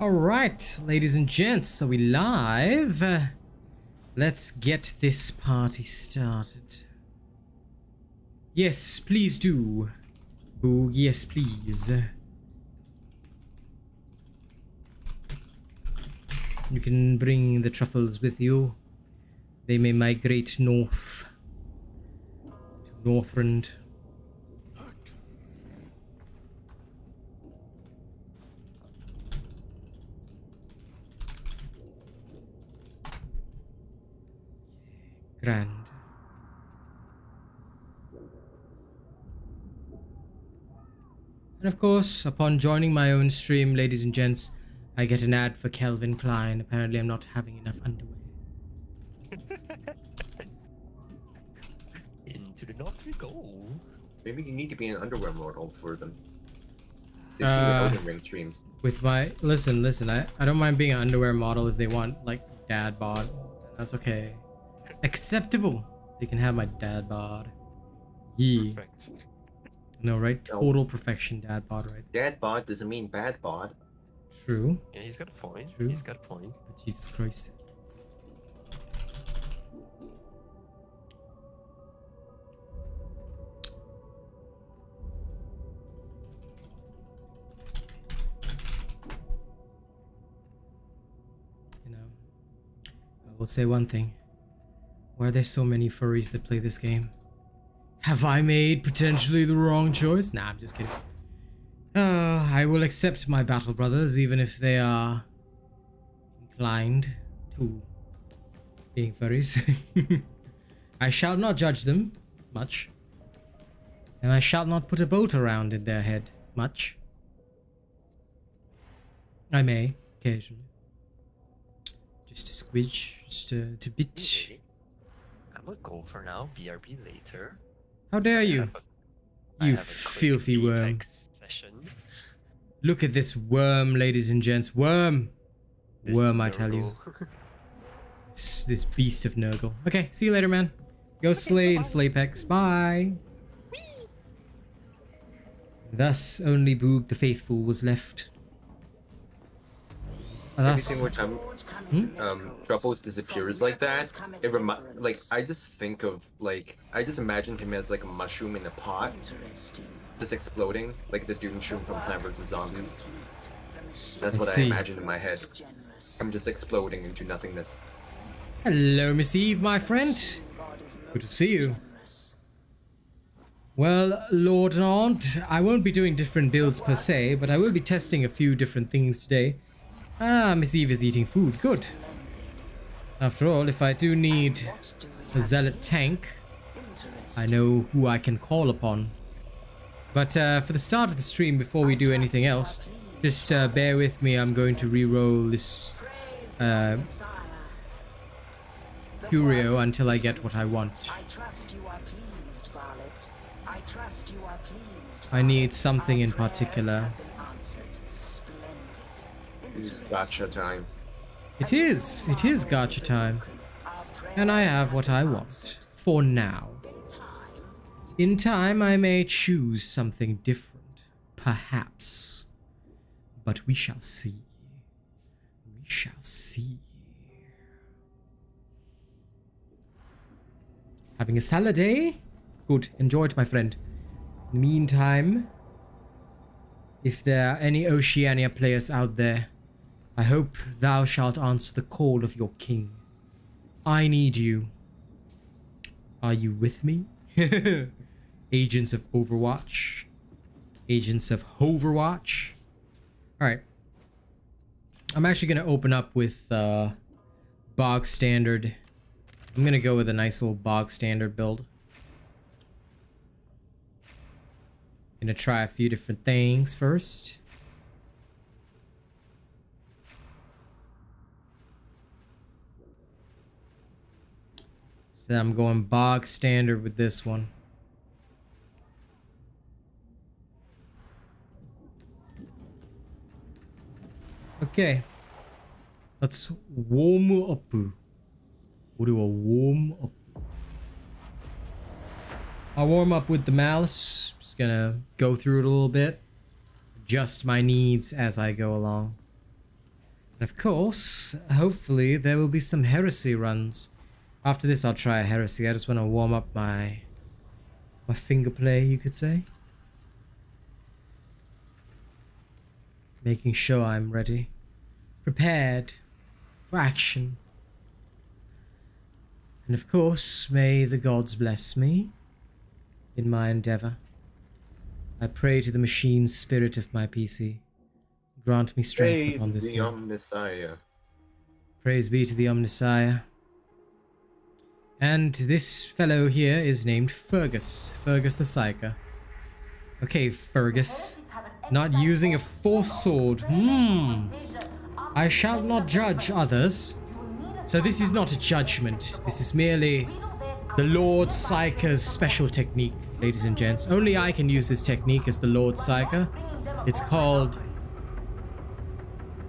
Alright, ladies and gents, are we live? Let's get this party started. Yes, please do. Oh, yes, please. You can bring the truffles with you. They may migrate north. To Northrend. Grand. And of course, upon joining my own stream, ladies and gents, I get an ad for Calvin Klein. Apparently I'm not having enough underwear. Into the north we go. Maybe you need to be an underwear model for them. They've seen the Elden Ring streams. With my... Listen, I don't mind being an underwear model if they want, like, dad bod. That's okay. Acceptable. They can have my dad bod. Yeah. Perfect. No, right? Total perfection dad bod, right? Dad bod doesn't mean bad bod. True. Yeah, he's got a point. True. He's got a point. But Jesus Christ. You know, I will say one thing. Why are there so many furries that play this game? Have I made potentially the wrong choice? Nah, I'm just kidding. I will accept my battle brothers, even if they are inclined to being furries. I shall not judge them much. And I shall not put a bolt around in their head much. I may, occasionally. Just a squidge, just a bit. I'm gonna go for now. BRB later. How dare you? You filthy worm. Session. Look at this worm, ladies and gents. Worm! Worm, I tell you. This beast of Nurgle. Okay, see you later, man. Go slay in Slaypex. Bye! Thus, only Boog the Faithful was left. Every single time Troubles disappears like that, it I just think of I just imagine him as like a mushroom in a pot, just exploding, like the Doom Shroom from Plant vs Zombies. That's what I imagine in my head. I'm just exploding into nothingness. Hello, Miss Eve, my friend. Good to see you. Well, Lord and Aunt, I won't be doing different builds per se, but I will be testing a few different things today. Ah, Miss Eve is eating food. Good. After all, if I do need a zealot tank, I know who I can call upon. But for the start of the stream, before we do anything else, just bear with me. I'm going to re-roll this curio until I get what I want. I need something in particular. It's gacha time. It is gacha time. And I have what I want. For now. In time, I may choose something different. Perhaps. But we shall see. We shall see. Having a salad day? Good. Enjoy it, my friend. Meantime, if there are any Oceania players out there, I hope thou shalt answer the call of your king. I need you. Are you with me? Agents of Overwatch. Agents of Hoverwatch. Alright. I'm actually going to open up with bog standard. I'm going to go with a nice little bog standard build. Gonna try a few different things first. So I'm going bog standard with this one. Okay. Let's warm up. We'll do a warm up. I'll warm up with the Malice. Just gonna go through it a little bit. Adjust my needs as I go along. And of course, hopefully there will be some Heresy runs. After this, I'll try a Heresy. I just want to warm up my finger play, you could say. Making sure I'm ready. Prepared for action. And of course, may the gods bless me in my endeavor. I pray to the machine spirit of my PC. Grant me strength upon this day. Praise the Omnissiah. Praise be to the Omnissiah. And this fellow here is named Fergus. Fergus the Psyker. Okay, Fergus. Not using a force sword. I shall not judge others. So this is not a judgment. This is merely the Lord Psyker's special technique, ladies and gents. Only I can use this technique as the Lord Psyker. It's called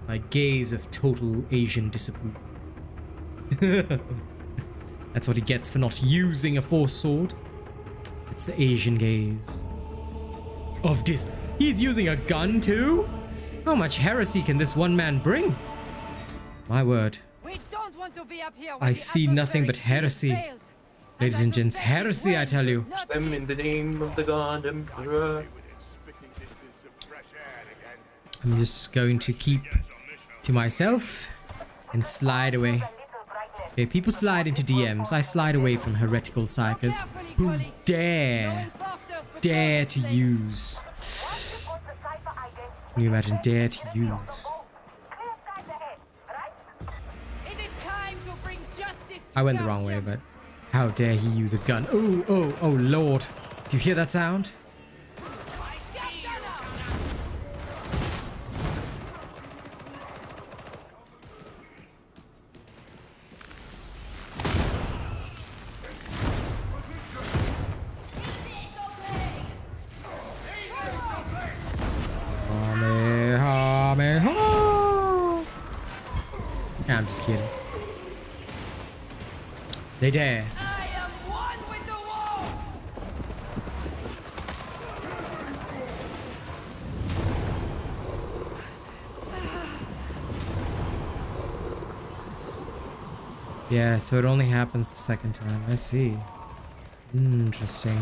my gaze of total Asian disapproval. That's what he gets for not using a force sword. It's the Asian gaze of dis. He's using a gun too? How much heresy can this one man bring? My word. We don't want to be up here I see nothing but heresy. Ladies and gents, heresy, I tell you. Them in the name of the God Emperor. I'm just going to keep to myself and slide away. Okay, people slide into DMs. I slide away from heretical psychers who dare to use. Can you imagine? Dare to use. I went the wrong way, but how dare he use a gun? Oh Lord. Do you hear that sound? I'm just kidding. They dare. I am one with the wall. Yeah, so it only happens the second time. I see. Interesting.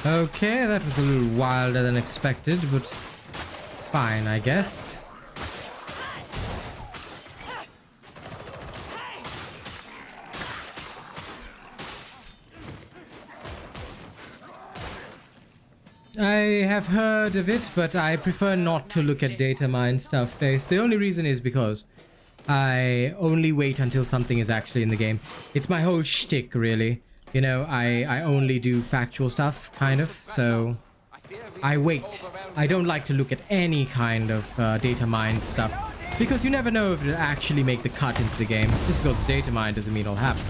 Okay, that was a little wilder than expected, but fine, I guess. I have heard of it, but I prefer not to look at data mine stuff face. The only reason is because I only wait until something is actually in the game. It's my whole shtick, really. You know, I only do factual stuff, kind of, so I wait. I don't like to look at any kind of data mined stuff, because you never know if it'll actually make the cut into the game. Just because it's data mined doesn't mean it'll happen.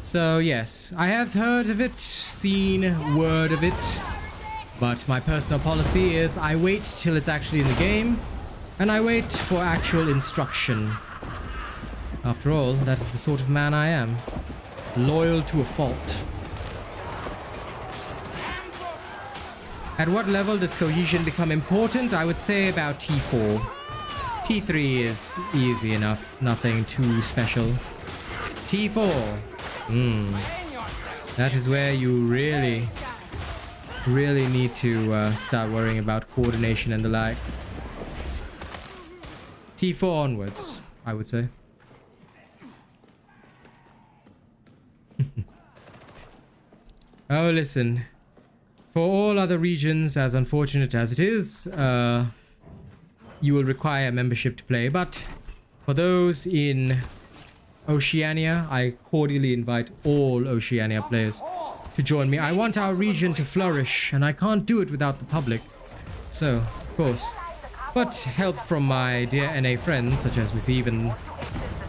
So yes, I have heard of it, seen word of it, but my personal policy is I wait till it's actually in the game, and I wait for actual instruction. After all, that's the sort of man I am. Loyal to a fault. At what level does cohesion become important? I would say about T4. T3 is easy enough, nothing too special. T4. That is where you really need to start worrying about coordination and the like. T4 onwards, I would say. Oh, listen. For all other regions, as unfortunate as it is, you will require membership to play. But for those in Oceania, I cordially invite all Oceania players to join me. I want our region to flourish, and I can't do it without the public. So, of course. But help from my dear NA friends, such as Miss Eve and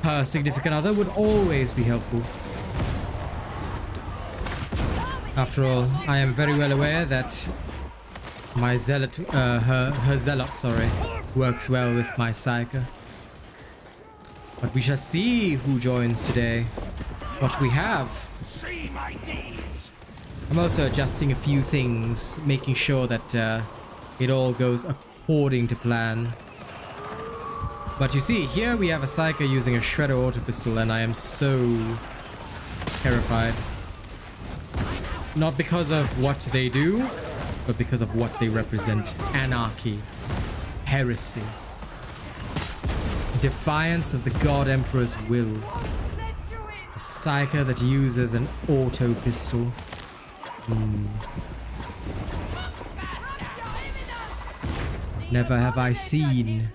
her significant other, would always be helpful. After all, I am very well aware that my zealot, her zealot, sorry, works well with my Psyker. But we shall see who joins today. What we have. I'm also adjusting a few things, making sure that it all goes according to plan. But you see, here we have a Psyker using a shredder auto pistol, and I am so terrified. Not because of what they do, but because of what they represent. Anarchy, heresy, defiance of the God Emperor's will. A Psyker that uses an auto pistol. Never have I seen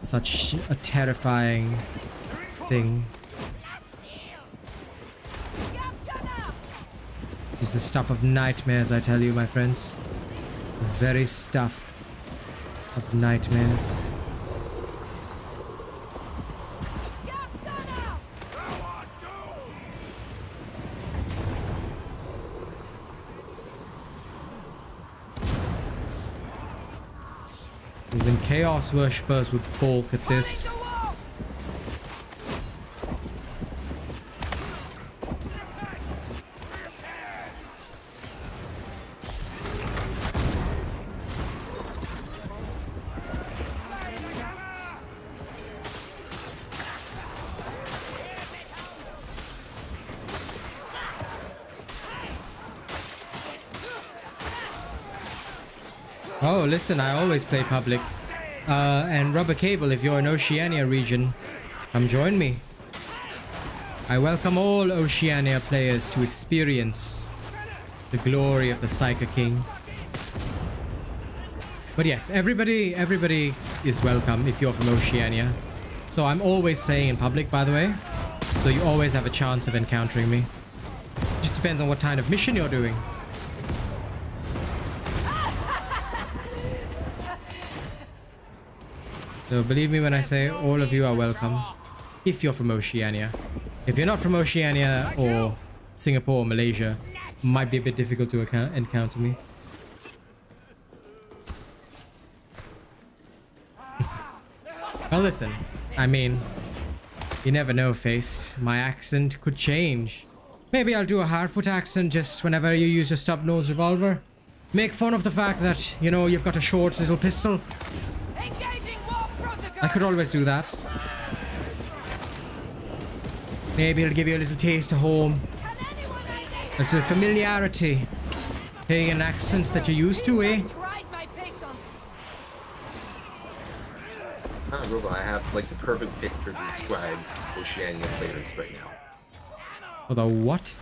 such a terrifying thing. It's the stuff of nightmares, I tell you, my friends. The very stuff of nightmares. Even Chaos Worshippers would balk at this. Oh, listen, I always play public. And Rubber Cable, if you're in Oceania region, come join me. I welcome all Oceania players to experience the glory of the Psyker King. But yes, everybody is welcome if you're from Oceania. So I'm always playing in public, by the way. So you always have a chance of encountering me. Just depends on what kind of mission you're doing. So believe me when I say all of you are welcome, if you're from Oceania. If you're not from Oceania or Singapore or Malaysia, it might be a bit difficult to encounter me. Well, listen, I mean, you never know, Faced. My accent could change. Maybe I'll do a Harfoot accent just whenever you use a stub-nose revolver. Make fun of the fact that, you know, you've got a short little pistol. I could always do that. Maybe it'll give you a little taste of home. A little familiarity. Hearing an accent that you're used to, eh? Robo, I have like the perfect picture to describe Oceania players right now. For the what?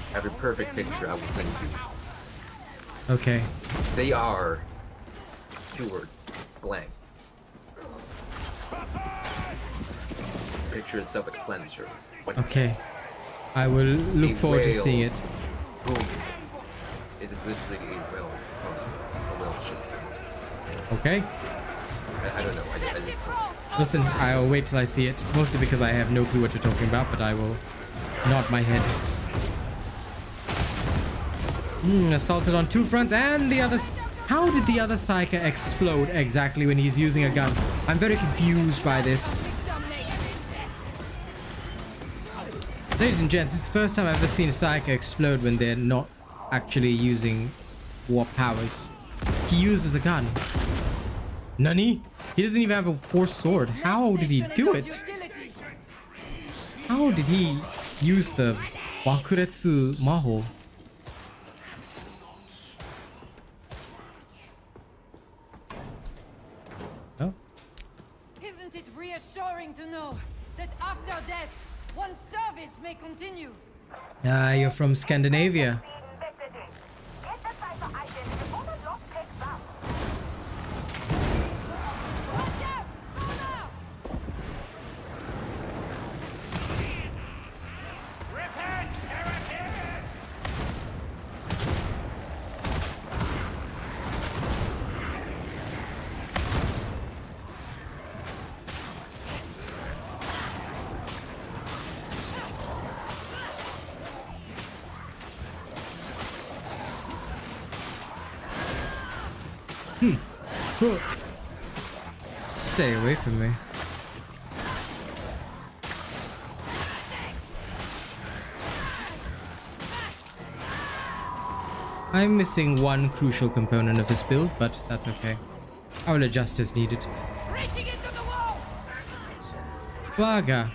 I have a perfect picture I will send you. Okay. They are 2 words. Blank. The picture is self-explanatory. Okay. I will look forward to seeing it. Boom. It is literally a whale ship. Okay. I don't know. I just Listen, I'll wait till I see it. Mostly because I have no clue what you're talking about, but I will nod my head. Assaulted on 2 fronts and the other... How did the other Psyker explode exactly when he's using a gun? I'm very confused by this. Ladies and gents, it's the first time I've ever seen a Psyker explode when they're not actually using warp powers. He uses a gun. Nani? He doesn't even have a force sword. How did he do it? How did he use the Bakuretsu Maho? Oh. One service may continue. Ah, you're from Scandinavia. Watch out! Fall out! Stay away from me. I'm missing one crucial component of this build, but that's okay. I will adjust as needed. Reaching into the wall! Baga.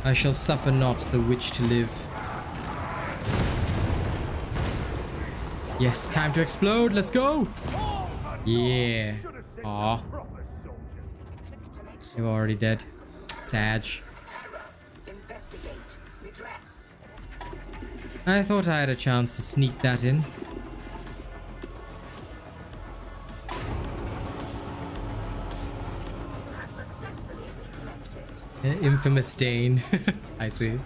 I shall suffer not the witch to live. Yes, time to explode. Let's go. Yeah. Aw. You're already dead. Sag. I thought I had a chance to sneak that in. Infamous Dane. I see.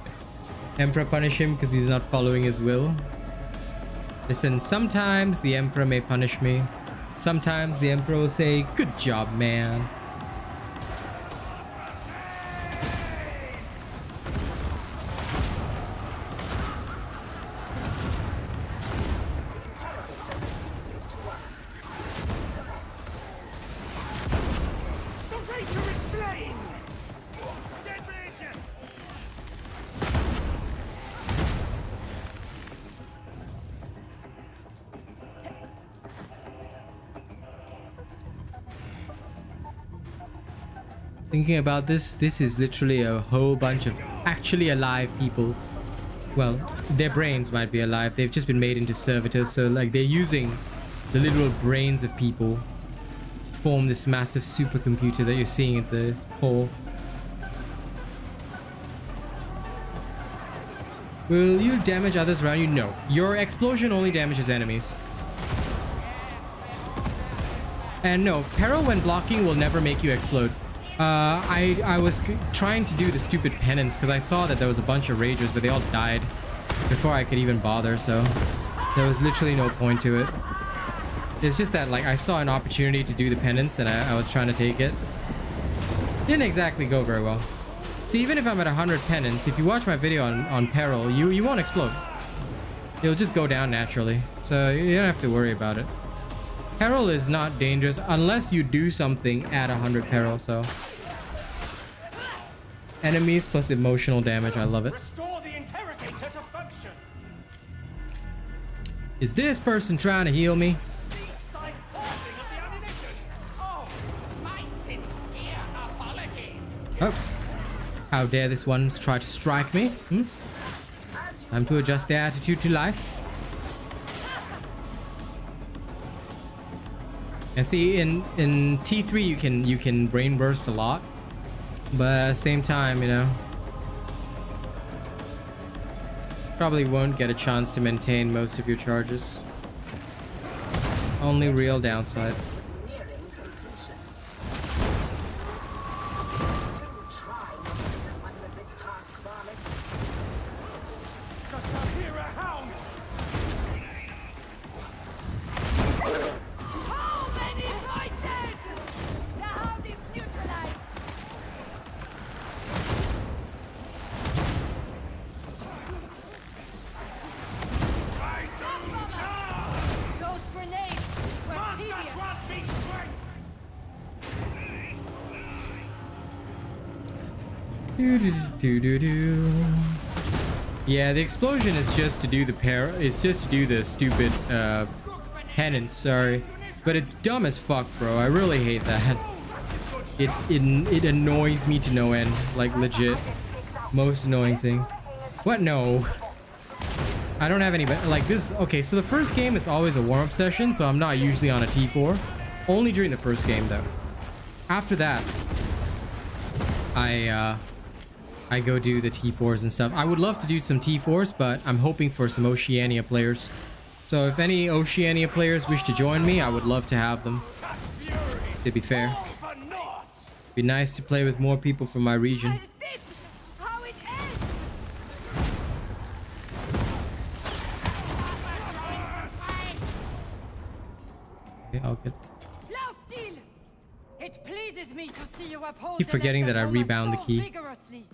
Emperor punish him because he's not following his will. Listen, sometimes the Emperor may punish me. Sometimes the Emperor will say, good job, man. Thinking about this is literally a whole bunch of actually alive people. Well, their brains might be alive. They've just been made into servitors, so like they're using the literal brains of people to form this massive supercomputer that you're seeing at the hall. Will you damage others around you? No. Your explosion only damages enemies. And no, peril when blocking will never make you explode. I was trying to do the stupid penance because I saw that there was a bunch of ragers, but they all died before I could even bother, so there was literally no point to it. It's just that, like, I saw an opportunity to do the penance and I was trying to take it. Didn't exactly go very well. See, even if I'm at 100 penance, if you watch my video on peril, you won't explode. It'll just go down naturally, so you don't have to worry about it. Peril is not dangerous unless you do something at 100 peril, so. Enemies plus emotional damage, I love it. Restore the interrogator to function. Is this person trying to heal me? Cease thy hoarding of the ammunition. Oh, my sincere apologies. Oh. How dare this one try to strike me? Time to adjust the attitude to life. And see, in T3 you can brain burst a lot, but at the same time, you know, probably won't get a chance to maintain most of your charges. Only real downside. How many voices? The hound is neutralized. Those grenades were tedious. Yeah, the explosion is just to do the it's just to do the stupid penance, sorry. But it's dumb as fuck, bro. I really hate that. It annoys me to no end, like legit. Most annoying thing. What? No. I don't have any like this. Okay, so the first game is always a warm-up session, so I'm not usually on a T4. Only during the first game though. After that, I go do the T4s and stuff. I would love to do some T4s, but I'm hoping for some Oceania players. So if any Oceania players wish to join me, I would love to have them. To be fair, be nice to play with more people from my region. Is this how it ends? Okay, I'll get. Steel. It pleases me to see you uphold Keep forgetting that I rebound the key. vigorously.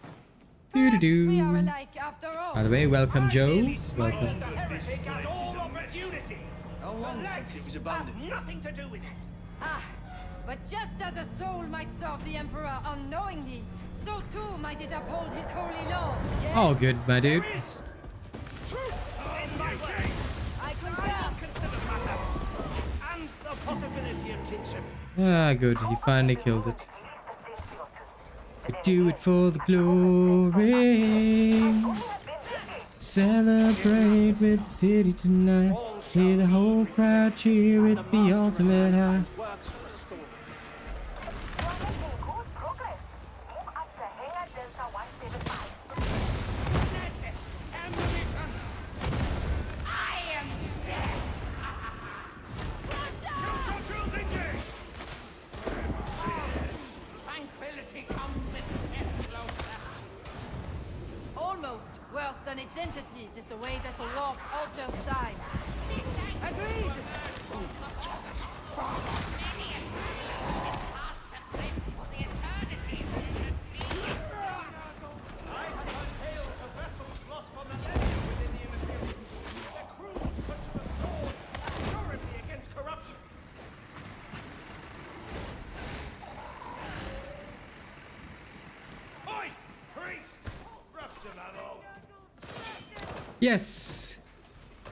Doo-doo-doo. We are alike after all. By the way, welcome Joe. Welcome. Heresy got all opportunities. How long since it was abandoned? Nothing to do with it. Ah, but just as a soul might serve the Emperor unknowingly, so too might it uphold his holy law. Yes? All good, my dude. There is truth in my way. I I concur. will consider matter and the possibility of kinship. Ah, good. He finally killed it. We do it for the glory. Celebrate with the city tonight. Hear the whole crowd cheer. It's the ultimate high. Works restored. I am dead. Troops engaged. Tranquility comes a step closer. Almost worse than its entities is the way that the walk alters time. Agreed. Yes.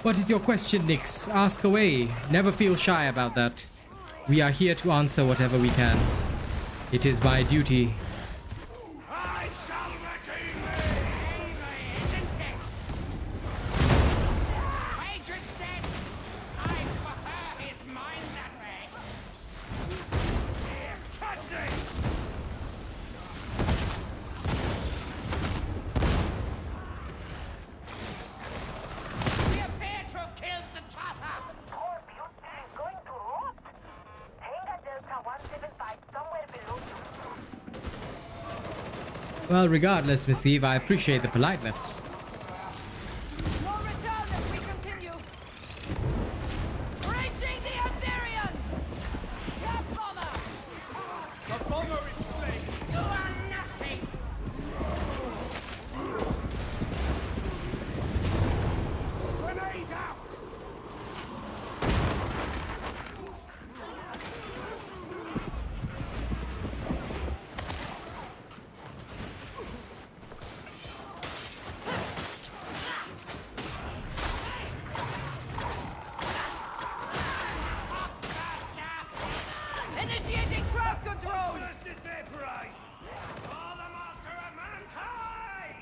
What is your question, Nix? Ask away. Never feel shy about that. We are here to answer whatever we can. It is my duty. I shall regain me! Major's dead! I prefer his mind that way! Here, catch me! We appear to have killed some Chata! Well, regardless, Miss Eve, I appreciate the politeness. More return as we continue. Reaching the Imperium! Trap bomber! The bomber is slain! You are nothing! Grenade out! Initiating crowd control! First is vaporized! For the master of mankind!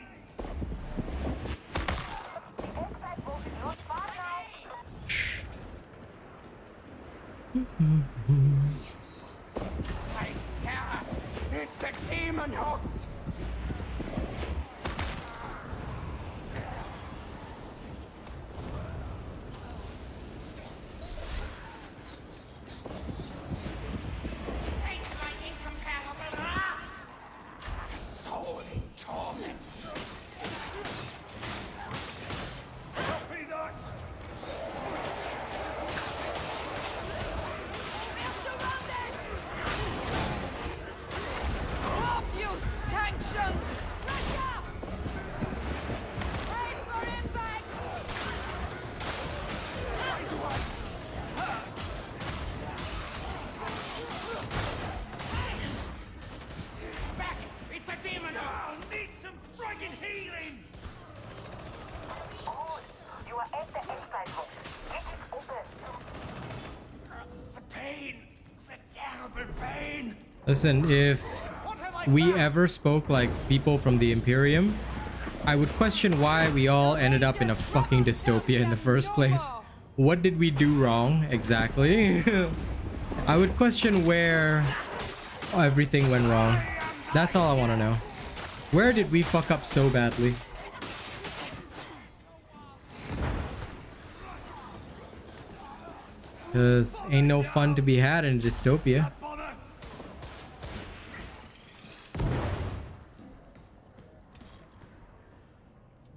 My terror! It's a demon host! Face my incomparable wrath! A soul in torment! Copy that! We're surrounded! Drop, you sanctioned! Russia! Wait for impact! Back! It's a demon host! I'll need some friggin' healing! You are at the exile box. It is open. The pain! The terrible pain! Listen, if What have I we done? ever spoke like people from the Imperium, I would question why we all ended up in a fucking dystopia in the first place. What did we do wrong exactly? I would question where everything went wrong. That's all I want to know. Where did we fuck up so badly? Cause ain't no fun to be had in dystopia.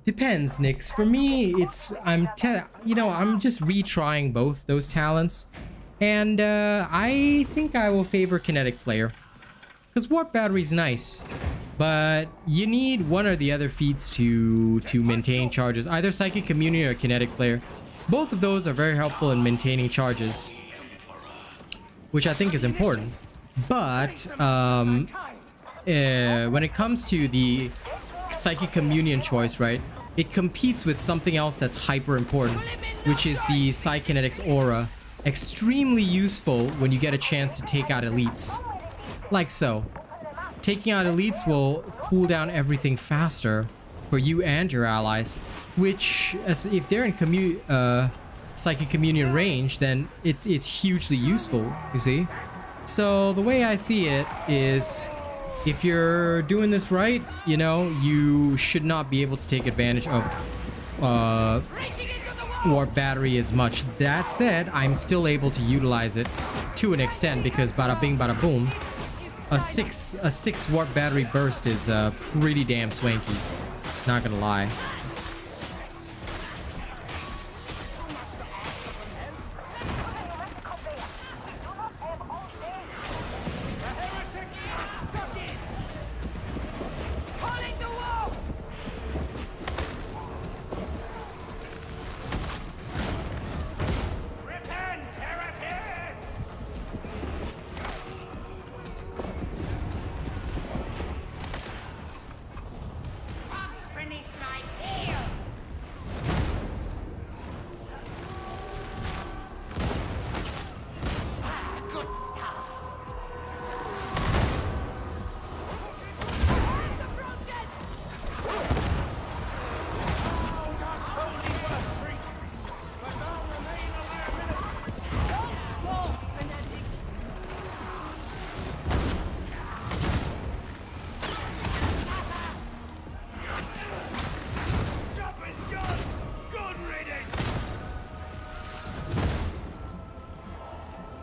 Depends, Nix. For me, it's I'm just retrying both those talents, and I think I will favor kinetic flare, because warp battery's nice, but you need one or the other feats to maintain charges, either psychic communion or kinetic flare. Both of those are very helpful in maintaining charges, which I think is important. But when it comes to the psychic communion choice, right, it competes with something else that's hyper important, which is the psykinetics aura. Extremely useful when you get a chance to take out elites, like so. Taking out elites will cool down everything faster for you and your allies, which, if they're in psychic communion range, then it's hugely useful, you see. So the way I see it is, if you're doing this right, you know, you should not be able to take advantage of warp battery as much. That said, I'm still able to utilize it to an extent, because bada bing bada boom, a six warp battery burst is pretty damn swanky, not gonna lie.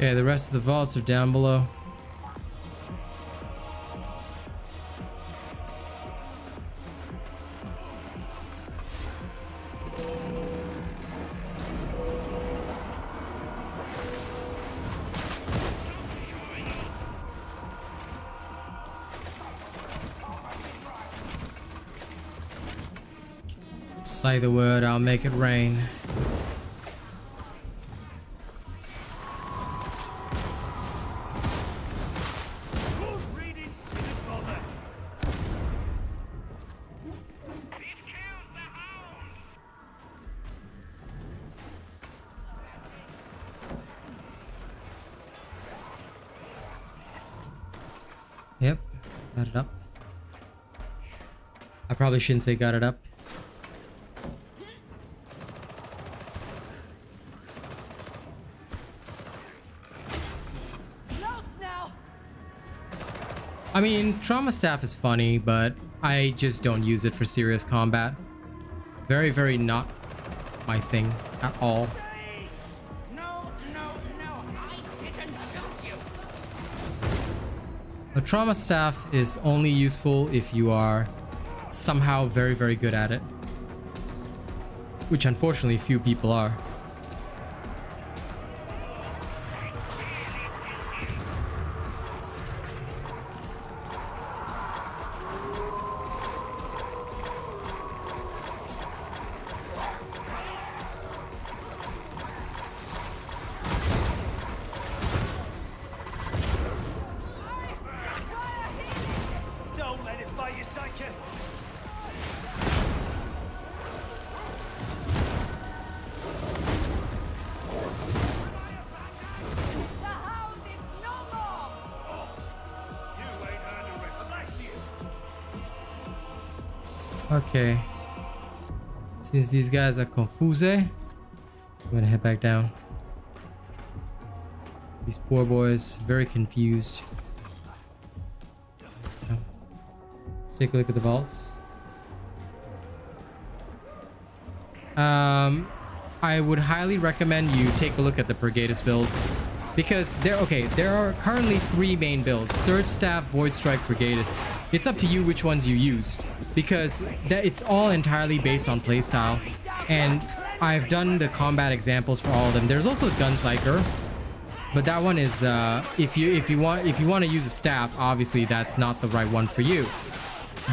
Okay, the rest of the vaults are down below. Say the word, I'll make it rain. Yep, got it up. I probably shouldn't say got it up. I mean, trauma staff is funny, but I just don't use it for serious combat. Very, very not my thing at all. No, I didn't shoot you. The trauma staff is only useful if you are somehow very, very good at it, which unfortunately few people are. Don't let it buy you, Psyker. The hound is no more! You ain't earned a rest. Bless you. Okay, Since these guys are confuse, I'm gonna head back down. These poor boys, very confused. Let's take a look at the vaults. I would highly recommend you take a look at the Brigadus build, because there are currently 3 main builds: Surge Staff, Void Strike, Brigadus. It's up to you which ones you use, because it's all entirely based on playstyle, and I've done the combat examples for all of them. There's also Gun Psyker, but that one is if you want to use a staff, obviously that's not the right one for you.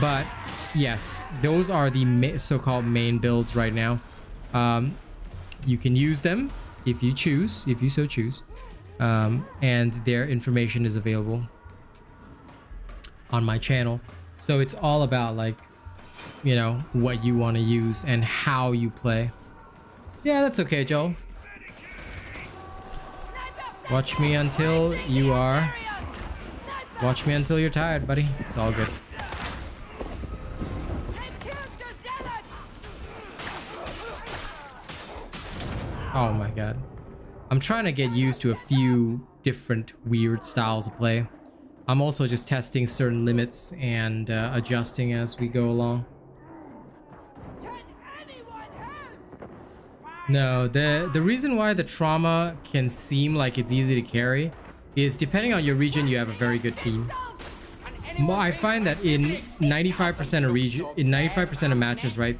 But yes, those are the so-called main builds right now. You can use them if you so choose, and their information is available on my channel. So it's all about, like, you know, what you want to use and how you play. Yeah, that's okay, Joel. Watch me until you are. Watch me until you're tired, buddy. It's all good. Oh my god. I'm trying to get used to a few different weird styles of play. I'm also just testing certain limits and adjusting as we go along. No, the reason why the trauma can seem like it's easy to carry is, depending on your region, you have a very good team. I find that in 95% of matches, right,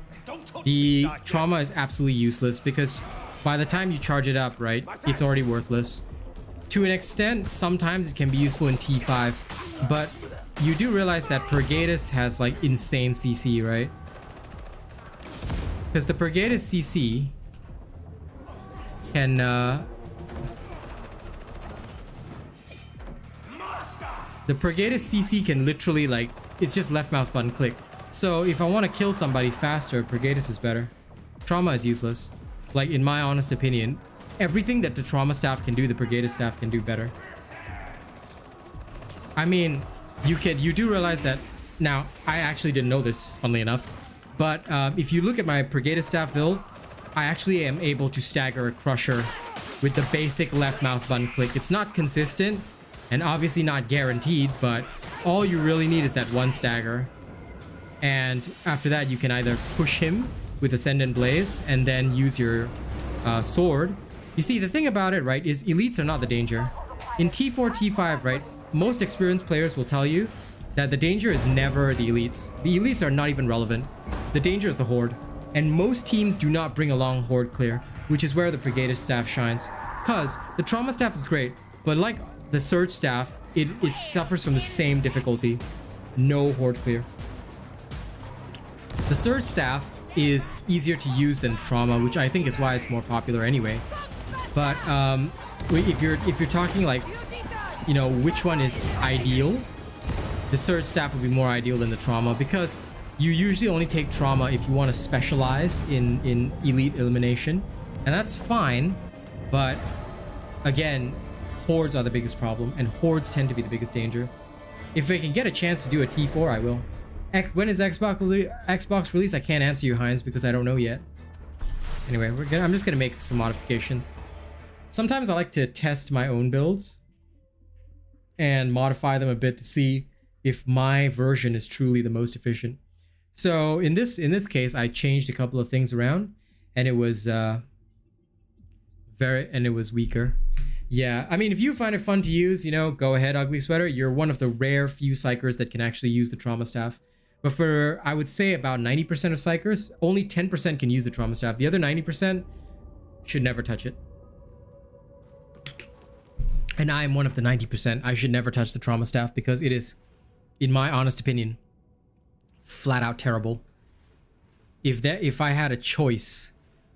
the trauma is absolutely useless, because by the time you charge it up, right, it's already worthless. To an extent, sometimes it can be useful in T5, but you do realize that Brigadus has, like, insane CC, right? Because the Brigadus CC can literally, like, it's just left mouse button click. So if I want to kill somebody faster, Brigadus is better. Trauma is useless. Like, in my honest opinion, everything that the trauma staff can do, the Brigadus staff can do better. I mean, you do realize that. Now, I actually didn't know this, funnily enough, but if you look at my Brigadus staff build, I actually am able to stagger a crusher with the basic left mouse button click. It's not consistent and obviously not guaranteed, but all you really need is that one stagger. And after that, you can either push him with Ascendant Blaze and then use your sword. You see, the thing about it, right, is elites are not the danger. In T4, T5, right, most experienced players will tell you that the danger is never the elites. The elites are not even relevant. The danger is the horde. And most teams do not bring along horde clear, which is where the Brigadus staff shines. Cause the trauma staff is great, but like the surge staff, it suffers from the same difficulty. No horde clear. The surge staff is easier to use than trauma, which I think is why it's more popular anyway. But if you're talking, like, you know, which one is ideal, the surge staff would be more ideal than the trauma, because you usually only take trauma if you want to specialize in elite elimination, and that's fine. But again, hordes are the biggest problem, and hordes tend to be the biggest danger. If I can get a chance to do a T4, I will. When is Xbox release? I can't answer you, Heinz, because I don't know yet. Anyway, I'm just gonna make some modifications. Sometimes I like to test my own builds and modify them a bit to see if my version is truly the most efficient. So in this case, I changed a couple of things around, and it was weaker. Yeah, I mean, if you find it fun to use, you know, go ahead, Ugly Sweater. You're one of the rare few Psykers that can actually use the trauma staff. But for, I would say, about 90% of Psykers, only 10% can use the trauma staff. The other 90% should never touch it. And I am one of the 90%. I should never touch the trauma staff, because it is, in my honest opinion, flat out terrible. If I had a choice,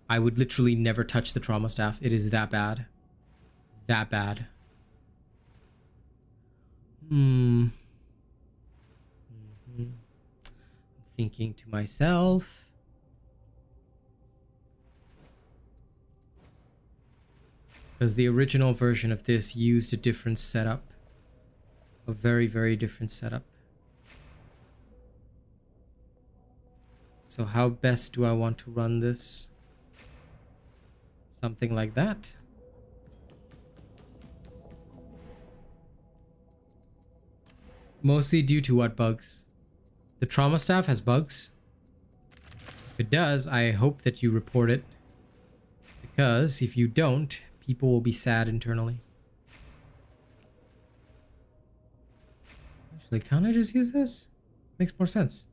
I would literally never touch the trauma staff. It is that bad. That bad. Thinking to myself. Because the original version of this used a different setup. A very, very different setup. So how best do I want to run this? Something like that. Mostly due to what bugs? The trauma staff has bugs? If it does, I hope that you report it. Because if you don't, people will be sad internally. Actually, can't I just use this? Makes more sense.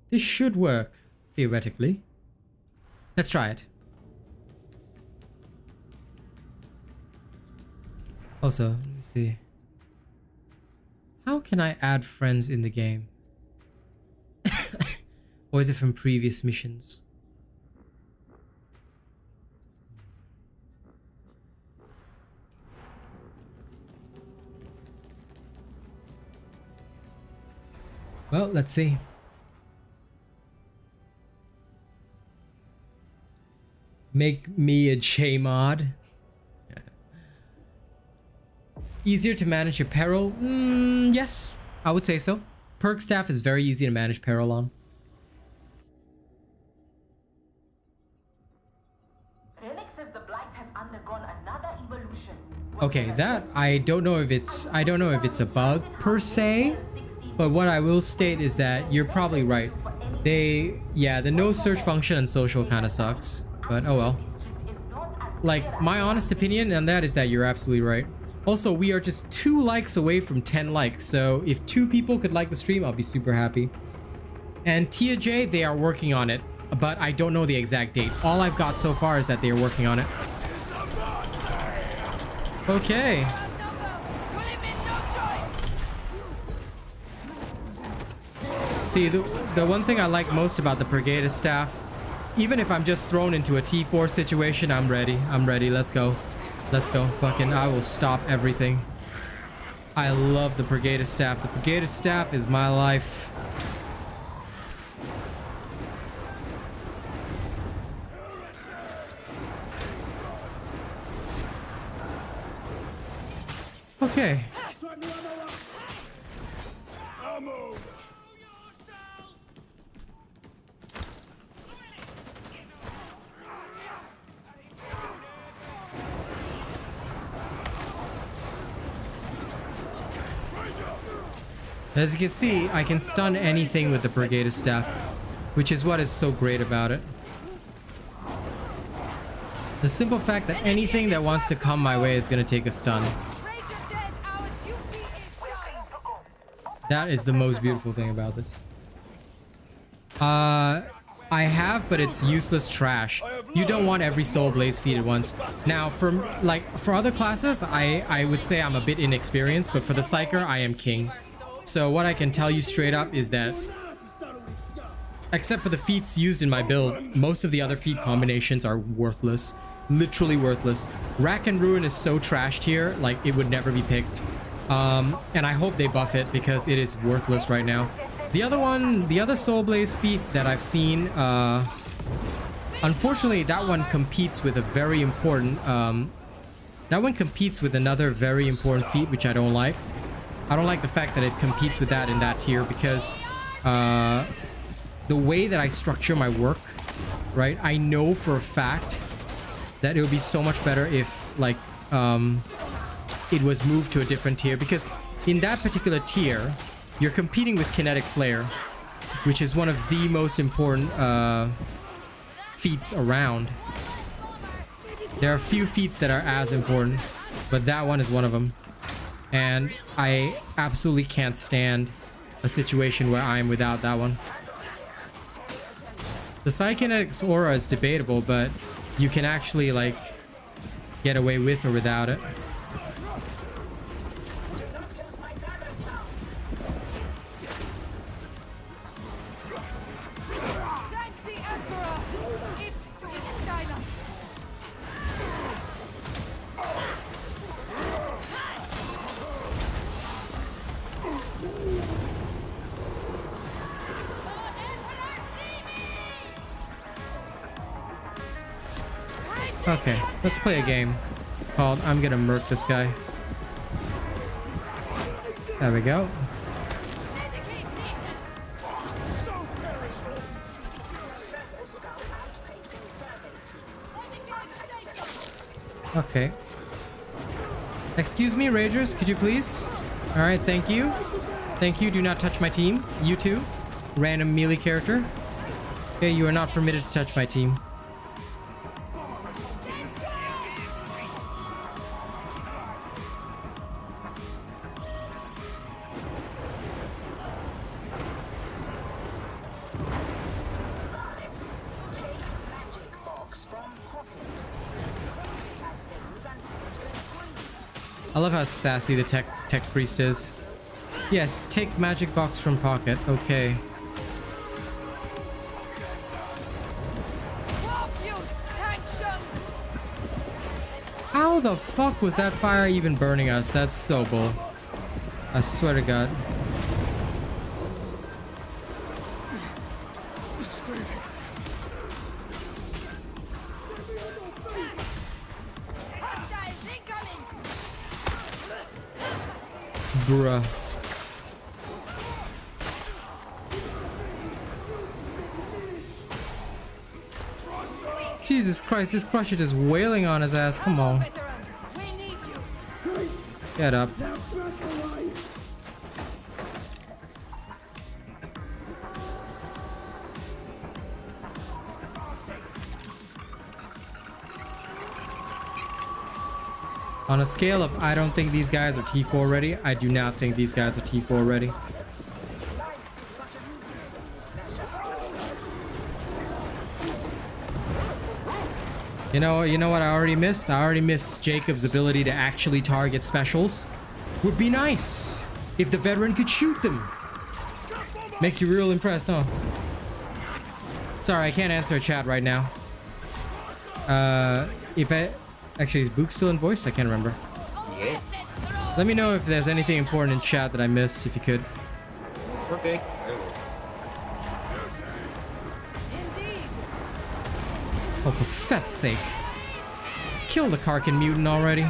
This should work, theoretically. Let's try it. Also, let me see. How can I add friends in the game? Or is it from previous missions? Well, let's see. Make me a J mod. Easier to manage your peril? Yes, I would say so. Perk staff is very easy to manage peril on. Relic says the blight has undergone another evolution. Okay, that I don't know if it's a bug per se, but what I will state is that you're probably right. The no search function and social kind of sucks, but oh well. Like, my honest opinion on that is that you're absolutely right. Also, we are just 2 likes away from 10 likes, so if 2 people could like the stream, I'll be super happy. And Tia J, they are working on it, but I don't know the exact date. All I've got so far is that they are working on it. Okay. See, the one thing I like most about the Brigade staff, even if I'm just thrown into a T4 situation, I'm ready. I'm ready. Let's go. Let's go. Fucking, I will stop everything. I love the Brigade staff. The Brigade staff is my life. Okay. As you can see, I can stun anything with the Brigade staff, which is what is so great about it. The simple fact that anything that wants to come my way is going to take a stun. That is the most beautiful thing about this. I have, but it's useless trash. You don't want every soul blaze feed at once. Now, for other classes, I would say I'm a bit inexperienced, but for the Psyker, I am king. So what I can tell you straight up is that, except for the feats used in my build, most of the other feat combinations are worthless. Literally worthless. Rack and Ruin is so trashed here, like it would never be picked. And I hope they buff it because it is worthless right now. The other Soul Blaze feat that I've seen, unfortunately that one competes with a very important, another very important feat, which I don't like. I don't like the fact that it competes with that in that tier because the way that I structure my work, right? I know for a fact that it would be so much better if like it was moved to a different tier, because in that particular tier you're competing with Kinetic Flare, which is one of the most important feats around. There are a few feats that are as important, but that one is one of them. And I absolutely can't stand a situation where I'm without that one. The Psykinetics aura is debatable, but you can actually like get away with or without it. Thank the Emperor! It is silent! Okay, let's play a game called I'm gonna murk this guy. There we go. Okay. Excuse me, Ragers, could you please? Alright, thank you. Thank you, do not touch my team. You too. Random melee character. Okay, you are not permitted to touch my team. I love how sassy the tech priest is. Yes, take magic box from pocket. Okay. How the fuck was that fire even burning us? That's so bull. I swear to God. Bruh. Jesus Christ, this crusher is wailing on his ass. Come on. Get up. On a scale of I don't think these guys are T4 ready, I do not think these guys are T4 ready. You know what I already missed? I already missed Jacob's ability to actually target specials. Would be nice if the veteran could shoot them. Makes you real impressed, huh? Sorry, I can't answer a chat right now. Actually, is Book still in voice? I can't remember. Yes. Let me know if there's anything important in chat that I missed, if you could. Okay. Oh, for fett's sake. Kill the Karkin mutant already.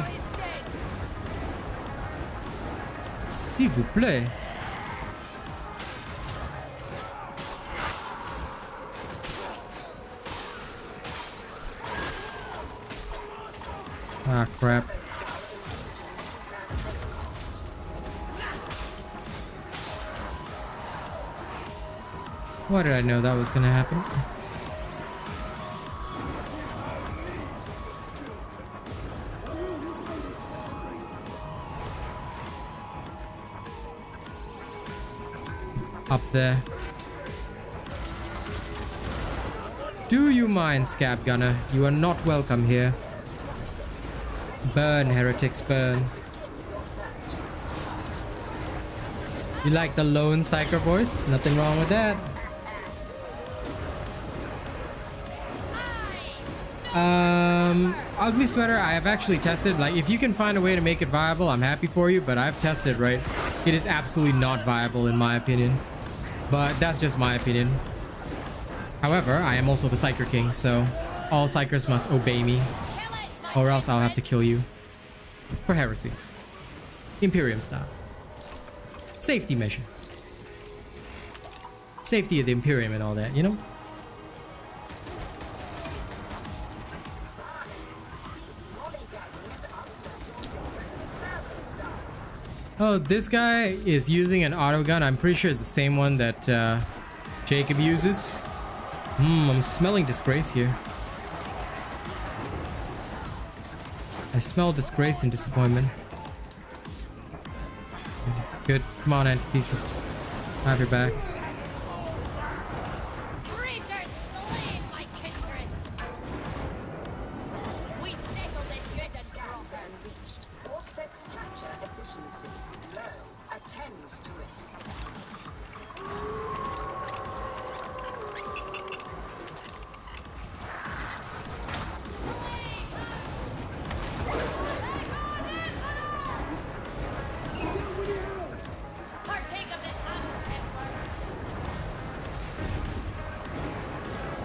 S'il vous plaît. Ah, crap. Why did I know that was gonna happen? Up there. Do you mind, Scab Gunner? You are not welcome here. Burn, heretics, burn. You like the lone Psyker voice? Nothing wrong with that. Ugly Sweater, I have actually tested. Like, if you can find a way to make it viable, I'm happy for you, but I've tested, right? It is absolutely not viable in my opinion. But that's just my opinion. However, I am also the Psyker King, so all Psykers must obey me, or else I'll have to kill you. For Heresy. Imperium style. Safety mission. Safety of the Imperium and all that, you know? Oh, this guy is using an auto gun. I'm pretty sure it's the same one that Jacob uses. I'm smelling disgrace here. I smell disgrace and disappointment. Good. Come on, Antithesis. I have your back.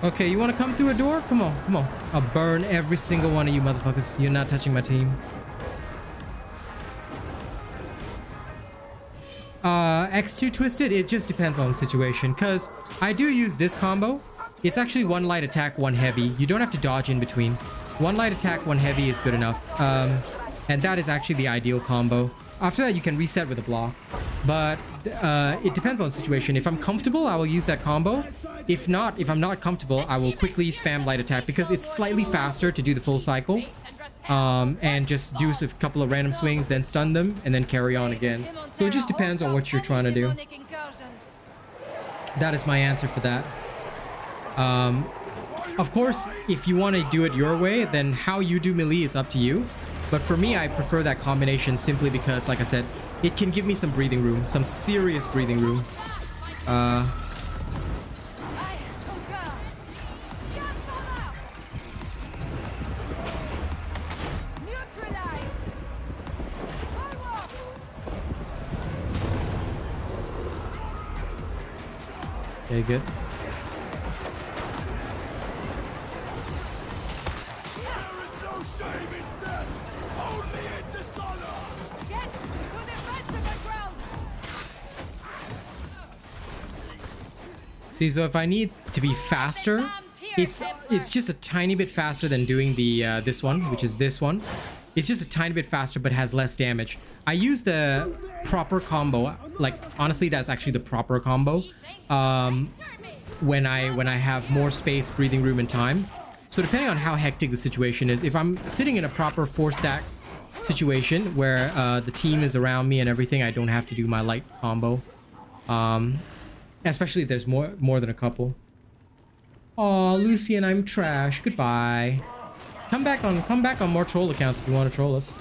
Okay, you want to come through a door? Come on, come on. I'll burn every single one of you motherfuckers. You're not touching my team. X2 Twisted, it just depends on the situation, because I do use this combo. It's actually one light attack, one heavy. You don't have to dodge in between. 1 light attack, 1 heavy is good enough. And that is actually the ideal combo. After that, you can reset with a block. But it depends on the situation. If I'm comfortable, I will use that combo. If not, if I'm not comfortable, I will quickly spam light attack because it's slightly faster to do the full cycle. And just do a couple of random swings, then stun them, and then carry on again. So it just depends on what you're trying to do. That is my answer for that. Of course, if you want to do it your way, then how you do melee is up to you. But for me, I prefer that combination simply because, like I said, it can give me some breathing room, some serious breathing room. Okay, good. See, so if I need to be faster, it's just a tiny bit faster than doing the this one, which is this one. It's just a tiny bit faster, but has less damage. I use the proper combo. Like, honestly, that's actually the proper combo. When I have more space, breathing room, and time. So depending on how hectic the situation is, if I'm sitting in a proper 4-stack situation where the team is around me and everything, I don't have to do my light combo. Especially if there's more than a couple. Aw, Lucian, I'm trash. Goodbye. Come back on more troll accounts if you want to troll us.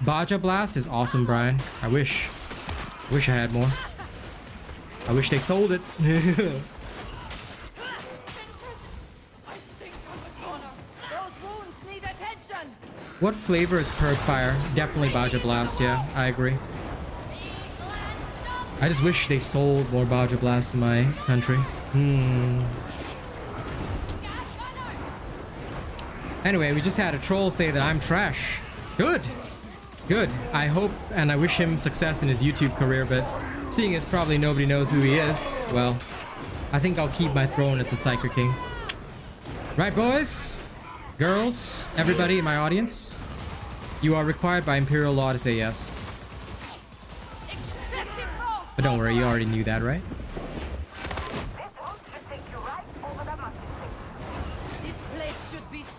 Baja Blast is awesome, Brian. I wish I had more. I wish they sold it. What flavor is Perk Fire? Definitely Baja Blast, yeah. I agree. I just wish they sold more Baja Blast in my country. Anyway, we just had a troll say that I'm trash. Good. Good. I hope and I wish him success in his YouTube career, but seeing as probably nobody knows who he is, well, I think I'll keep my throne as the Psyker King. Right, boys? Girls? Everybody in my audience? You are required by Imperial law to say yes. But don't worry, you already knew that, right?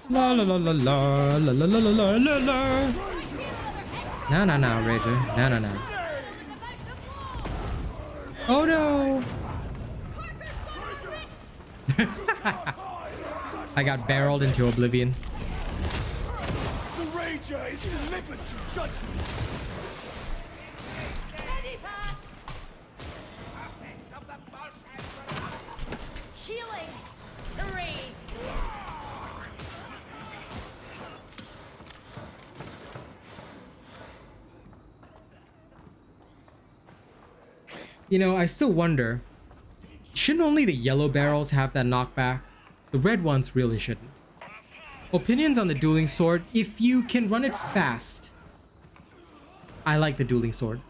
La la la la la la la la la la la. No, no, no, Rager. No, no, no. Oh no! I got barreled into oblivion. The Rager is delivered to judgment. Healing. Hooray. You know, I still wonder, shouldn't only the yellow barrels have that knockback? The red ones really shouldn't. Opinions on the dueling sword. If you can run it fast, I like the dueling sword.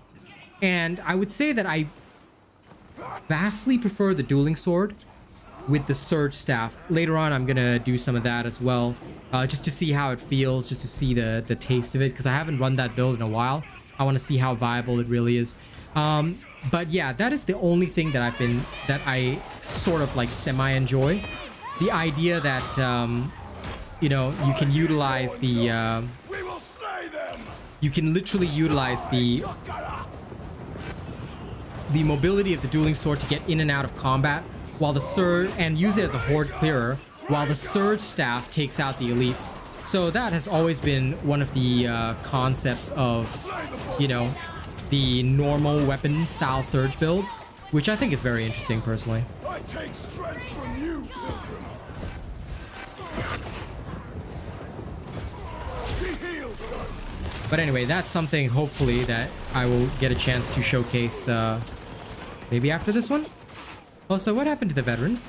And I would say that I vastly prefer the dueling sword with the surge staff. Later on, I'm gonna do some of that as well, just to see how it feels, just to see the taste of it, because I haven't run that build in a while. I want to see how viable it really is. But yeah, that is the only thing that I sort of like semi-enjoy. The idea that, you know, you can utilize the, you can literally utilize the mobility of the dueling sword to get in and out of combat, while the surge, and use it as a horde clearer, while the surge staff takes out the elites. So that has always been one of the concepts of, you know, the normal weapon style surge build, which I think is very interesting personally. I take strength from you, pilgrim. Be healed. But anyway, that's something hopefully that I will get a chance to showcase maybe after this one. Also, what happened to the veteran?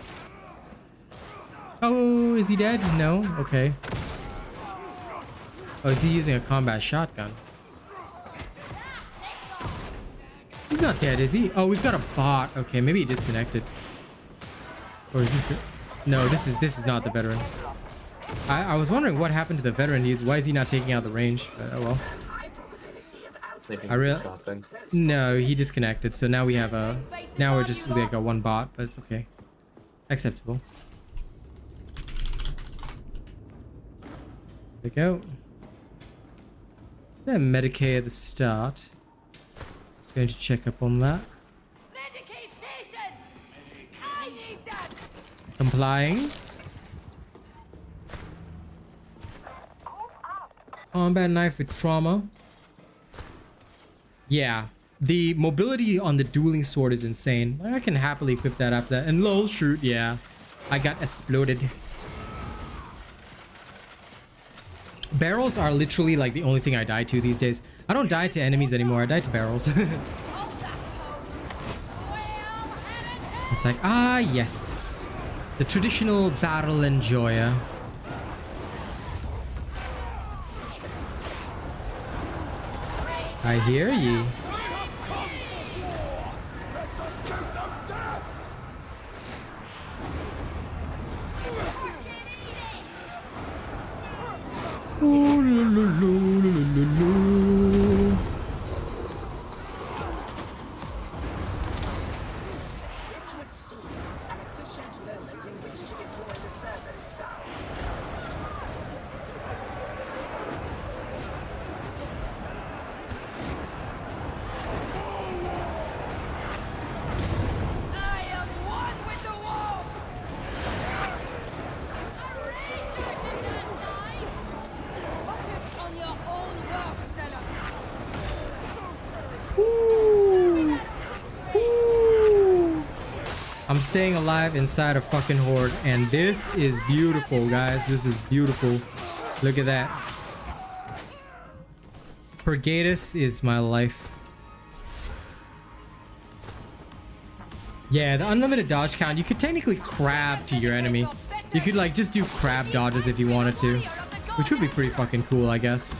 Oh, is he dead? No? Okay. Oh, is he using a combat shotgun? He's not dead, is he? Oh, we've got a bot. Okay, maybe he disconnected. Or is this the... No, this is not the veteran. I was wondering what happened to the veteran. Why is he not taking out the range? But, oh well. Maybe I real- shot then. No, he disconnected. So now we have a. Now we're just like a one bot, but it's okay. Acceptable. There we go. Is there a Medicaid at the start? Just going to check up on that. Medicaid station! I need that! Complying. Combat knife with trauma. Yeah, the mobility on the dueling sword is insane. I can happily equip that after that. And lol, shoot, yeah. I got exploded. Barrels are literally like the only thing I die to these days. I don't die to enemies anymore. I die to barrels. It's like, ah, yes. The traditional barrel enjoyer. I hear ye. Ooh, lo, lo, lo, lo, lo, lo. This would seem an efficient moment in which to deploy the servo skull. I am one with the wall! Focus on your own work, Zealot! I'm staying alive inside a fucking horde, and this is beautiful, guys. This is beautiful. Look at that. Purgatus is my life. Yeah, the unlimited dodge count, you could technically crab to your enemy. You could like just do crab dodges if you wanted to, which would be pretty fucking cool, I guess.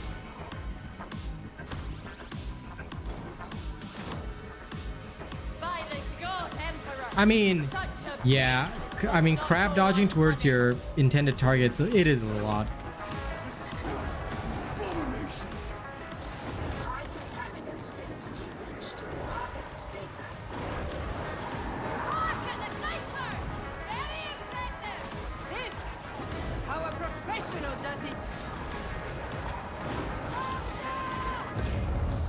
By the god, Emperor! I mean, Such a yeah, I mean, crab dodging towards your intended targets, it is a lot. High contaminant density reached. Harvest data. Look at the sniper! Very impressive! This, how a professional does it!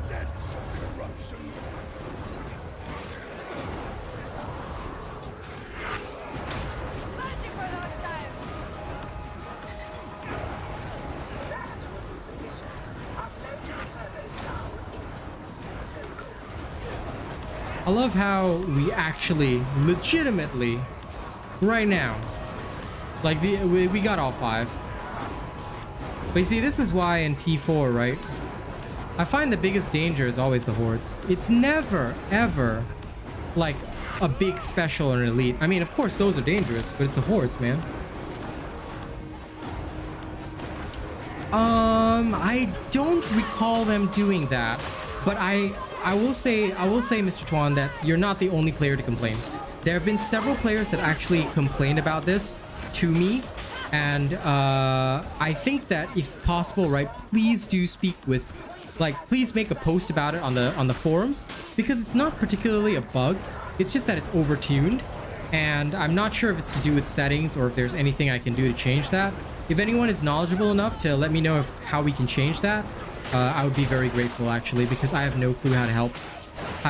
Steps of corruption. Multiple hostiles! That will be sufficient. Upload to the servo skull. So good. I love how we actually legitimately right now, like we got all 5. But you see, this is why in T4, right, I find the biggest danger is always the hordes. It's never ever like a big special or an elite. I mean, of course those are dangerous, but it's the hordes, man. I don't recall them doing that, but I will say, Mr. Tuan, that you're not the only player to complain. There have been several players that actually complained about this to me, and I think that if possible, right, please do speak with, like, please make a post about it on the forums, because it's not particularly a bug. It's just that it's overtuned, and I'm not sure if it's to do with settings or if there's anything I can do to change that. If anyone is knowledgeable enough to let me know how we can change that, I would be very grateful, actually, because I have no clue how to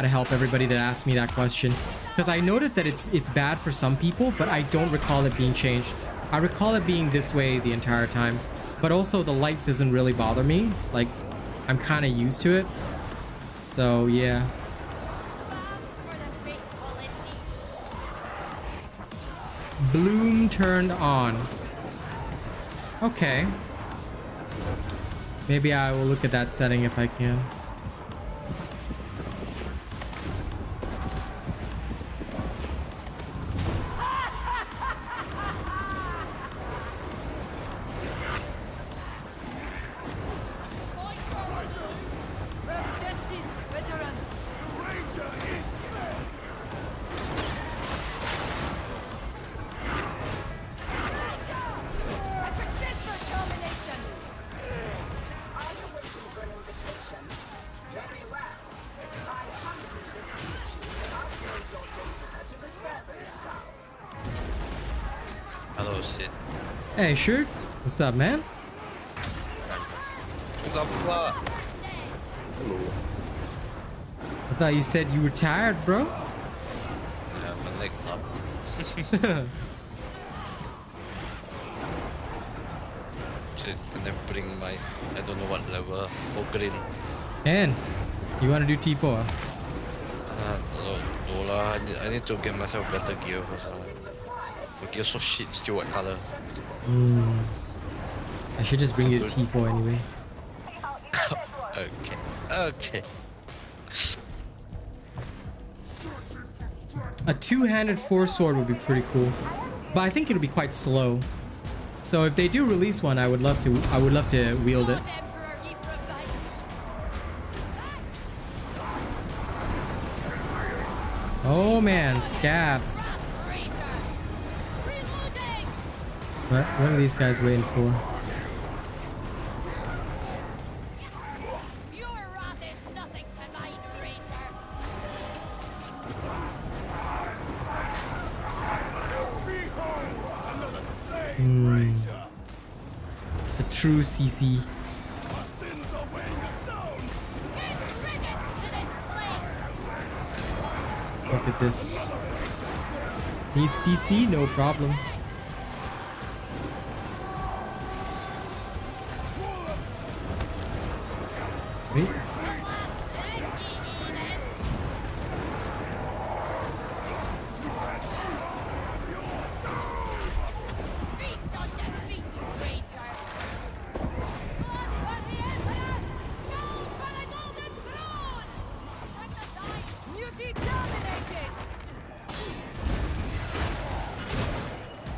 help everybody that asked me that question. Because I noted that it's bad for some people, but I don't recall it being changed. I recall it being this way the entire time. But also the light doesn't really bother me. Like, I'm kind of used to it. So yeah. Bloom turned on. Okay. Maybe I will look at that setting if I can. Rough justice, veteran! The Ranger is dead. A successful Oh shit. Hey, Shirt. What's up, man? What's up, Fubar? Hello. I thought you said you were tired, bro. Yeah, my leg up. Shit, can I bring my, I don't know what level, green. And you want to do T4? No, lah. I need to get myself better gear first. My gear so shit, still white color. I should just bring you to T4 anyway. Okay, okay. A two-handed force sword would be pretty cool, but I think it'll be quite slow. So if they do release one, I would love to wield it. Oh man, scabs. What are these guys waiting for? The true CC. Look at this. Need CC? No problem. Sweet.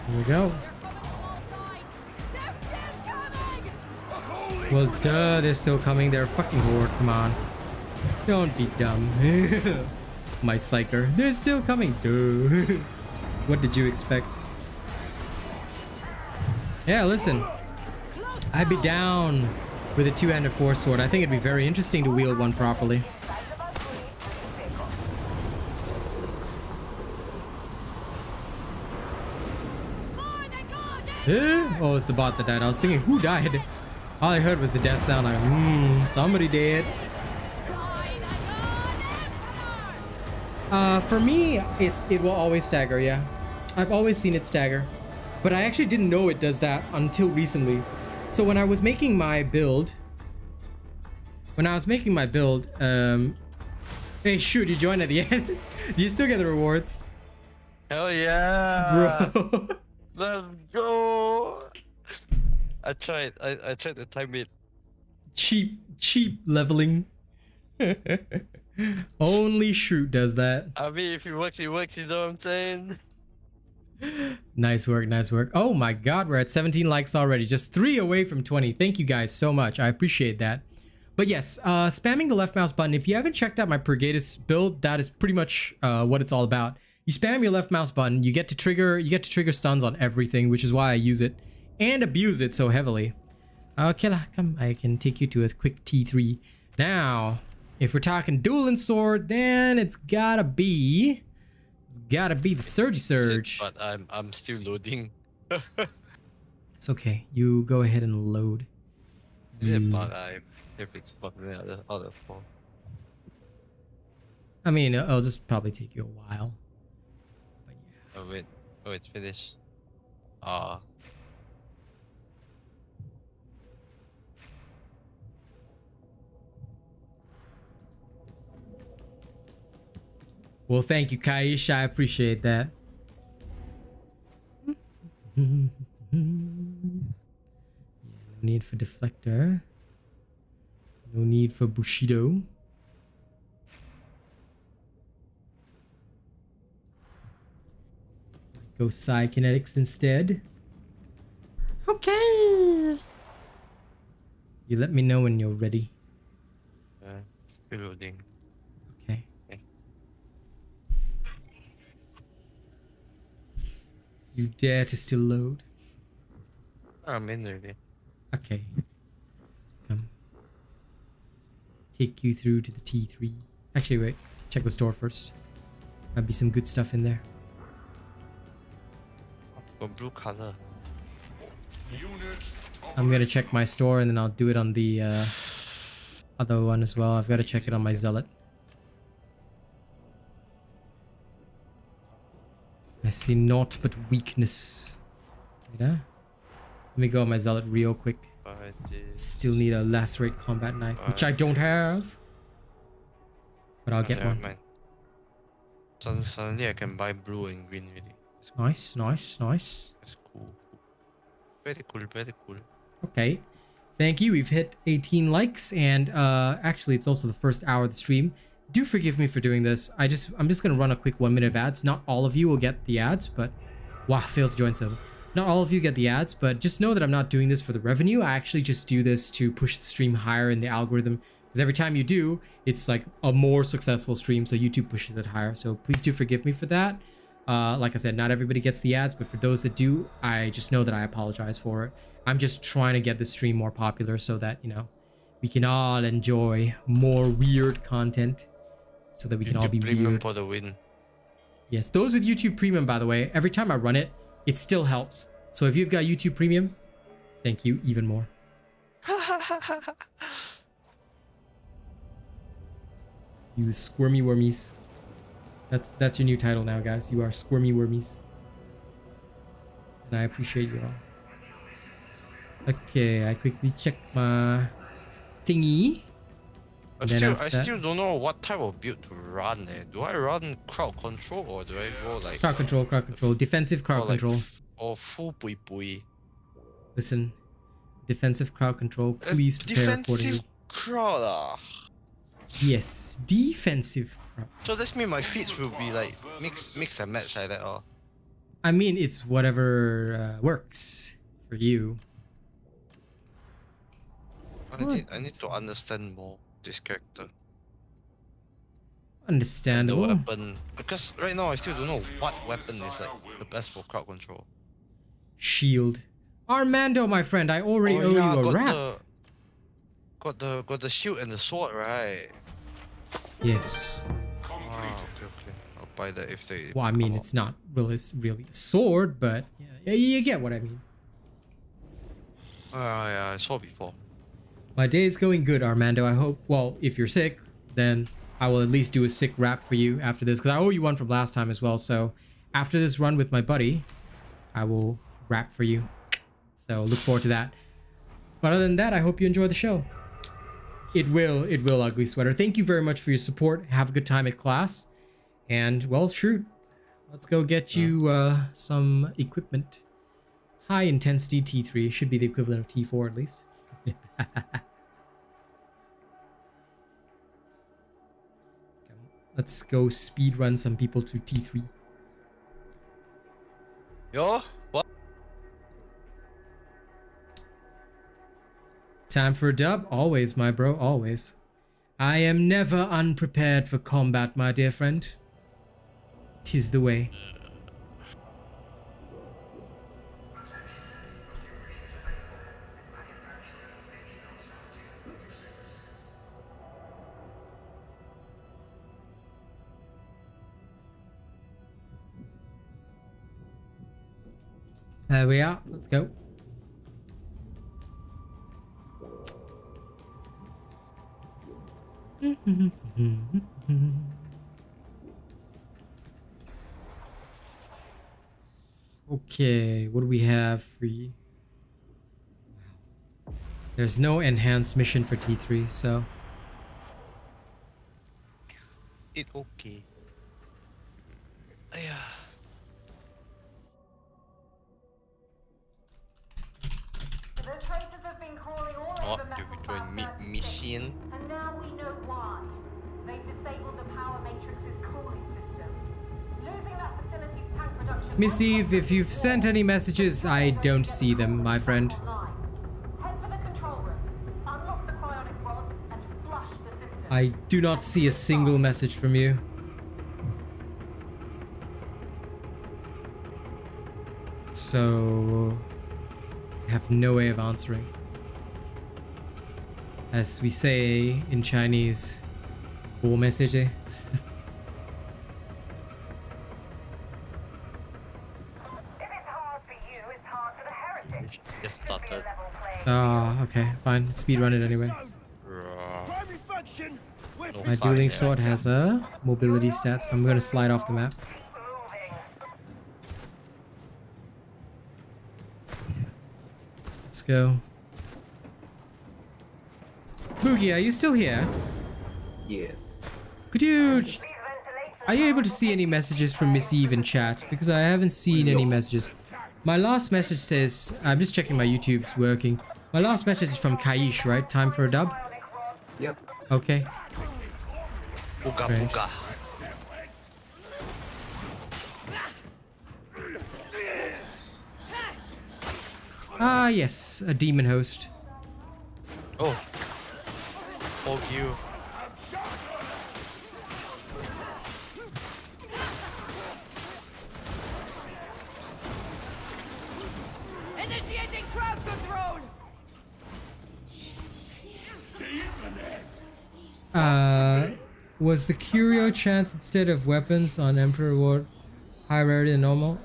Here we go. Well, duh, they're still coming. They're a fucking horde. Come on. Don't be dumb. My Psyker. They're still coming. Duh. What did you expect? Yeah, listen. I'd be down with a two-handed force sword. I think it'd be very interesting to wield one properly. Oh, it's the bot that died. I was thinking, who died? All I heard was the death sound. Like, somebody did. For me, it will always stagger. Yeah, I've always seen it stagger, but I actually didn't know it does that until recently. So when I was making my build, hey, shoot, you joined at the end. Do you still get the rewards? Hell yeah, bro. Let's go. I tried to time it. Cheap leveling. Only Shroot does that. I mean, if it works, you know what I'm saying? Nice work, nice work. Oh my god, we're at 17 likes already. Just 3 away from 20. Thank you guys so much. I appreciate that. But yes, spamming the left mouse button. If you haven't checked out my Purgatus build, that is pretty much what it's all about. You spam your left mouse button, you get to trigger stuns on everything, which is why I use it and abuse it so heavily. Okay, come, I can take you to a quick T3. Now, if we're talking dueling sword, then it's gotta be the Surge. Shit, but I'm still loading. It's okay. You go ahead and load. Yeah, but if it's fucking other phone. I mean, it'll just probably take you a while. But yeah. Oh wait, it's finished. Well, thank you, Kaish. I appreciate that. Yeah, no need for deflector. No need for Bushido. Go Psykinetics instead. Okay. You let me know when you're ready. Still loading. Okay. You dare to still load? I'm in already. Okay. Come. Take you through to the T3. Actually, wait. Check the store first. Might be some good stuff in there. Got blue color. I'm gonna check my store and then I'll do it on the other one as well. I've got to check it on my zealot. I see naught but weakness. Yeah. Let me go on my zealot real quick. Still need a lacerate combat knife, which I don't have. But I'll get one. Man. Suddenly I can buy blue and green really. Nice, nice, nice. That's cool. Very cool, very cool. Okay. Thank you. We've hit 18 likes and actually it's also the first hour of the stream. Do forgive me for doing this. I'm just gonna run a quick 1 minute of ads. Not all of you will get the ads, but wow, failed to join server. Not all of you get the ads, but just know that I'm not doing this for the revenue. I actually just do this to push the stream higher in the algorithm. Because every time you do, it's like a more successful stream, so YouTube pushes it higher. So please do forgive me for that. Like I said, not everybody gets the ads, but for those that do, I just know that I apologize for it. I'm just trying to get the stream more popular so that, you know, we can all enjoy more weird content. So that we can all be premium weird. For the win. Yes, those with YouTube Premium, by the way, every time I run it, it still helps. So if you've got YouTube Premium, thank you even more. You squirmy wormies. That's your new title now, guys. You are squirmy wormies. And I appreciate you all. Okay, I quickly check my thingy. I still don't know what type of build to run. Do I run crowd control or do I go like crowd control, defensive crowd control, or full pui pui? Listen, defensive crowd control. Please prepare accordingly. Defensive crowd. Yes, defensive crowd. So this means my feats will be like mix and match like that. I mean, it's whatever works for you. I need to understand more this character. Understandable. The weapon, because right now I still don't know what weapon is like the best for crowd control. Shield. Armando, my friend, I already owe you a rap. Got the shield and the sword, right? Yes. Okay. I'll buy that if they. Well, I mean, it's not really a sword, but yeah, you get what I mean. Yeah, I saw before. My day is going good, Armando. I hope. Well, if you're sick, then I will at least do a sick rap for you after this, because I owe you one from last time as well. So after this run with my buddy, I will rap for you. So look forward to that. But other than that, I hope you enjoy the show. It will, Ugly Sweater. Thank you very much for your support. Have a good time at class. And, well, shoot. Let's go get you some equipment. High intensity T3. Should be the equivalent of T4 at least. Let's go speed run some people to T3. Yo, what? Time for a dub? Always, my bro, always. I am never unprepared for combat, my dear friend. 'Tis the way. There we are. Let's go. Okay, what do we have for you? There's no enhanced mission for T3, so It okay. Yeah. The traitors have been crawling all over You Metal join Cloud 36, mission. and now we know why. They've disabled the power matrix's cooling system. Losing that facility's tank production. let me see if you've sent any messages. I don't see them, my friend. Head for the control room. Unlock the cryonic rods and flush the system. I do not see a single message from you. So I have no way of answering. As we say in Chinese, 无 message. If it's hard for you, it's hard for the heretic. Just Okay, fine. Speed run it anyway. Primary function. No My fine dueling there. sword has a mobility stat, so I'm gonna slide off the map. Let's go. Boogie, are you still here? Yes. Could you... Are you able to see any messages from Miss Eve in chat? Because I haven't seen any messages. My last message says... I'm just checking my YouTube's working. My last message is from Kaish, right? Time for a dub? Yep. Okay. Booga Right. booga. Ah, yes. A demon host. Oh. Oh, you. Initiating crowd control! Was the curio chance instead of weapons on Emperor Reward higher rarity than normal?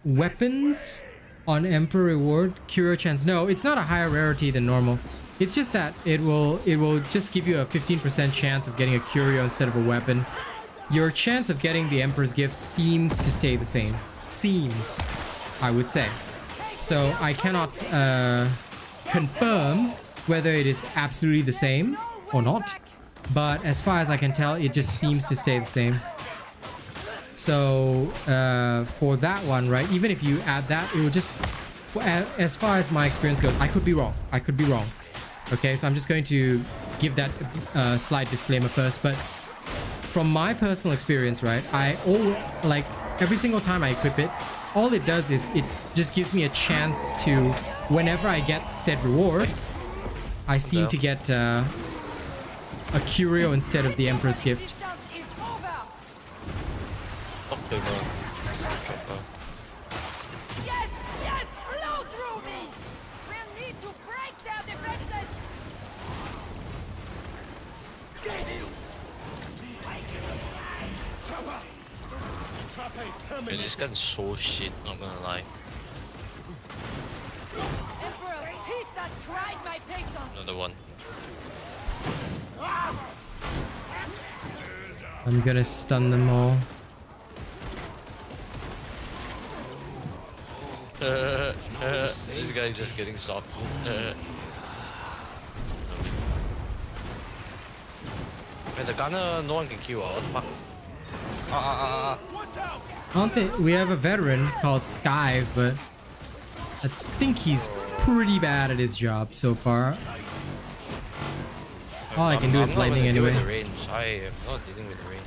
Weapons on Emperor Reward? Curio chance? No, it's not a higher rarity than normal. It's just that it will just give you a 15% chance of getting a curio instead of a weapon. Your chance of getting the Emperor's Gift seems to stay the same. Seems, I would say. So I cannot confirm whether it is absolutely the same or not. But as far as I can tell, it just seems to stay the same. So for that one, right, even if you add that, it will just, as far as my experience goes, I could be wrong. I could be wrong. Okay, so I'm just going to give that slight disclaimer first. But from my personal experience, right, like every single time I equip it, all it does is it just gives me a chance to, whenever I get said reward, I seem to get a curio instead of the Emperor's Gift. Distance is over! Okay, bro. Chopper. Yes! Yes! Flow through me! We'll need to break their defenses! Man, this gun's so shit, not gonna lie. Emperor's teeth that tried my patience! Another one. I'm gonna stun them all. This guy is just getting stopped. Man, the gunner, no one can kill. What the fuck? I don't think we have a veteran called Sky, but I think he's pretty bad at his job so far. All I can do is lightning anyway. The range. I am not dealing with the range.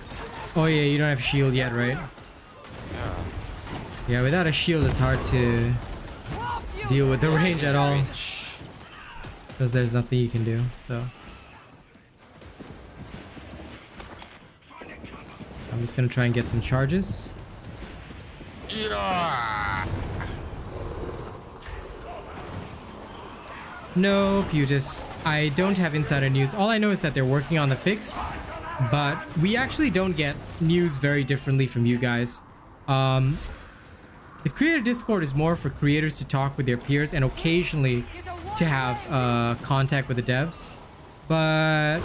Oh yeah, you don't have shield yet, right? Yeah. Yeah, without a shield it's hard to deal with the range at all. Because there's nothing you can do, so. I'm just gonna try and get some charges. Yeah. No, Putis. I don't have insider news. All I know is that they're working on the fix, but we actually don't get news very differently from you guys. The creator Discord is more for creators to talk with their peers and occasionally to have contact with the devs. But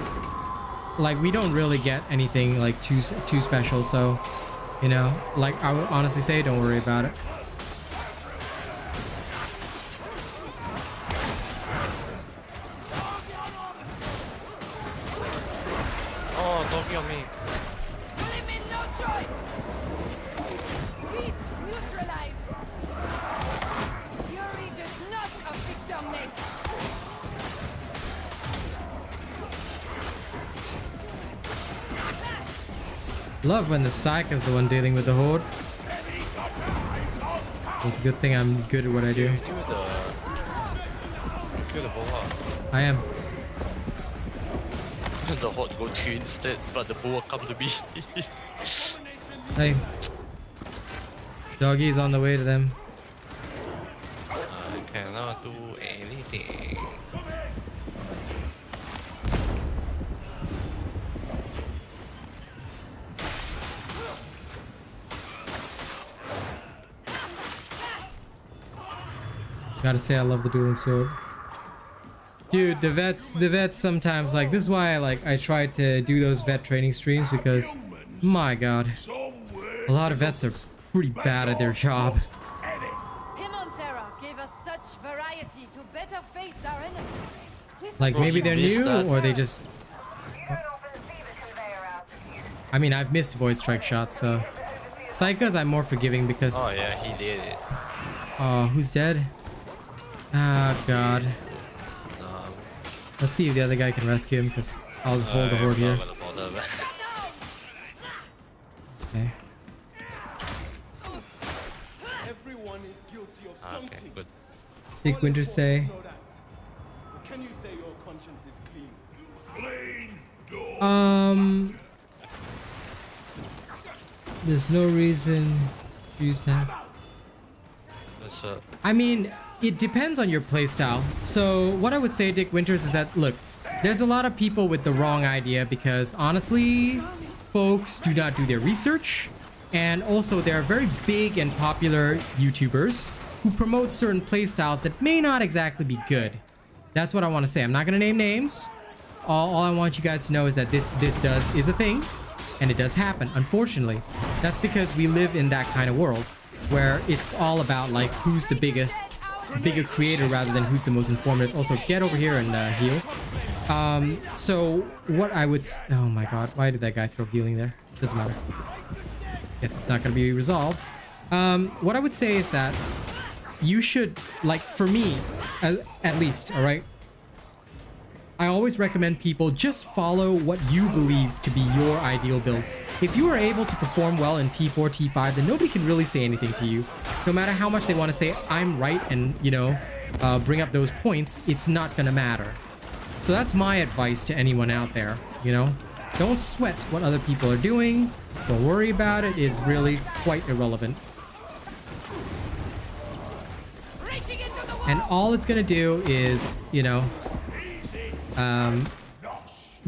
like we don't really get anything like too special, so you know, like I would honestly say don't worry about it. Oh, don't kill me. Leave me no choice! Beast neutralized! Fury does not a victim make! Love when the Psyker is the one dealing with the horde. It's a good thing I'm good at what I do. Kill the boa. I am. The horde go to you instead, but the boa come to me. Hey. Doggy's on the way to them. I cannot do anything. Gotta say I love the dueling sword. Dude, the vets sometimes, like, this is why I try to do those vet training streams, because my god, a lot of vets are pretty bad at their job. Pimonterra gave us such variety to better face our enemy. Like, maybe they're new, or they just... I mean, I've missed void strike shots, so... Psychers, I'm more forgiving because... Oh yeah, he did it. Oh, who's dead? Ah, god. Let's see if the other guy can rescue him, because I'll hold the horde here. Okay. Everyone is guilty of something. Okay, good. Dick Winter say. Can you say your conscience is clean? There's no reason to use that. I mean, it depends on your playstyle. So what I would say, Dick Winters, is that, look, there's a lot of people with the wrong idea because honestly, folks do not do their research. And also there are very big and popular YouTubers who promote certain playstyles that may not exactly be good. That's what I want to say. I'm not going to name names. All I want you guys to know is that this is a thing, and it does happen, unfortunately. That's because we live in that kind of world where it's all about like who's the bigger creator rather than who's the most informative. Also, get over here and heal. So what I would oh my god, why did that guy throw healing there? Doesn't matter. Guess it's not going to be resolved. What I would say is that you should, like, for me at least, all right, I always recommend people just follow what you believe to be your ideal build. If you are able to perform well in T4, T5, then nobody can really say anything to you. No matter how much they want to say, I'm right, and, you know, bring up those points, it's not gonna matter. So that's my advice to anyone out there, you know? Don't sweat what other people are doing. Don't worry about it. It's really quite irrelevant. And all it's gonna do is, you know,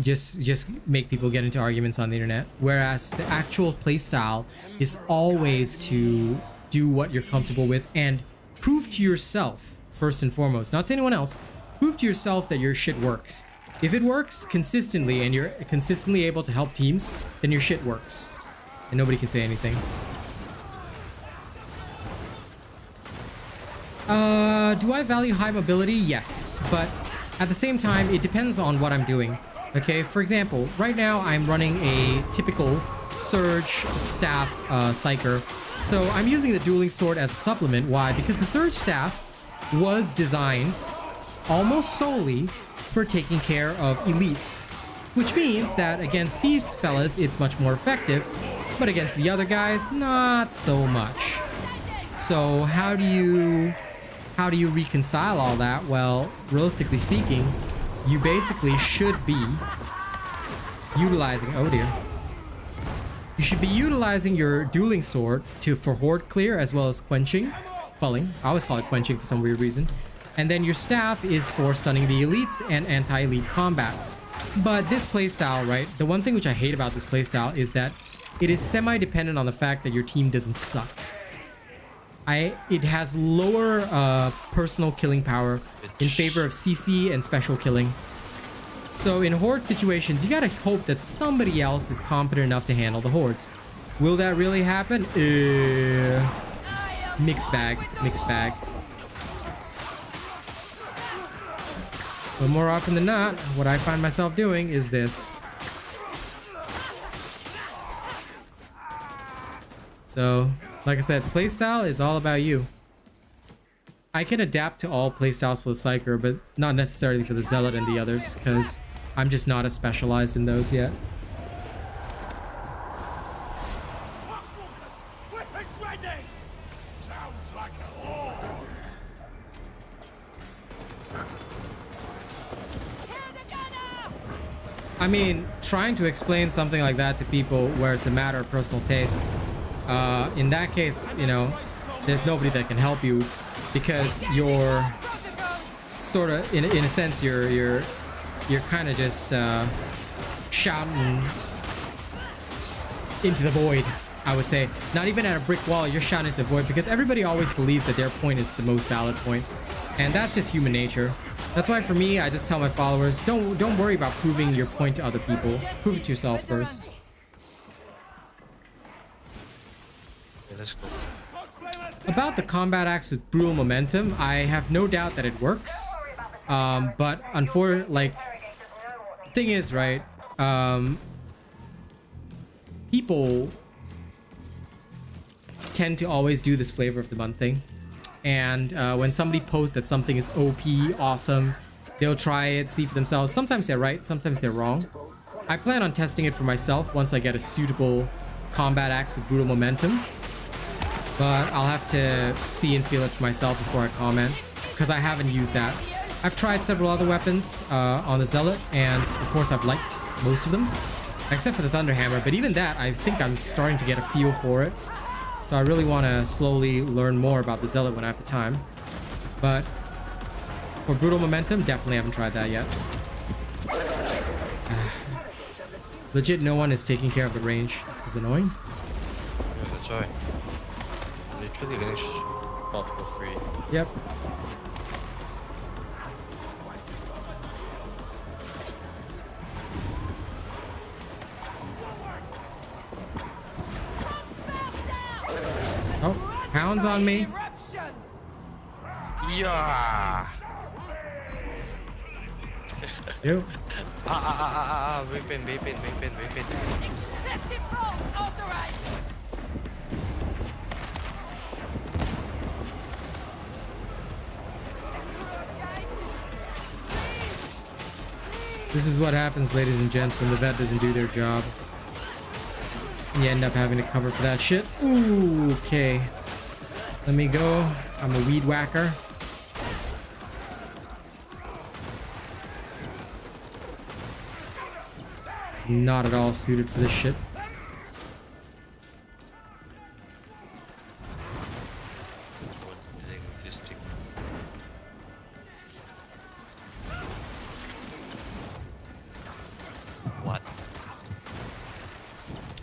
just make people get into arguments on the internet, whereas the actual playstyle is always to do what you're comfortable with and prove to yourself, first and foremost, not to anyone else, prove to yourself that your shit works. If it works consistently and you're consistently able to help teams, then your shit works and nobody can say anything. Do I value high mobility? Yes, but at the same time, it depends on what I'm doing. Okay, for example, right now I'm running a typical Surge staff Psyker. So I'm using the dueling sword as a supplement. Why? Because the Surge staff was designed almost solely for taking care of elites. Which means that against these fellas, it's much more effective. But against the other guys, not so much. So how do you reconcile all that? Well, realistically speaking, you basically should be utilizing, oh dear, you should be utilizing your dueling sword for horde clear as well as quelling. I always call it quenching for some weird reason. And then your staff is for stunning the elites and anti-elite combat. But this playstyle, right, the one thing which I hate about this playstyle is that it is semi-dependent on the fact that your team doesn't suck. It has lower personal killing power in favor of CC and special killing. So in horde situations, you gotta hope that somebody else is competent enough to handle the hordes. Will that really happen? Mixed bag, mixed bag. But more often than not, what I find myself doing is this. So, like I said, playstyle is all about you. I can adapt to all playstyles for the Psyker, but not necessarily for the Zealot and the others, because I'm just not as specialized in those yet. I mean, trying to explain something like that to people where it's a matter of personal taste, in that case, you know, there's nobody that can help you because you're sort of, in a sense, you're kind of just shouting into the void, I would say. Not even at a brick wall, you're shouting into the void because everybody always believes that their point is the most valid point. And that's just human nature. That's why for me, I just tell my followers, don't worry about proving your point to other people. Prove it to yourself first. Okay, let's go. About the combat axe with brutal momentum, I have no doubt that it works. But unfortunately, like, the thing is, right? People tend to always do this flavor of the month thing. And when somebody posts that something is OP, awesome, they'll try it, see for themselves. Sometimes they're right, sometimes they're wrong. I plan on testing it for myself once I get a suitable combat axe with brutal momentum. But I'll have to see and feel it for myself before I comment, because I haven't used that. I've tried several other weapons on the Zealot, and of course I've liked most of them, except for the Thunderhammer. But even that, I think I'm starting to get a feel for it. So I really want to slowly learn more about the Zealot when I have the time. But for brutal momentum, definitely haven't tried that yet. Legit, no one is taking care of the range. This is annoying. Yeah, that's right. Literally range not for free. Yep. Oh, hounds on me. Yeah. Ew. Weapon. Excessive force authorized. This is what happens, ladies and gents, when the vet doesn't do their job. You end up having to cover for that shit. Ooh, okay. Let me go. I'm a weed whacker. It's not at all suited for this shit. What?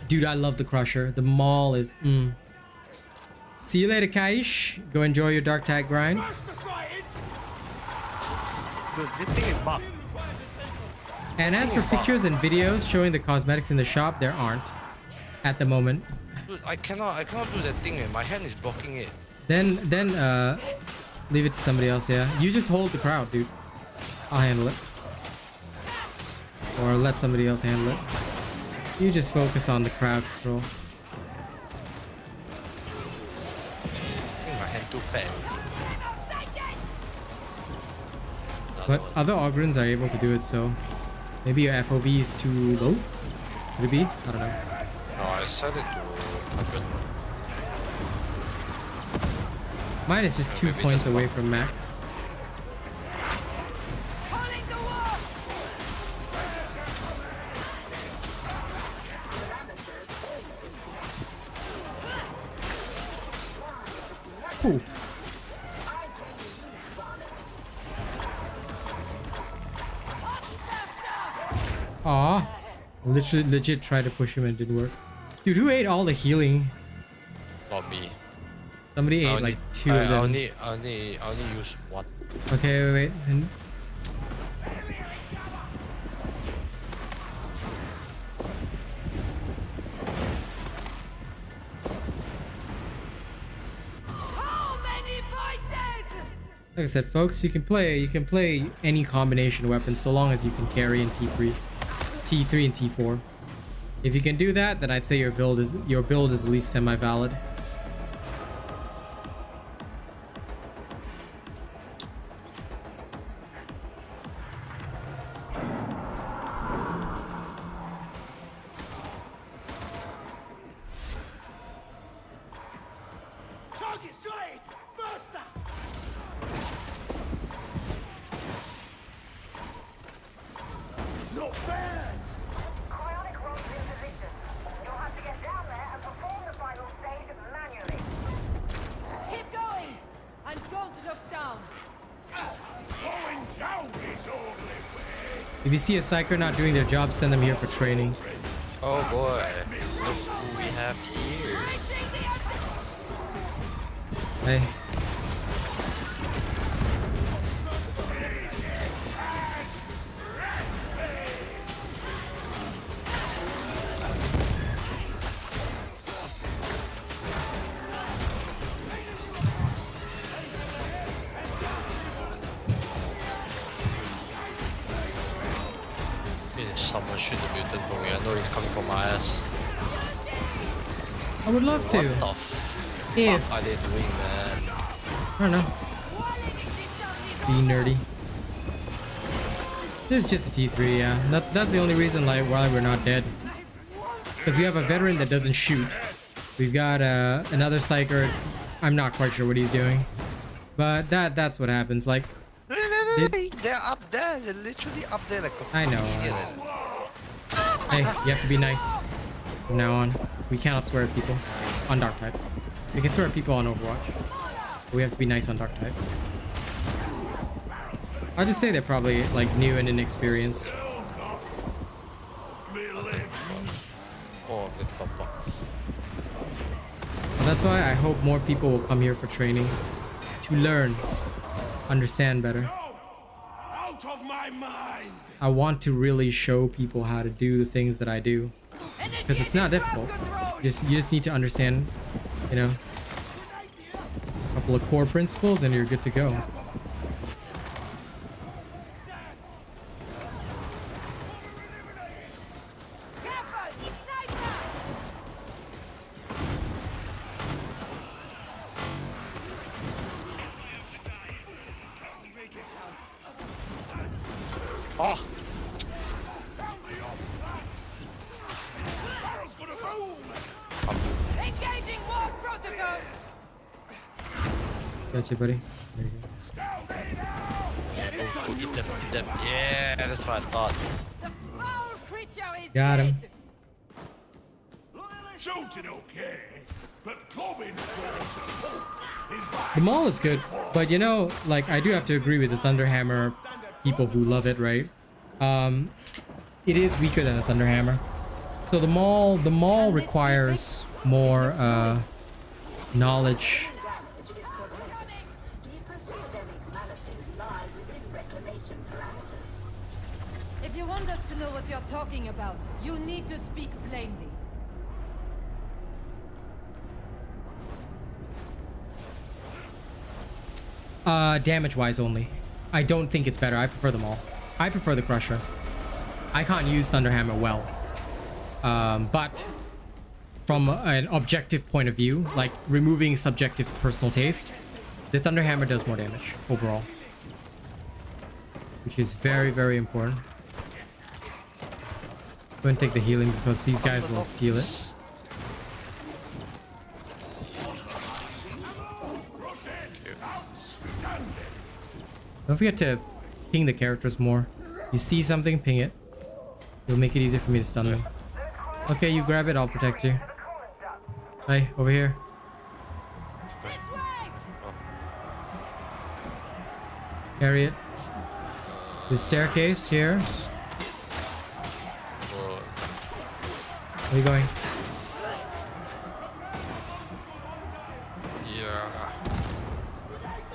Dude, I love the Crusher. The Maul is... See you later, Kaish. Go enjoy your Darktide grind. Dude, this thing is bugged. And as for pictures and videos showing the cosmetics in the shop, there aren't. At the moment. Dude, I cannot do that thing, man. My hand is blocking it. Then leave it to somebody else, yeah. You just hold the crowd, dude. I'll handle it. Or let somebody else handle it. You just focus on the crowd control. My hand too fat. But other Ogrins are able to do it, so maybe your FOV is too low? Could it be? I don't know. No, I set it to 100. Mine is just 2 points away from max. Ooh. Aw. Legit tried to push him and it didn't work. Dude, who ate all the healing? Not me. Somebody ate like 2 of them. I only use 1. Okay, wait. And like I said, folks, you can play any combination weapon so long as you can carry in T3 and T4. If you can do that, then I'd say your build is at least semi-valid. Target sighted! Faster! Not bad! Cryonic rods in position. You'll have to get down there and perform the final stage manually. Keep going, and don't look down. Going down is only way. If you see a Psyker not doing their job, send them here for training. Oh boy, look who we have here. Reaching the end. Hey. someone shoot the mutant for me. I know he's coming for my ass. I would love to. What the fuck are they doing, man? I don't know. Be nerdy. This is just a T3, yeah. That's the only reason like why we're not dead. Because we have a veteran that doesn't shoot. We've got another Psyker. I'm not quite sure what he's doing, but that's what happens. Like they're up there. They're literally up there like. I know. Hey, you have to be nice from now on. We cannot swear at people on Darktide. We can swear at people on Overwatch. But we have to be nice on Darktide. I'll just say they're probably like new and inexperienced. Oh, So that's why I hope more people will come here for training to learn, understand better. Out of my mind. I want to really show people how to do the things that I do, because it's not difficult. You just need to understand, you know, a couple of core principles and you're good to go. Oh! Engaging war protocols. Gotcha, buddy. There you go. Yeah, that's what I thought. The foul creature is Got him. dead. Shooting okay, but clubbing is like The Maul is good, but you know, like I do have to agree with the Thunderhammer people who love it, right? It is weaker than the Thunderhammer. So the Maul requires more knowledge. Damage is cosmetic. Deeper systemic malices lie within reclamation parameters. If you want us to know what you're talking about, you need to speak plainly. Damage-wise only. I don't think it's better. I prefer them all. I prefer the Crusher. I can't use Thunderhammer well. But from an objective point of view, like removing subjective personal taste, the Thunderhammer does more damage overall. Which is very, very important. Go and take the healing because these guys will steal it. Don't forget to ping the characters more. You see something, ping it. It'll make it easier for me to stun them. Okay, you grab it, I'll protect you. Hey, over here. This way. Carry it. The staircase here. Where are you going? Yeah.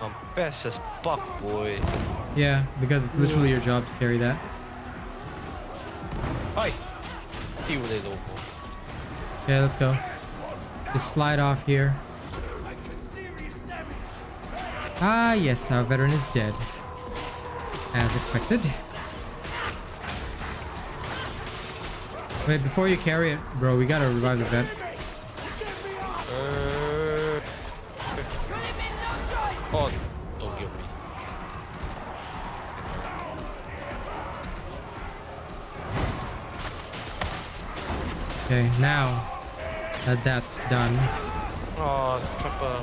I'm best as fuck, boy. Yeah, because it's literally your job to carry that. Hi. Logo. Okay, let's go. Just slide off here. Ah, yes, our veteran is dead. As expected. Wait, before you carry it, bro, we gotta revive the vet. Oh, don't give me. Okay, now that that's done. Oh, trapper.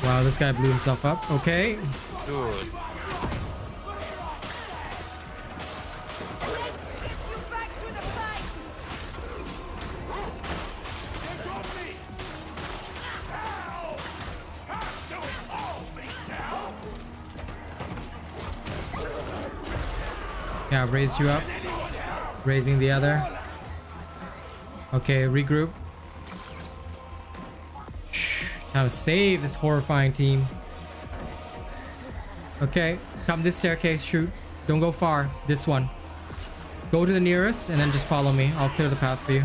Wow, this guy blew himself up. Okay. Dude. Yeah, I've raised you up. Raising the other. Okay, regroup. Time to save this horrifying team. Okay, come this staircase, shoot. Don't go far. This one. Go to the nearest and then just follow me. I'll clear the path for you.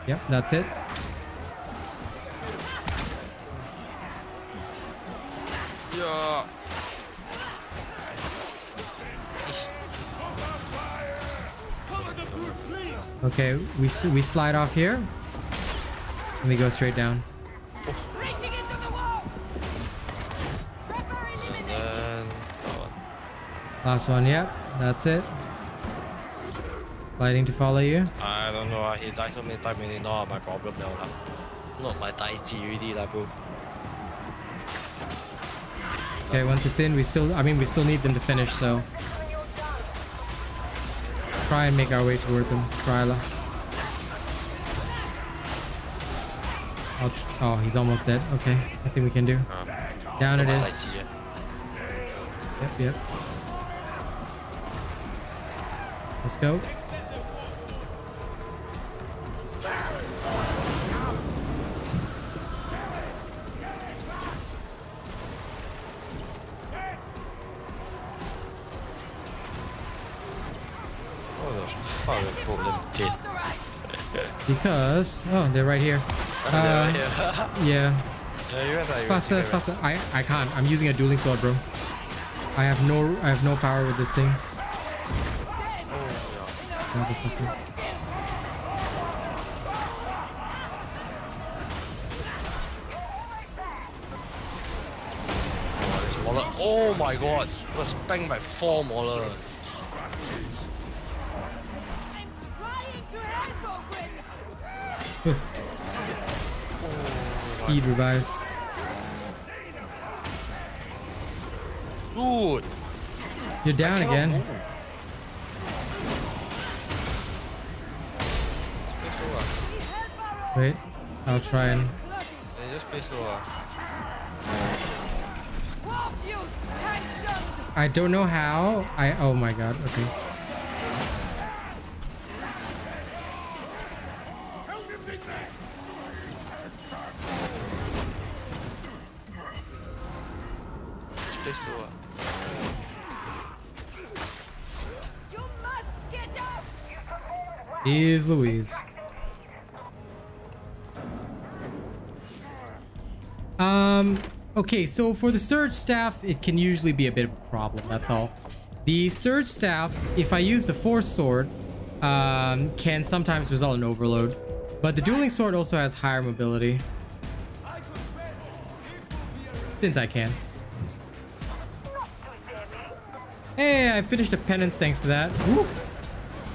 Yep, that's it. Okay, we slide off here. And we go straight down. Reaching into the wall. Trapper eliminated. Last one, yep. That's it. Sliding to follow you. I don't know, he died so many times, really not my problem now. Not my dice already, bro. Okay, once it's in, we still need them to finish, so try and make our way toward them. Tryla. Oh, he's almost dead. Okay, nothing we can do. Down it is. Yep. Let's go. Because they're right here. Yeah. Faster. I can't. I'm using a dueling sword, bro. I have no power with this thing. Oh my god! It was banged by 4 Mauler. Speed revive. Dude! You're down again. Move. Wait, I'll try and... Just play slower. I don't know how. Oh my god, okay. Just play slower. Jeez Louise. Okay, so for the surge staff, it can usually be a bit of a problem, that's all. The surge staff, if I use the force sword, can sometimes result in overload. But the dueling sword also has higher mobility. Since I can. Hey, I finished a penance thanks to that. Woo.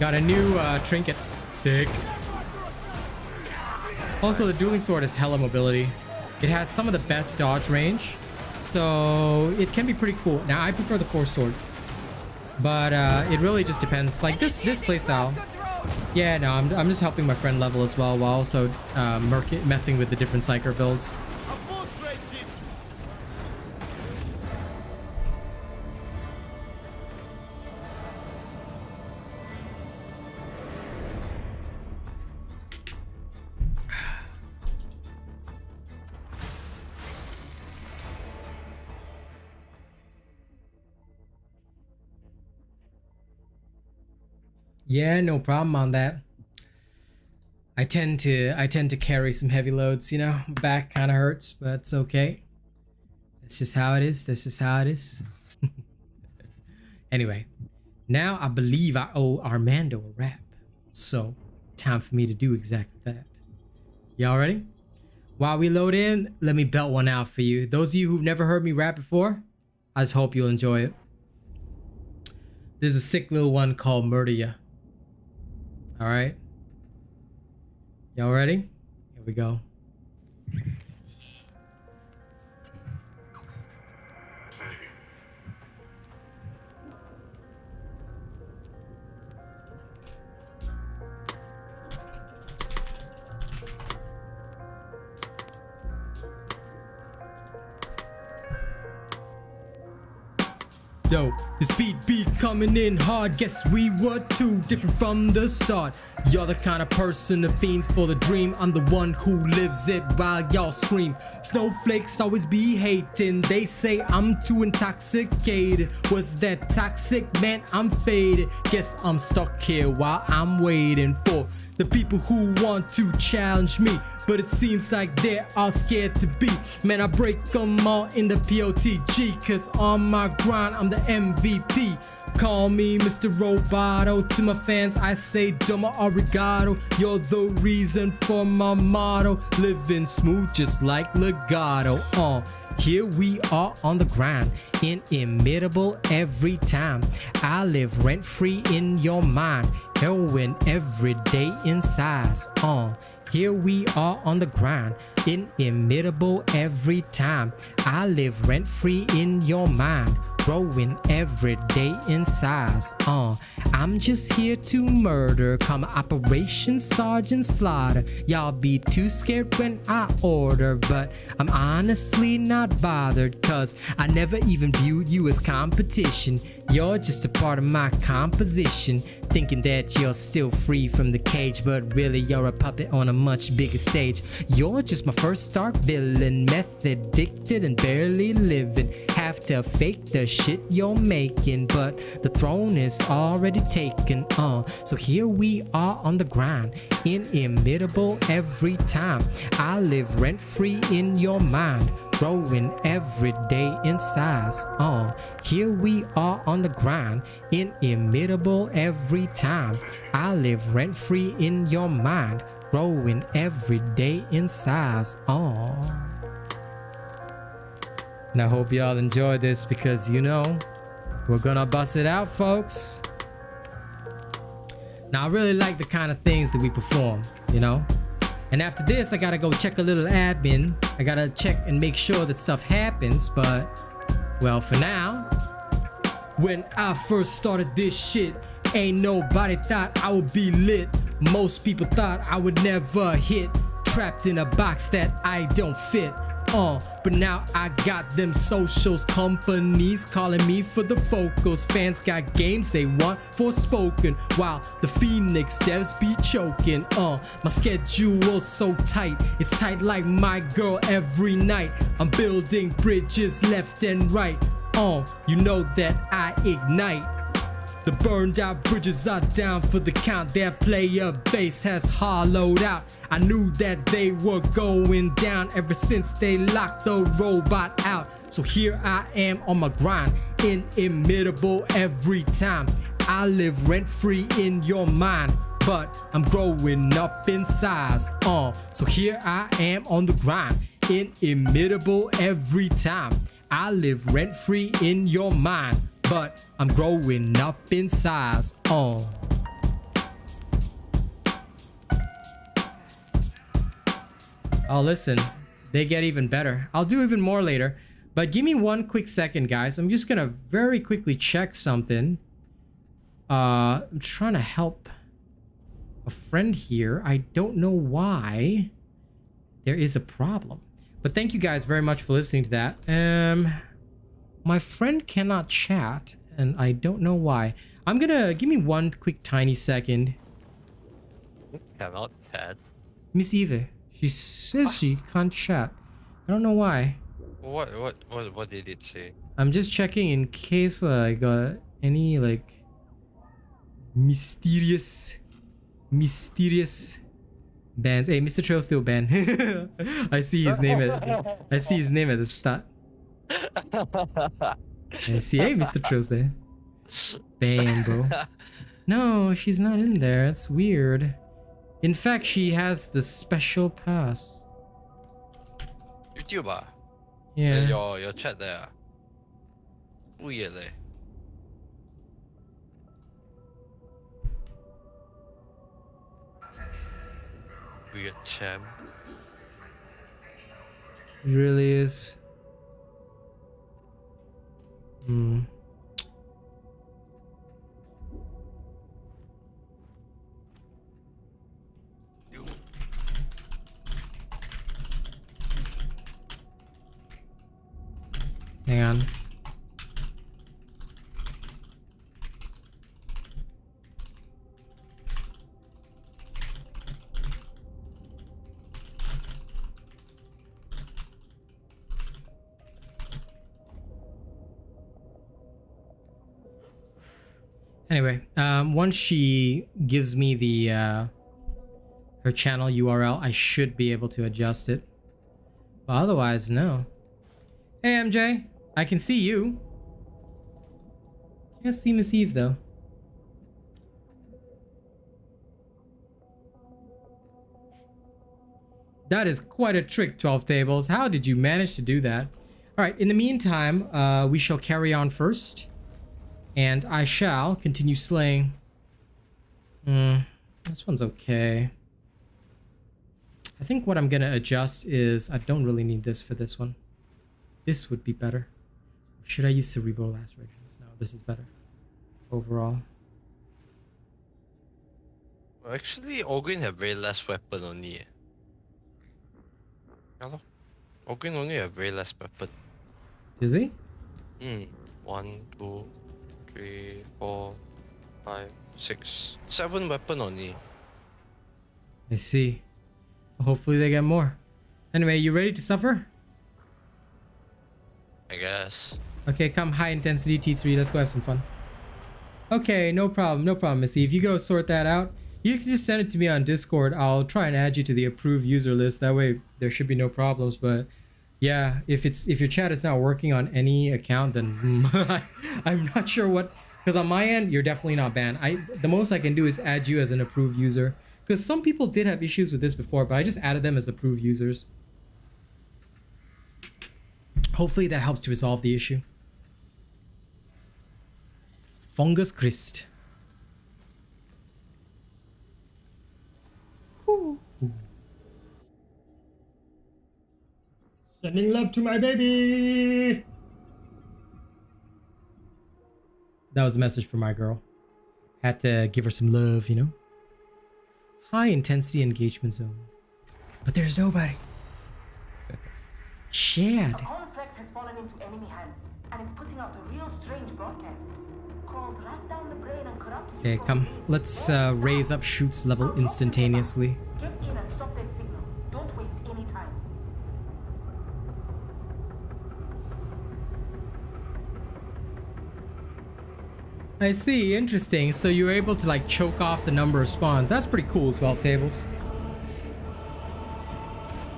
Got a new trinket. Sick. Also, the dueling sword has hella mobility. It has some of the best dodge range, so it can be pretty cool. Now, I prefer the force sword, but it really just depends. Like this playstyle. Yeah, no, I'm just helping my friend level as well, while also messing with the different Psyker builds. Yeah, no problem on that. I tend to carry some heavy loads, you know. My back kind of hurts, but it's okay. That's just how it is. That's just how it is. Anyway, now I believe I owe Armando a rap. So, time for me to do exactly that. Y'all ready? While we load in, let me belt one out for you. Those of you who've never heard me rap before, I just hope you'll enjoy it. There's a sick little one called Murderia. All right. Y'all ready? Here we go. Yo, this beat be coming in hard. Guess we were too different from the start. You're the kind of person that fiends for the dream. I'm the one who lives it while y'all scream. Snowflakes always be hating. They say I'm too intoxicated. Was that toxic? Man, I'm faded. Guess I'm stuck here while I'm waiting for the people who want to challenge me, but it seems like they're all scared to be. Man, I break them all in the POTG, cause on my grind I'm the MVP. Call me Mr. Roboto. To my fans I say domo arigato. You're the reason for my motto, living smooth just like legato. Here we are on the grind, inimitable every time. I live rent free in your mind, heroin every day in size. Here we are on the grind, inimitable every time. I live rent free in your mind, growing every day in size. I'm just here to murder, come Operation Sergeant Slaughter. Y'all be too scared when I order, but I'm honestly not bothered, cause I never even viewed you as competition. You're just a part of my composition, thinking that you're still free from the cage, but really you're a puppet on a much bigger stage. You're just my first dark villain, meth addicted and barely living. Have to fake the shit you're making, but the throne is already taken. So here we are on the grind, inimitable every time. I live rent free in your mind, growing every day in size. Here we are on the grind, inimitable every time. I live rent free in your mind, growing every day in size. And I hope y'all enjoy this, because you know we're gonna bust it out, folks. Now I really like the kind of things that we perform, you know. And after this I gotta go check a little admin. I gotta check and make sure that stuff happens, but well, for now, when I first started this shit, ain't nobody thought I would be lit. Most people thought I would never hit, trapped in a box that I don't fit. But now I got them socials, companies calling me for the focals. Fans got games they want forspoken, while the Phoenix devs be choking. My schedule's so tight, it's tight like my girl every night. I'm building bridges left and right. You know that I ignite. The burned out bridges are down for the count. Their player base has hollowed out. I knew that they were going down ever since they locked the robot out. So here I am on my grind, inimitable every time. I live rent free in your mind, but I'm growing up in size. So here I am on the grind, inimitable every time. I live rent free in your mind, but I'm growing up in size. Oh, listen, they get even better. I'll do even more later, but give me one quick second, guys. I'm just gonna very quickly check something. I'm trying to help a friend here. I don't know why there is a problem, but thank you guys very much for listening to that. My friend cannot chat, and I don't know why. I'm gonna give me one quick tiny second. Cannot chat. Miss Eva, she says she can't chat. I don't know why. What did it say? I'm just checking in case I got any like mysterious bans. Hey, Mr. Trail still banned. I see his name at the start. I see, hey, Mr. Trail's there. Bam, bro. No, she's not in there. That's weird. In fact, she has the special pass. YouTuber. Yeah. Your chat there. Weird. Weird champ. It really is. Hang on. Anyway, once she gives me the her channel URL, I should be able to adjust it. But otherwise, no. Hey MJ, I can see you. Can't see Miss Eve though. That is quite a trick, 12 tables. How did you manage to do that? Alright, in the meantime, we shall carry on first. And I shall continue slaying. This one's okay. I think what I'm gonna adjust is I don't really need this for this one. This would be better. Should I use cerebral lacerations? No, this is better overall. Actually, Ogrin have very less weapon only. Hello? Ogrin only have very less weapon. Does he? 1, 2, 3, 4, 5, 6, 7 weapon only. I see. Hopefully they get more. Anyway, you ready to suffer? I guess. Okay, come high intensity T3. Let's go have some fun. Okay, no problem, Missy. If you go sort that out, you can just send it to me on Discord. I'll try and add you to the approved user list. That way there should be no problems. But yeah, if your chat is not working on any account, then I'm not sure what. Because on my end, you're definitely not banned. The most I can do is add you as an approved user. Because some people did have issues with this before, but I just added them as approved users. Hopefully that helps to resolve the issue. Fungus Christ. Ooh. Sending love to my baby. That was a message for my girl. Had to give her some love, you know. High intensity engagement zone. But there's nobody. Shared. A complex has fallen into enemy hands, and it's putting out a real strange broadcast. Crawls right down the brain and corrupts. Okay, come. Let's raise up Shoot's level instantaneously. Get in and stop that signal. Don't waste any time. I see, interesting. So you were able to like choke off the number of spawns. That's pretty cool, 12 tables.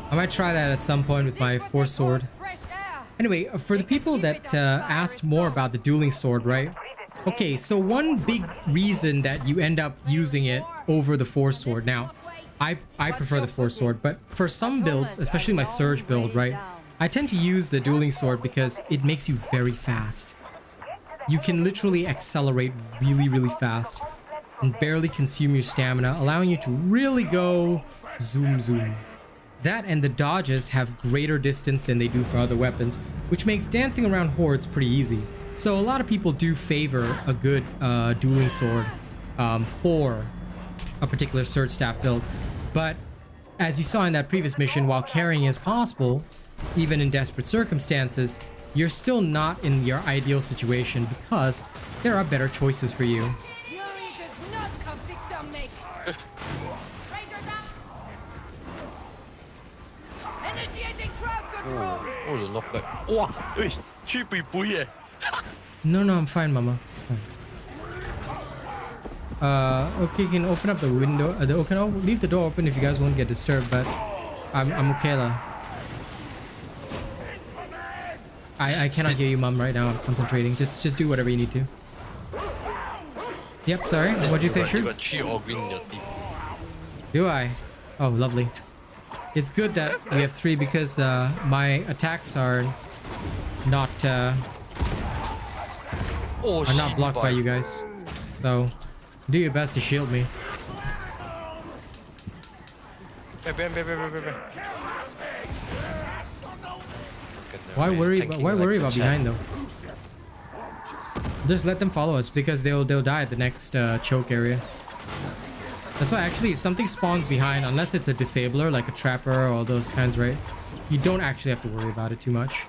I might try that at some point with my Force Sword. Anyway, for the people that asked more about the dueling sword, right? Okay, so one big reason that you end up using it over the Force Sword. Now, I prefer the Force Sword, but for some builds, especially my Surge build, right? I tend to use the dueling sword because it makes you very fast. You can literally accelerate really, really fast and barely consume your stamina, allowing you to really go zoom zoom. That and the dodges have greater distance than they do for other weapons, which makes dancing around hordes pretty easy. So a lot of people do favor a good dueling sword for a particular Surge Staff build. But as you saw in that previous mission, while carrying is possible, even in desperate circumstances, you're still not in your ideal situation because there are better choices for you. Fury does not a victim make. Rangers up. Initiating crowd control. Oh, the knockback. Wow, hey, cheapy boy. No, I'm fine, Mama. Fine. Okay, you can open up the window. Leave the door open if you guys won't get disturbed, but I'm okay, lah. I cannot hear you, Mom, right now. I'm concentrating. Just do whatever you need to. Yep, sorry. What'd you say, Sure? Do I? Oh, lovely. It's good that we have 3 because my attacks are not blocked by you guys. So do your best to shield me. Why worry about behind though? Just let them follow us because they'll die at the next choke area. That's why actually if something spawns behind, unless it's a disabler like a trapper or those kinds, right? You don't actually have to worry about it too much.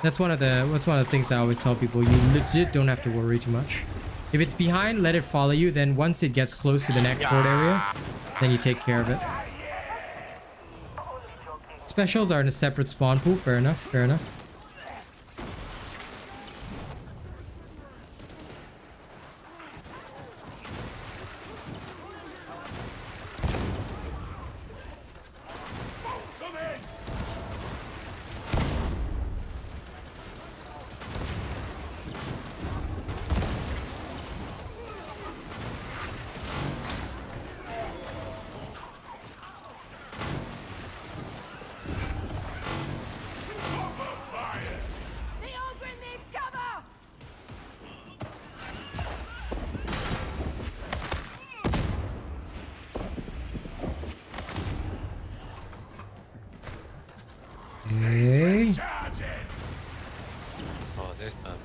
That's one of the things that I always tell people. You legit don't have to worry too much. If it's behind, let it follow you. Then once it gets close to the next horde area, then you take care of it. Specials are in a separate spawn pool. Fair enough. Fair enough.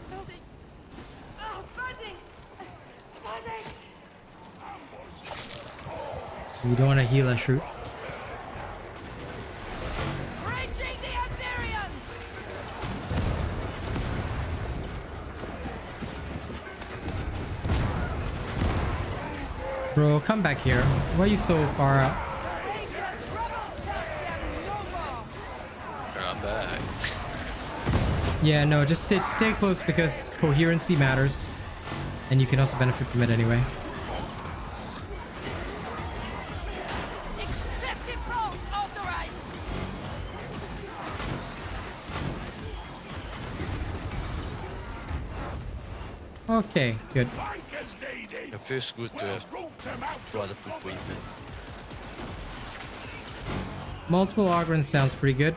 Buzzing. Oh, buzzing. Buzzing. You don't want to heal a shroot. Reaching the Empyrean. Bro, come back here. Why are you so far out? I'm back. Yeah, no, just stay close because coherency matters. And you can also benefit from it anyway. Excessive pulse authorized. Okay, good. It feels good to have two other people even. Multiple Ogrins sounds pretty good.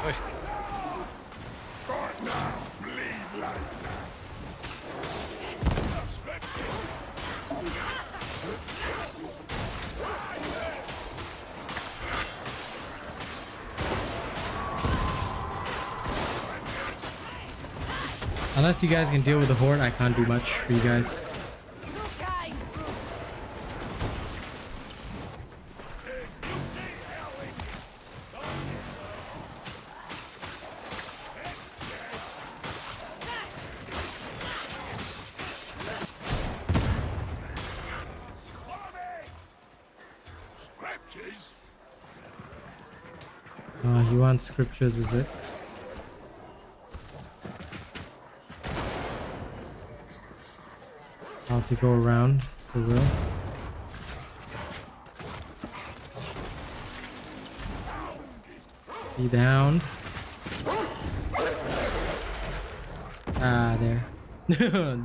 Oi. Unless you guys can deal with the horde, I can't do much for you guys. You want scriptures, is it? I'll have to go around for real. See the hound. Ah, there.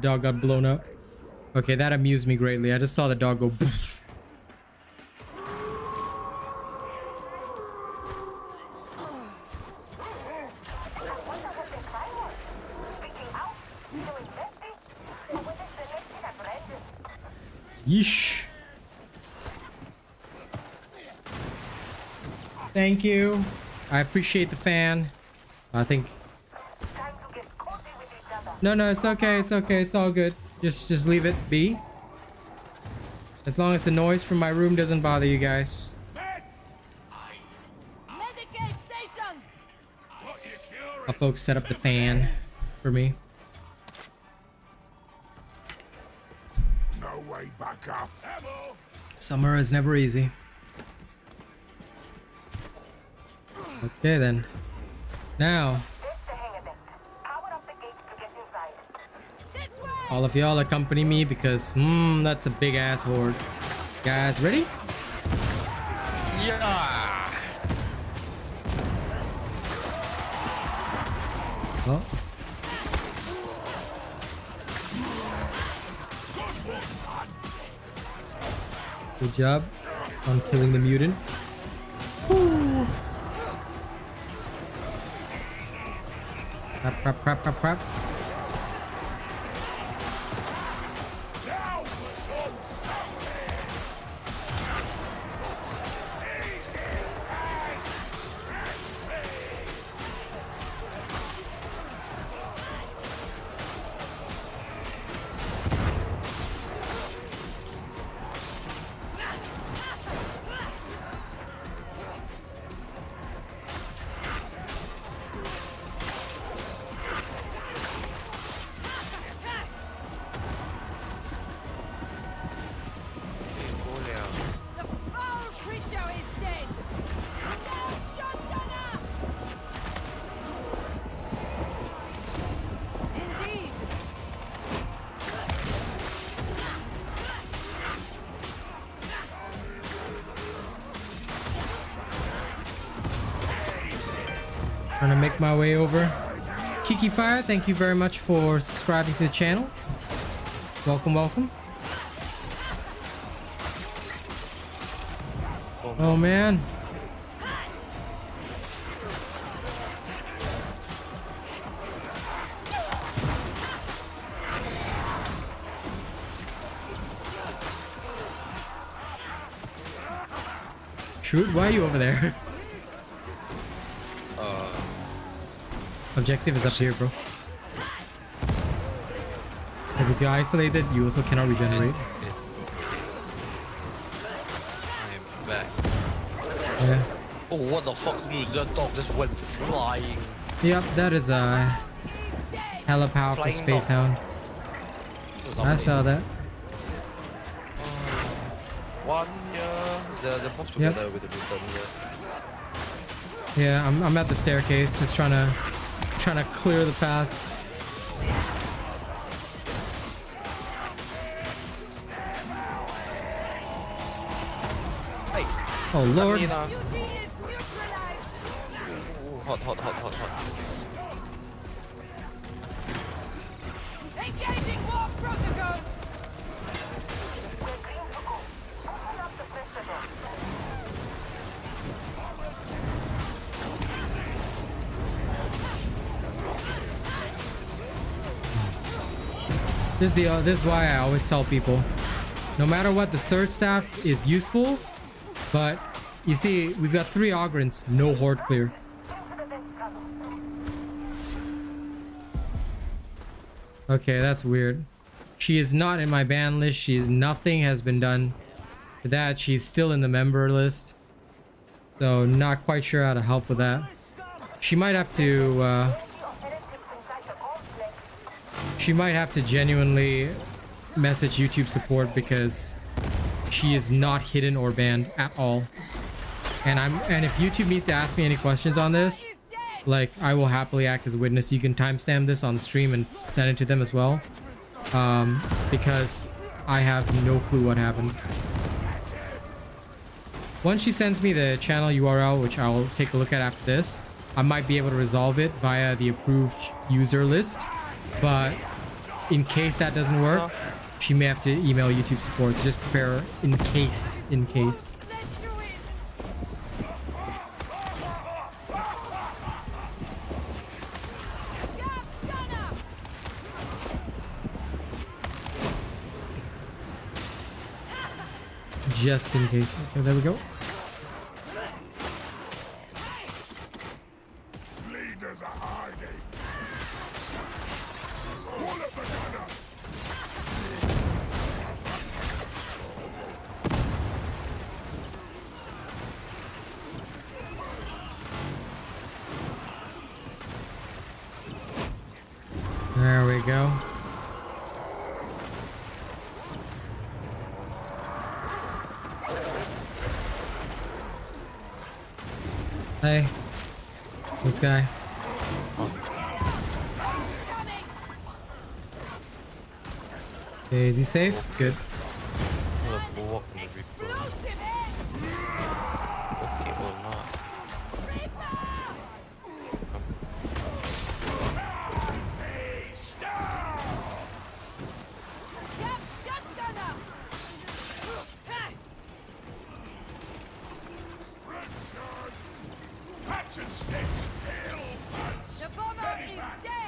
Dog got blown up. Okay, that amused me greatly. I just saw the dog go poof. Yeesh. Thank you. I appreciate the fan. I think. No, it's okay. It's okay. It's all good. Just leave it be. As long as the noise from my room doesn't bother you guys. I'll folks set up the fan for me. No way back up. Summer is never easy. Okay then. Now. All of y'all accompany me because that's a big ass horde. Guys, ready? Yeah. Oh. Good job on killing the mutant. Woo. Crap. Trying to make my way over. Kiki Fire, thank you very much for subscribing to the channel. Welcome. Oh man. Shoot, why are you over there? Objective is up here, bro. Because if you're isolated, you also cannot regenerate. I am back. Yeah. Oh, what the fuck, dude? That dog just went flying. Yep, that is a hella powerful Flying space dog. hound. I saw that. One here. They're both together with the button here. Yeah, I'm at the staircase, just trying to clear the path. Hey. Oh lord. Duty is neutralized. Ooh, hot. Engaging war protocols. This is why I always tell people, no matter what, the surge staff is useful, but you see, we've got 3 Ogrins, no horde clear. Okay, that's weird. She is not in my ban list. Nothing has been done for that. She's still in the member list, so not quite sure how to help with that. She might have to. She might have to genuinely message YouTube support because she is not hidden or banned at all. And if YouTube needs to ask me any questions on this, like, I will happily act as a witness. You can timestamp this on the stream and send it to them as well, because I have no clue what happened. Once she sends me the channel URL, which I'll take a look at after this, I might be able to resolve it via the approved user list. But in case that doesn't work, she may have to email YouTube support. So just prepare in case. Just in case. Okay, there we go. There we go. Hey, this guy. Okay, is he safe? Good. The bomber is dead.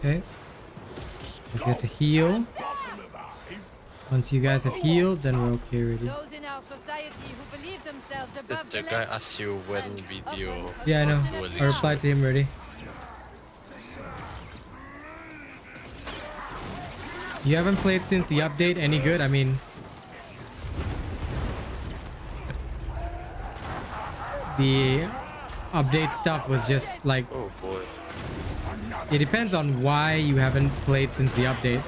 Okay. We get to heal. Once you guys have healed, then we're okay already. Those in our society who believe themselves above The guy asked you when video. Yeah, I know. I replied to him already. You haven't played since the update? Any good? I mean, the update stuff was just like, Oh boy. it depends on why you haven't played since the update.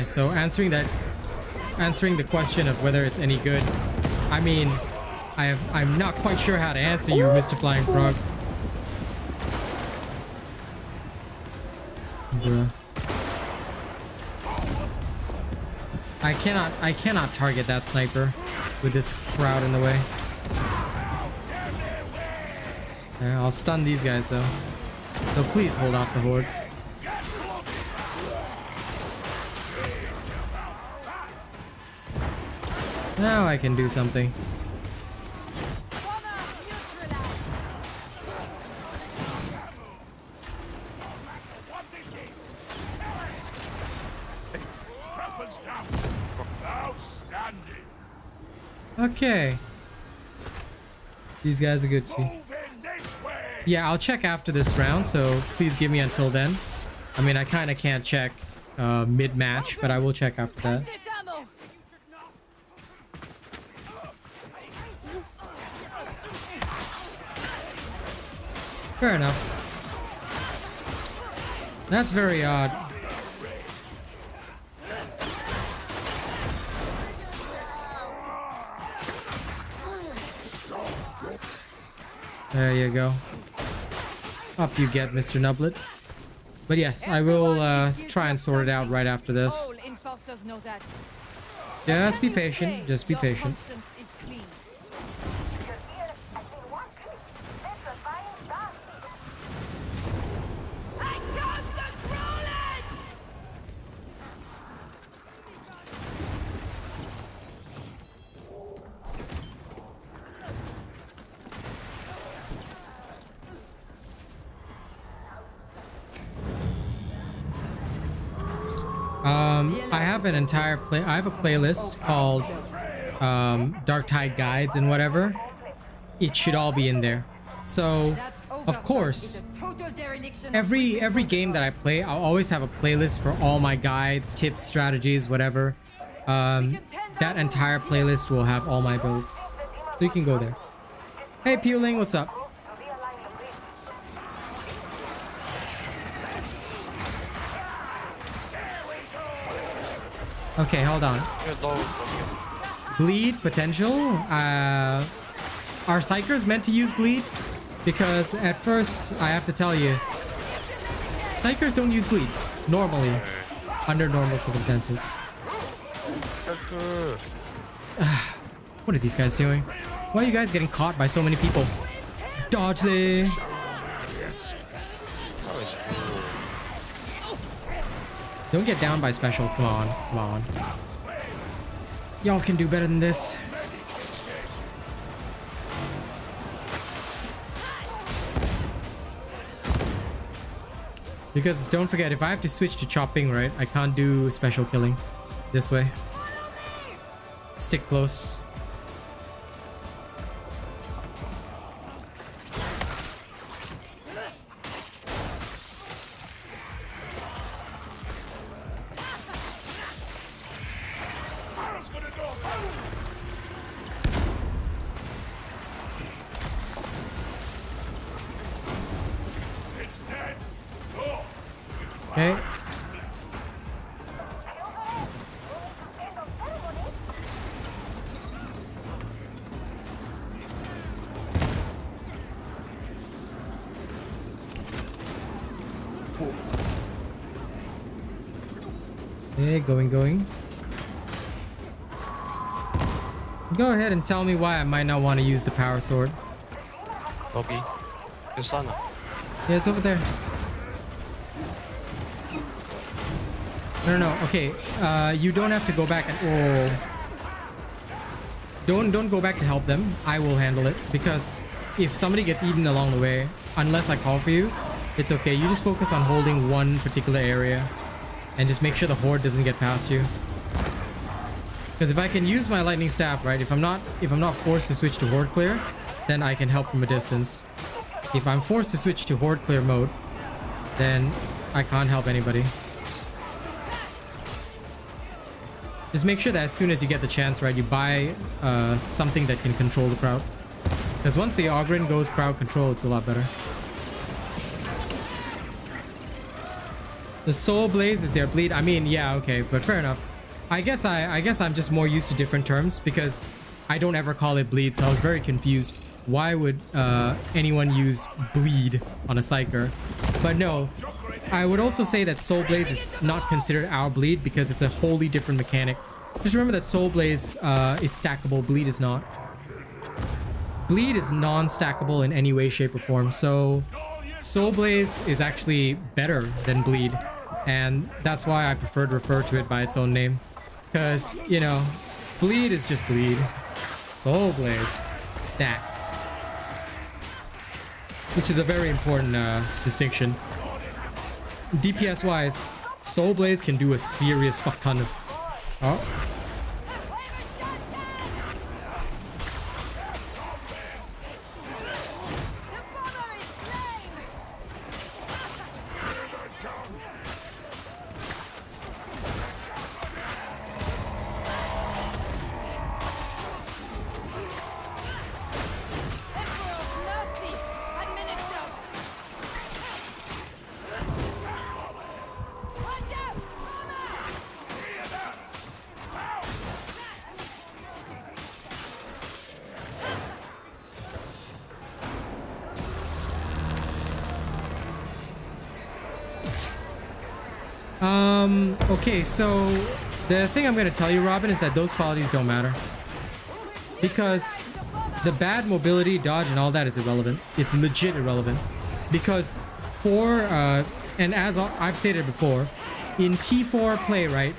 So answering the question of whether it's any good, I mean, I'm not quite sure how to answer you, Mr. Flying Frog. Bruh. I cannot target that sniper with this crowd in the way. Yeah, I'll stun these guys though. So please hold off the horde. Now I can do something. Okay. These guys are good too. Yeah, I'll check after this round, so please give me until then. I mean, I kind of can't check mid-match, but I will check after that. Fair enough. That's very odd. There you go. Up you get, Mr. Nublet. But yes, I will try and sort it out right after this. Just be patient. Just be patient. I have an entire I have a playlist called Darktide guides and whatever. It should all be in there. So, of course, every game that I play, I'll always have a playlist for all my guides, tips, strategies, whatever. That entire playlist will have all my builds. So you can go there. Hey, Peeling, what's up? Okay, hold on. Bleed potential. Are Psykers meant to use bleed? Because at first, I have to tell you, Psykers don't use bleed normally, under normal circumstances. What are these guys doing? Why are you guys getting caught by so many people? Dodge there. Don't get down by specials. Come on. Come on. Y'all can do better than this. Because don't forget, if I have to switch to chopping, right, I can't do special killing this way. Stick close. Okay. Okay, going. Go ahead and tell me why I might not want to use the power sword. Bobby. Sana. Yeah, it's over there. No. Okay, you don't have to go back and don't go back to help them. I will handle it, because if somebody gets eaten along the way, unless I call for you, it's okay. You just focus on holding one particular area and just make sure the horde doesn't get past you. Because if I can use my lightning staff, right, if I'm not forced to switch to horde clear, then I can help from a distance. If I'm forced to switch to horde clear mode, then I can't help anybody. Just make sure that as soon as you get the chance, right, you buy something that can control the crowd. Because once the Ogren goes crowd control, it's a lot better. The Soul Blaze is their bleed. I mean, yeah, okay, but fair enough. I guess I'm just more used to different terms, because I don't ever call it bleed, so I was very confused. Why would anyone use bleed on a Psyker? But no, I would also say that Soul Blaze is not considered our bleed because it's a wholly different mechanic. Just remember that Soul Blaze is stackable, bleed is not. Bleed is non-stackable in any way, shape, or form. So Soul Blaze is actually better than Bleed, and that's why I prefer to refer to it by its own name. Because, you know, Bleed is just Bleed. Soul Blaze stacks. Which is a very important distinction. DPS wise, Soul Blaze can do a serious fuck ton of... Oh. Okay, so the thing I'm going to tell you, Robin, is that those qualities don't matter. Because the bad mobility, dodge, and all that is irrelevant. It's legit irrelevant. Because and as I've stated before, in T4 play, right,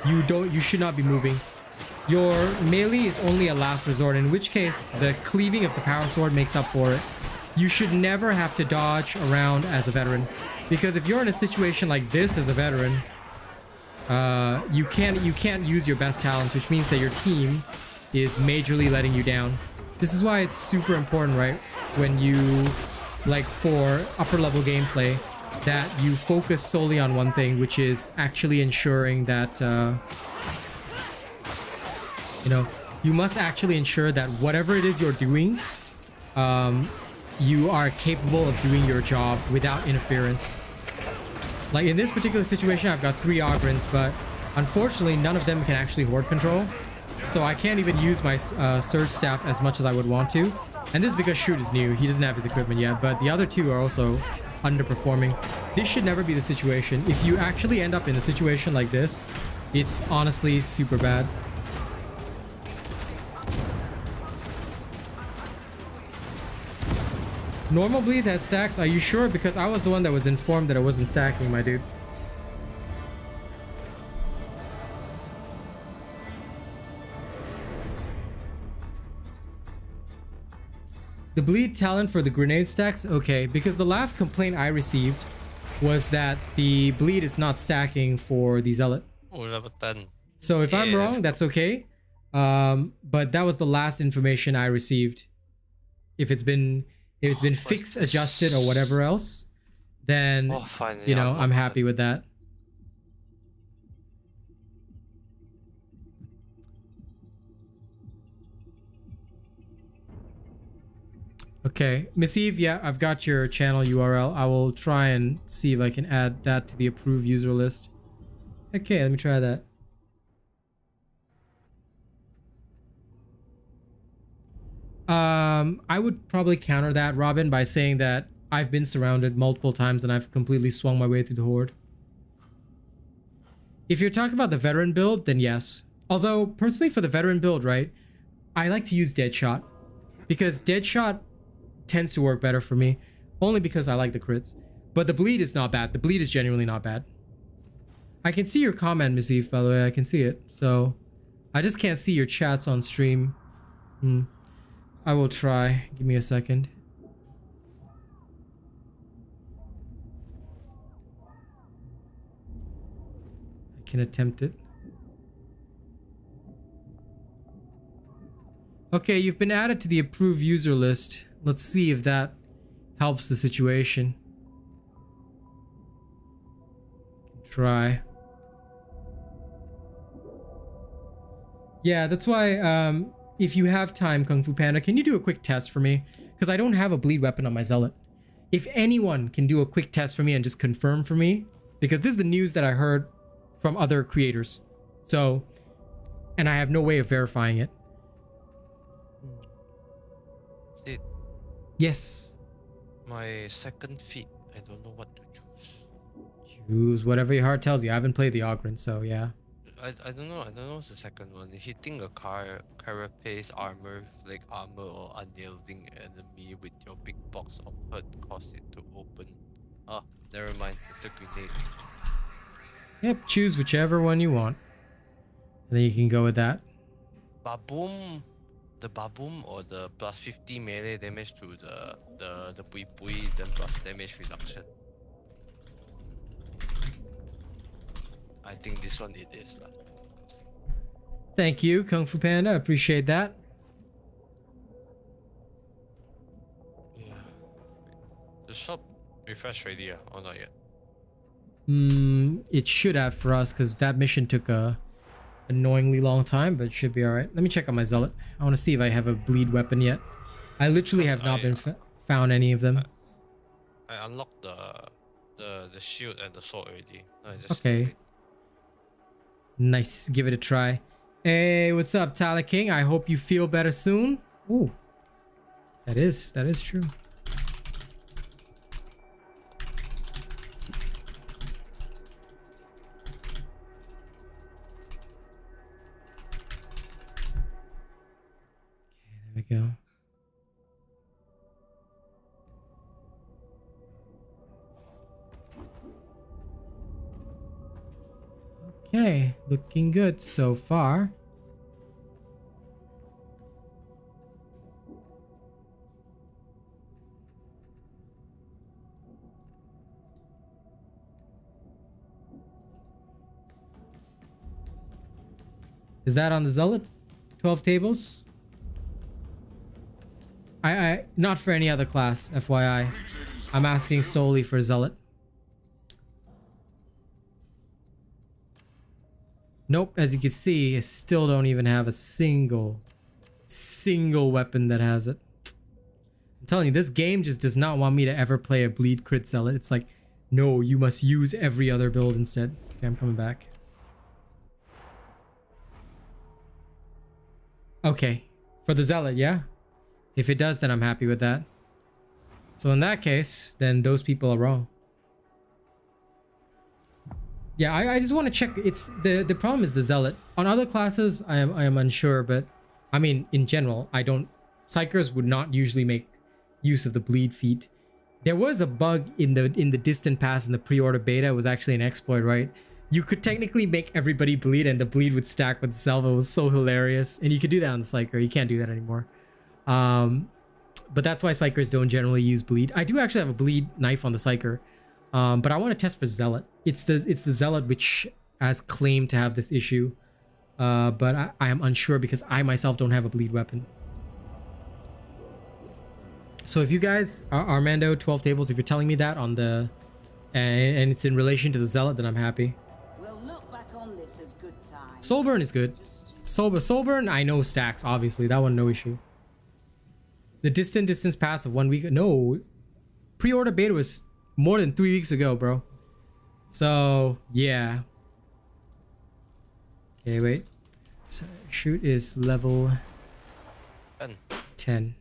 you should not be moving. Your melee is only a last resort, in which case the cleaving of the power sword makes up for it. You should never have to dodge around as a veteran. Because if you're in a situation like this as a veteran, you can't use your best talents, which means that your team is majorly letting you down. This is why it's super important, right? When you, like, for upper level gameplay, that you focus solely on one thing, which is actually ensuring that, you know, you must actually ensure that whatever it is you're doing, you are capable of doing your job without interference. Like in this particular situation, I've got 3 Ogrins, but unfortunately none of them can actually horde control. So I can't even use my Surge Staff as much as I would want to. And this is because Shoot is new. He doesn't have his equipment yet, but the other 2 are also underperforming. This should never be the situation. If you actually end up in a situation like this, it's honestly super bad. Normal Bleed has stacks. Are you sure? Because I was the one that was informed that it wasn't stacking, my dude. The Bleed talent for the grenade stacks? Okay, because the last complaint I received was that the Bleed is not stacking for the Zealot. Oh, level 10. So if I'm wrong, that's okay. But that was the last information I received. If it's been fixed, adjusted, or whatever else, then, you know, I'm happy with that. Okay, Miss Eve, yeah, I've got your channel URL. I will try and see if I can add that to the approved user list. Okay, let me try that. I would probably counter that, Robin, by saying that I've been surrounded multiple times and I've completely swung my way through the horde. If you're talking about the veteran build, then yes. Although, personally for the veteran build, right, I like to use Deadshot. Because Deadshot tends to work better for me. Only because I like the crits. But the Bleed is not bad. The Bleed is genuinely not bad. I can see your comment, Miss Eve, by the way. I can see it. So, I just can't see your chats on stream. I will try. Give me a second. I can attempt it. Okay, you've been added to the approved user list. Let's see if that helps the situation. Try. Yeah, that's why, if you have time, Kung Fu Panda, can you do a quick test for me? Because I don't have a bleed weapon on my Zealot. If anyone can do a quick test for me and just confirm for me, because this is the news that I heard from other creators. So, and I have no way of verifying it. See, yes. my second feat, I don't know what to choose. Choose whatever your heart tells you. I haven't played the Ogren, so yeah. I don't know. I don't know what's the second one. Hitting a carapace armor, like armor or unyielding enemy with your big box of hurt cause it to open. Oh, never mind. It's the grenade. Yep, choose whichever one you want. And then you can go with that. Baboom, the baboom or the plus 50 melee damage to the pui pui, then plus damage reduction. I think this one it is lah. Thank you, Kung Fu Panda. Appreciate that. Yeah. The shop refreshed already, or not yet? It should have for us because that mission took a annoyingly long time, but it should be all right. Let me check on my zealot. I want to see if I have a bleed weapon yet. I literally have not been found any of them. I unlocked the shield and the sword already. No, I just Okay. Nice. Give it a try. Hey, what's up, Tyler King? I hope you feel better soon. Ooh. That is true. Okay, there we go. Okay, looking good so far. Is that on the zealot? 12 tables? I not for any other class, FYI. I'm asking solely for zealot. Nope, as you can see, I still don't even have a single weapon that has it. I'm telling you, this game just does not want me to ever play a bleed crit zealot. It's like, no, you must use every other build instead. Okay, I'm coming back. Okay, for the zealot, yeah? If it does, then I'm happy with that. So in that case, then those people are wrong. Yeah, I just want to check. It's the problem is the zealot. On other classes, I am unsure, but I mean in general, I don't. Psykers would not usually make use of the bleed feat. There was a bug in the distant past in the pre-order beta. It was actually an exploit, right? You could technically make everybody bleed, and the bleed would stack with itself. It was so hilarious, and you could do that on the Psyker. You can't do that anymore. But that's why Psykers don't generally use bleed. I do actually have a bleed knife on the Psyker. But I want to test for zealot. It's the zealot which has claimed to have this issue, but I am unsure because I myself don't have a bleed weapon. So if you guys Armando 12 tables, if you're telling me that on the and it's in relation to the zealot, then I'm happy. We'll look back on this as good times. Soulburn is good. Soulburn I know stacks, obviously that one no issue. The distance pass of 1 week. No, pre-order beta was more than 3 weeks ago, bro. So yeah. Okay, wait. So shoot is level 10.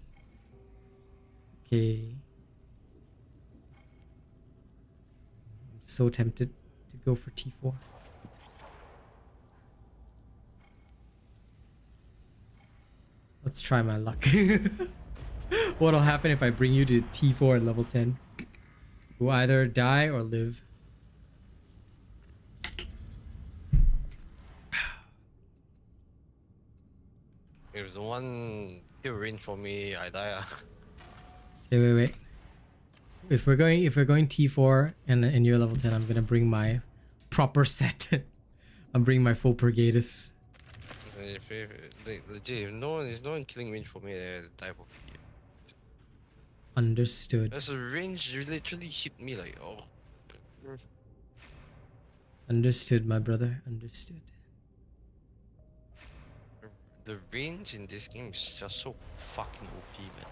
Okay. I'm so tempted to go for T4. Let's try my luck. What'll happen if I bring you to T4 at level 10? We'll either die or live. If the one kill range for me, I die. Okay, wait. If we're going T4 and you're level 10, I'm gonna bring my proper set. I'm bringing my full Pergatus. If no one killing range for me, I die for free. Understood. That's a range. You literally hit me like oh. Understood, my brother. Understood. The range in this game is just so fucking OP, man.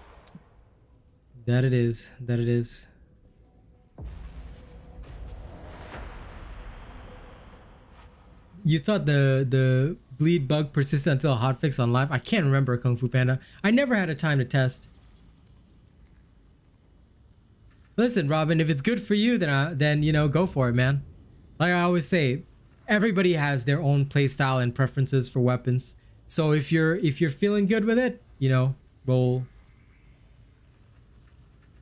That it is. That it is. You thought the bleed bug persisted until a hotfix on live? I can't remember, Kung Fu Panda. I never had a time to test. Listen, Robin, if it's good for you, then you know, go for it, man. Like I always say, everybody has their own playstyle and preferences for weapons. So if you're feeling good with it, you know, roll.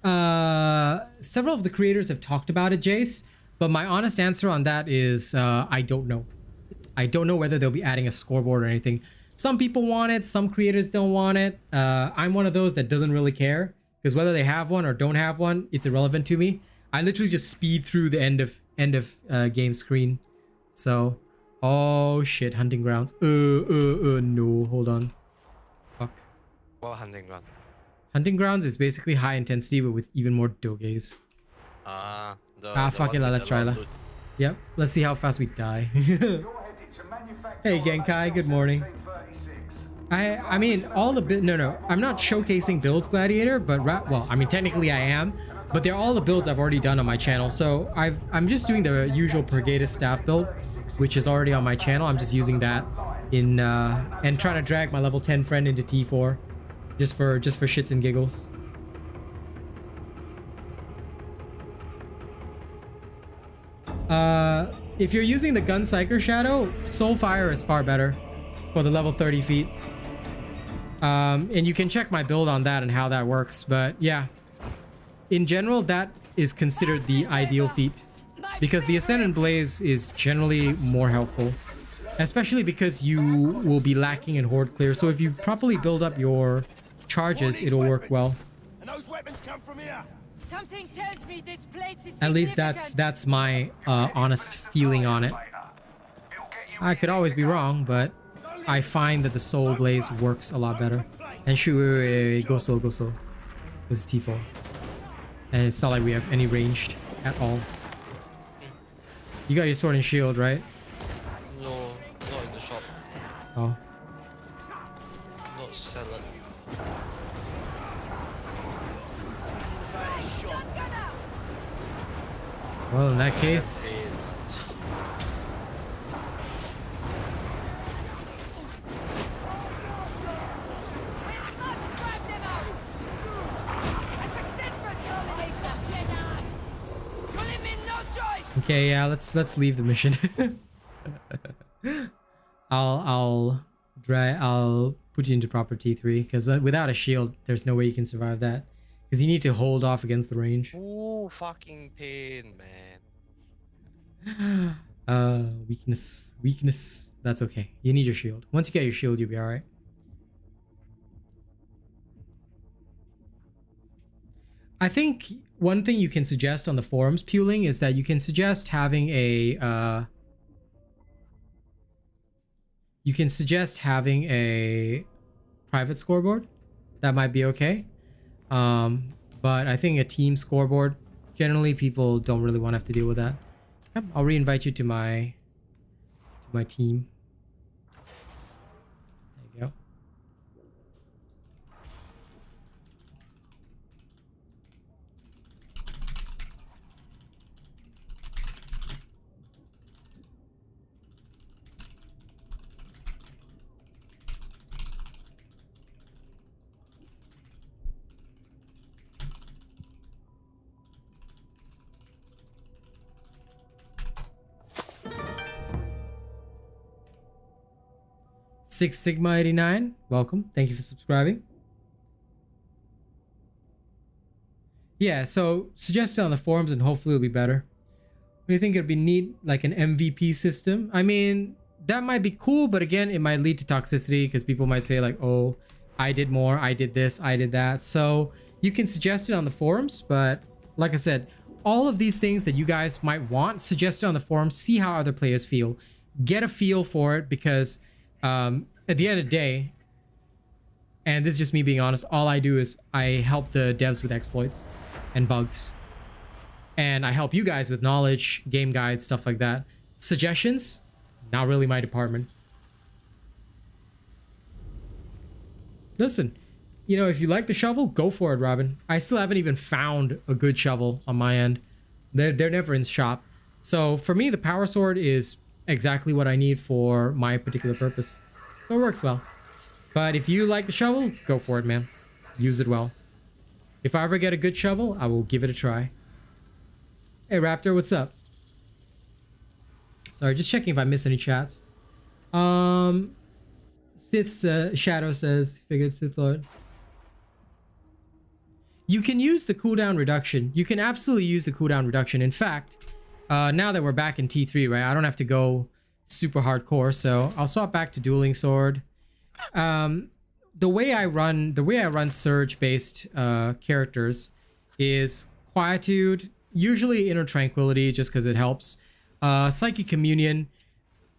Several of the creators have talked about it, Jace, but my honest answer on that is I don't know. I don't know whether they'll be adding a scoreboard or anything. Some people want it, some creators don't want it. I'm one of those that doesn't really care, because whether they have one or don't have one, it's irrelevant to me. I literally just speed through the end of game screen. So, oh shit, hunting grounds. No, hold on. Fuck. What hunting ground? Hunting grounds is basically high intensity, but with even more doges. Fuck it, let's try that. Yep, let's see how fast we die. Hey Genkai, good morning. I mean, all the no, I'm not showcasing builds, Gladiator, but well, I mean, technically I am, but they're all the builds I've already done on my channel. So I'm just doing the usual Pergatus staff build, which is already on my channel. I'm just using that in and trying to drag my level 10 friend into T4, just for shits and giggles. If you're using the gun Psyker Shadow, Soulfire is far better for the level 30 feet. And you can check my build on that and how that works, but yeah, in general that is considered the ideal feat, because the Ascendant Blaze is generally more helpful, especially because you will be lacking in horde clear. So if you properly build up your charges, it'll work well. And those weapons come from here. Something tells me this place is At least that's my honest feeling on it. I could always be wrong, but I find that the Soul Blaze works a lot better. And shoot, wait, go slow. This is T4. And it's not like we have any ranged at all. You got your sword and shield, right? No, not in the shop. Oh. Not selling. Well, in that case... Okay, yeah, let's leave the mission. I'll put you into proper T3, because without a shield, there's no way you can survive that. Because you need to hold off against the range. Ooh, fucking pain, man. Weakness. That's okay. You need your shield. Once you get your shield, you'll be alright. I think one thing you can suggest on the forums, Puling, is that you can suggest having a private scoreboard. That might be okay. But I think a team scoreboard, generally people don't really want to have to deal with that. Yep, I'll re-invite you to my team. There you go. Six Sigma 89, welcome. Thank you for subscribing. Yeah, so suggest it on the forums and hopefully it'll be better. What do you think? It'd be neat, like an MVP system? I mean, that might be cool, but again, it might lead to toxicity because people might say like, oh, I did more, I did this, I did that. So you can suggest it on the forums, but like I said, all of these things that you guys might want, suggest it on the forums, see how other players feel. Get a feel for it, because at the end of the day, and this is just me being honest, all I do is I help the devs with exploits and bugs. And I help you guys with knowledge, game guides, stuff like that. Suggestions, not really my department. Listen, you know, if you like the shovel, go for it, Robin. I still haven't even found a good shovel on my end. They're never in shop. So for me, the power sword is exactly what I need for my particular purpose. So it works well. But if you like the shovel, go for it, man. Use it well. If I ever get a good shovel, I will give it a try. Hey, Raptor, what's up? Sorry, just checking if I missed any chats. Sith's Shadow says, figured Sith Lord. You can use the cooldown reduction. You can absolutely use the cooldown reduction. In fact, now that we're back in T3, right, I don't have to go super hardcore, so I'll swap back to dueling sword. The way I run surge-based characters is quietude, usually inner tranquility, just because it helps. Psychic communion.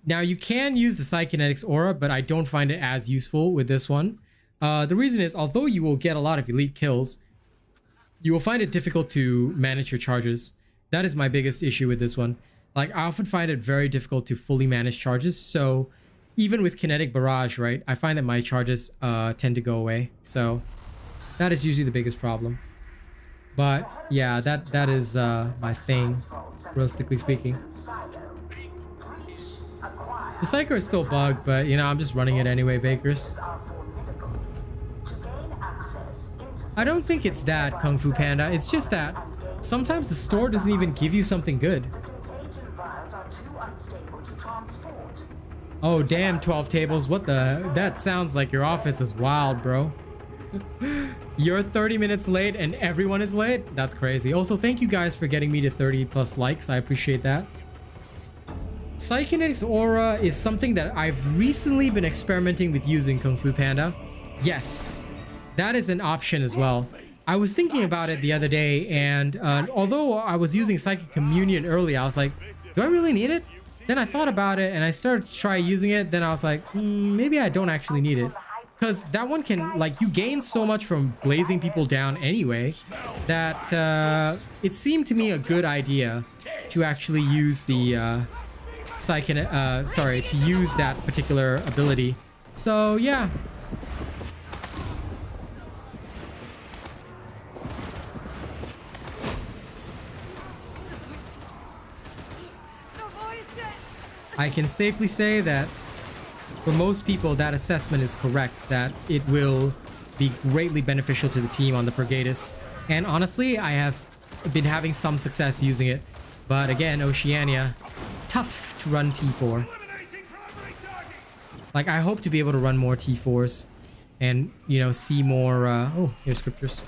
Now you can use the psykinetics aura, but I don't find it as useful with this one. The reason is, although you will get a lot of elite kills, you will find it difficult to manage your charges. That is my biggest issue with this one. Like, I often find it very difficult to fully manage charges. So even with kinetic barrage, right, I find that my charges tend to go away. So that is usually the biggest problem. But yeah, that is my thing, realistically speaking. The Psyker is still bugged, but you know, I'm just running it anyway, Bakers. I don't think it's that, Kung Fu Panda. It's just that sometimes the store doesn't even give you something good. Oh, damn, 12 tables. What the? That sounds like your office is wild, bro. You're 30 minutes late and everyone is late? That's crazy. Also, thank you guys for getting me to 30 plus likes. I appreciate that. Psykinetics Aura is something that I've recently been experimenting with using, Kung Fu Panda. Yes, that is an option as well. I was thinking about it the other day, and although I was using Psychic Communion earlier, I was like, do I really need it? Then I thought about it and I started to try using it. Then I was like, maybe I don't actually need it. Because that one can, like, you gain so much from glazing people down anyway, that it seemed to me a good idea to actually use the to use that particular ability. So yeah. I can safely say that for most people that assessment is correct, that it will be greatly beneficial to the team on the Pergatus. And honestly, I have been having some success using it. But again, Oceania, tough to run T4. Like, I hope to be able to run more T4s and, you know, see more, oh, here's scriptures.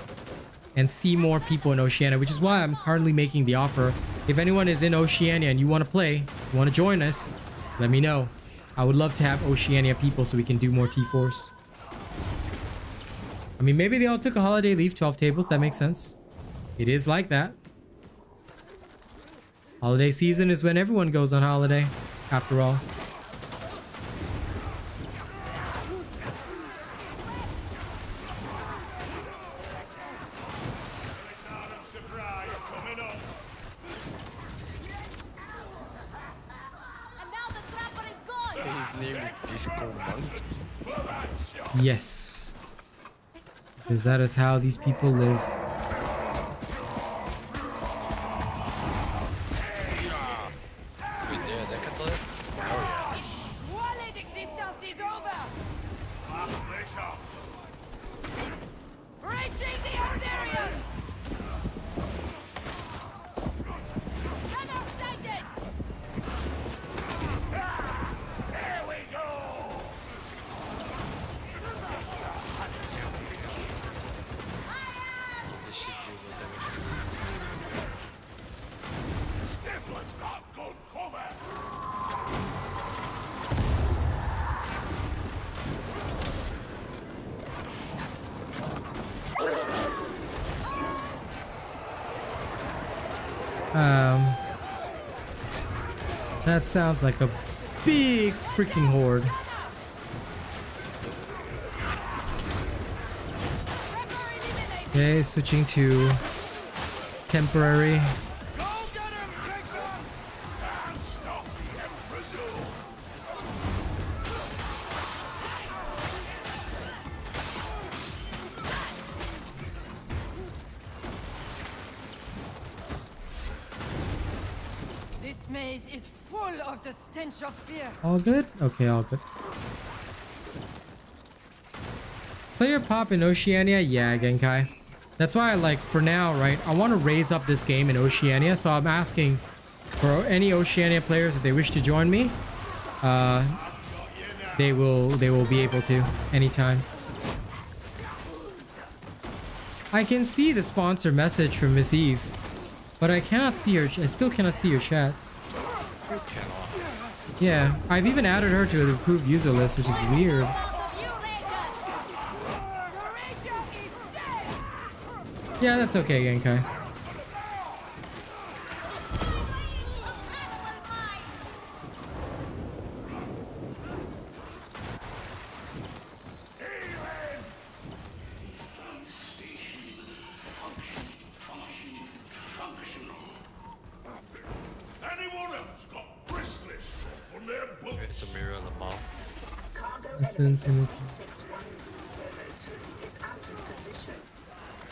And see more people in Oceania, which is why I'm currently making the offer. If anyone is in Oceania and you want to play, you want to join us, let me know. I would love to have Oceania people so we can do more T4s. I mean, maybe they all took a holiday leave, 12 tables. That makes sense. It is like that. Holiday season is when everyone goes on holiday, after all. Yes, because that is how these people live. That sounds like a big freaking horde. Okay, switching to temporary. This maze is full of the stench of fear. All good? Okay, all good. Player pop in Oceania? Yeah, Genkai. That's why I like, for now, right, I want to raise up this game in Oceania, so I'm asking For any Oceania players, if they wish to join me, they will be able to anytime. I can see the sponsor message from Miss Eve, but I cannot see her. I still cannot see her chats. You cannot. Yeah, I've even added her to the approved user list, which is weird. Yeah, that's okay, Genkai. It's a mirror on the mouth. Cargo Distance elevator image. 61002 is out of position.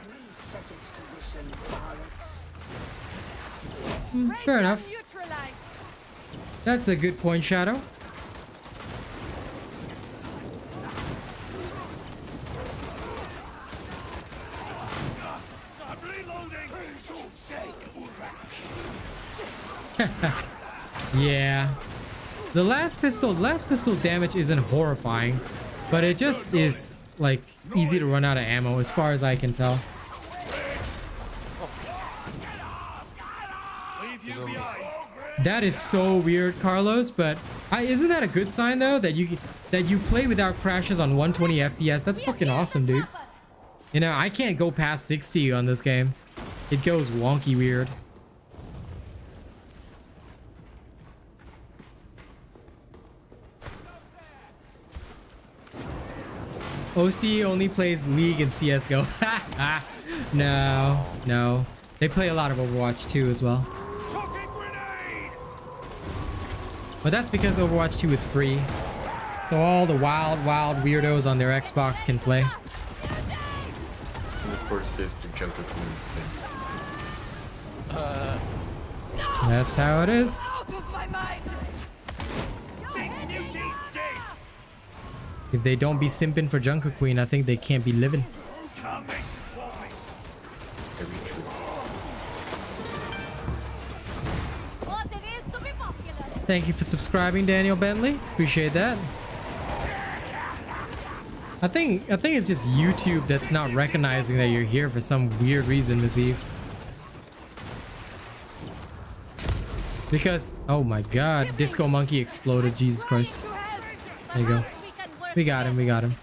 Reset its position, pirates. Fair enough. Neutralized. That's a good point, Shadow. I'm reloading. Yeah. The last pistol damage isn't horrifying, but it just is like easy to run out of ammo as far as I can tell. Leave you behind. That is so weird, Carlos, but isn't that a good sign though that you play without crashes on 120 FPS? That's fucking awesome, dude. You know, I can't go past 60 on this game. It goes wonky weird. OC only plays League and CSGO. No. They play a lot of Overwatch 2 as well. Shocking grenade. But that's because Overwatch 2 is free. So all the wild weirdos on their Xbox can play. And of course, there's the Junker Queen Sims. That's how it is. Out of my mind. Big Newtie's dead. If they don't be simping for Junker Queen, I think they can't be living. Can't miss. Won't miss. Very true. What it is to be popular. Thank you for subscribing, Daniel Bentley. Appreciate that. I think it's just YouTube that's not recognizing that you're here for some weird reason, Miss Eve. Because, oh my god, Disco Monkey exploded. Jesus Christ. There you go. We got him.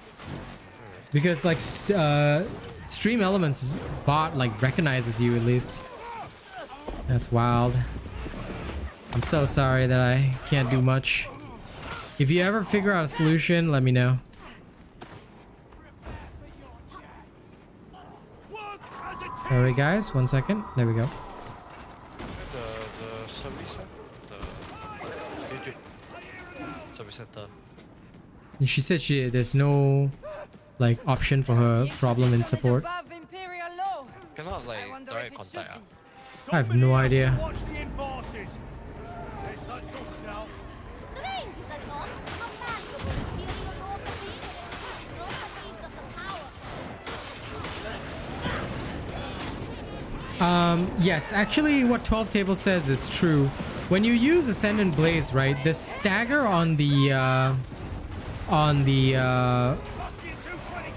Because like Stream Elements bot like recognizes you at least. That's wild. I'm so sorry that I can't do much. If you ever figure out a solution, let me know. Sorry guys, 1 second. There we go. The service center. The service center. She said there's no like option for her problem in support. Above Imperial law. Cannot I like wonder direct if it contact. should I have no idea. Watch the enforcers. There's such us now. Strange, is it not? Remarkable Imperial law convenes and no conceits of the power. Yes, actually what 12 table says is true. When you use Ascendant Blaze, right, the stagger on the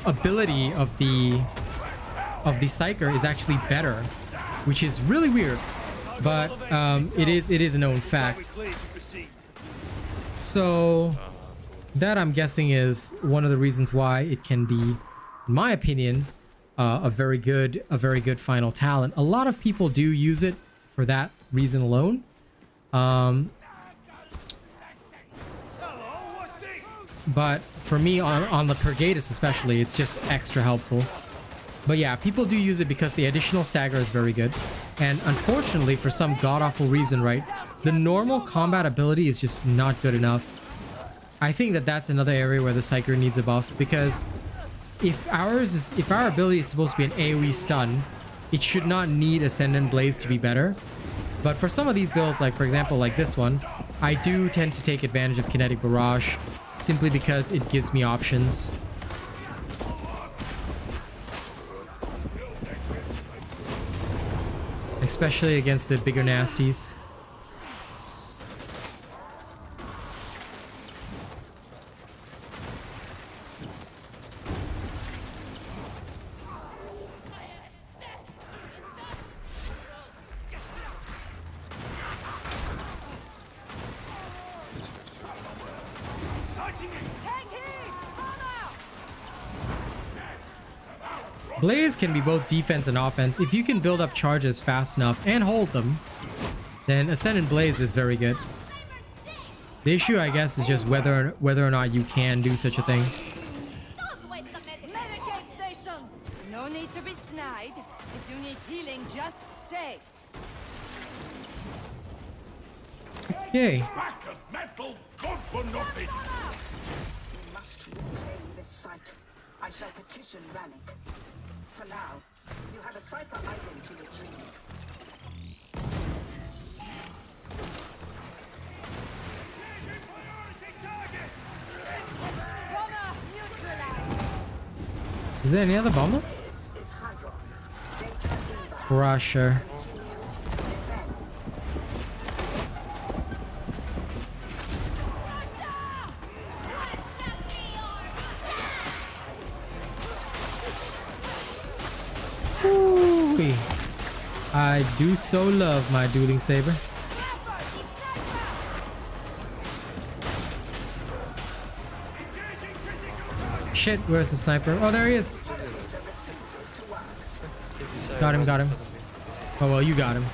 ability of the Psyker is actually better, which is really weird, but it is a known fact. So that, I'm guessing, is one of the reasons why it can be, in my opinion, a very good final talent. A lot of people do use it for that reason alone. But for me, on the Pergatus especially, it's just extra helpful. But yeah, people do use it because the additional stagger is very good. And unfortunately, for some god-awful reason, right, the normal combat ability is just not good enough. I think that's another area where the Psyker needs a buff, because if our ability is supposed to be an AoE stun, it should not need Ascendant Blaze to be better. But for some of these builds, like for example, like this one, I do tend to take advantage of Kinetic Barrage, simply because it gives me options. Especially against the bigger nasties. Blaze can be both defense and offense. If you can build up charges fast enough and hold them, then Ascendant Blaze is very good. The issue, I guess, is just whether or not you can do such a thing. Medicate station! No need to be snide. If you need healing, just say. Okay. Pack of metal, good for nothing. We must reclaim this site. I shall petition Rannick. For now, you have a Psyker item to retrieve. Bomber neutralized! Is there any other bomber? This is Hadron. Data inbound. Crusher. Continue. Defend. Ooh-wee. I do so love my dueling saber. Shit, where's the sniper? Oh, there he is. Got him, got him. Oh, well, you got him.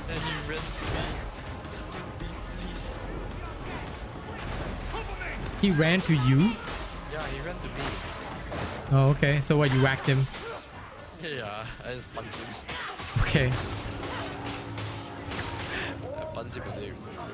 And he ran to me. He ran to you? Yeah, he ran to me. Oh, okay. So what, you whacked him? Yeah, I just punched him. Okay. I punched him and they moved away.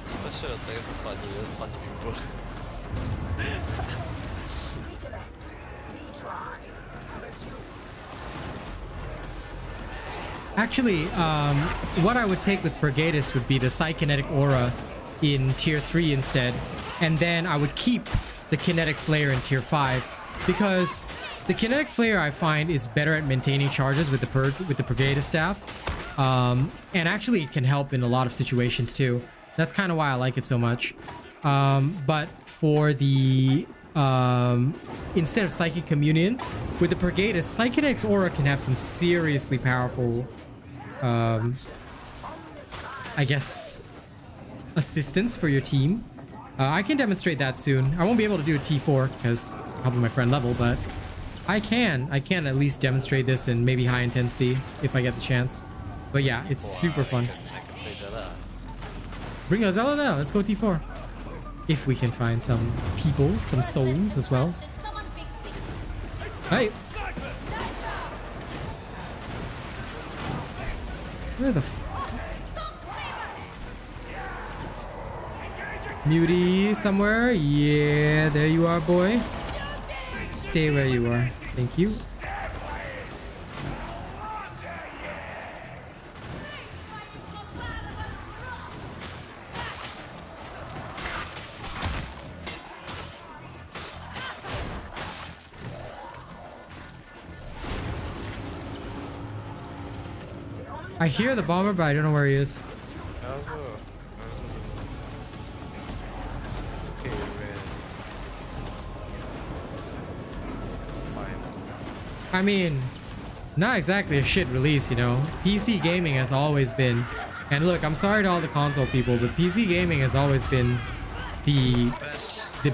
Special attacks are funny, you just punch people. Recollect. Retry. Resume. Actually, what I would take with Brigadis would be the Psykinetic Aura in Tier 3 instead. And then I would keep the Kinetic Flare in Tier 5. Because the Kinetic Flare, I find, is better at maintaining charges with the Brigadis staff. And actually, it can help in a lot of situations too. That's kind of why I like it so much. But for the... instead of Psychic Communion, with the Brigadis, Psykinetic's Aura can have some seriously powerful... I guess assistance for your team. I can demonstrate that soon. I won't be able to do a T4 because I'm helping my friend level, but I can at least demonstrate this in maybe high intensity if I get the chance. But yeah, it's super fun. I can play Jada. Bring us out now. Let's go T4. If we can find some people, some souls as well. Hey. Where the f... Muty somewhere? Yeah, there you are, boy. Stay where you are. Thank you. I hear the bomber, but I don't know where he is. Okay, I mean, not exactly a shit release, you know. PC gaming has always been, and look, I'm sorry to all the console people, but PC gaming has always been the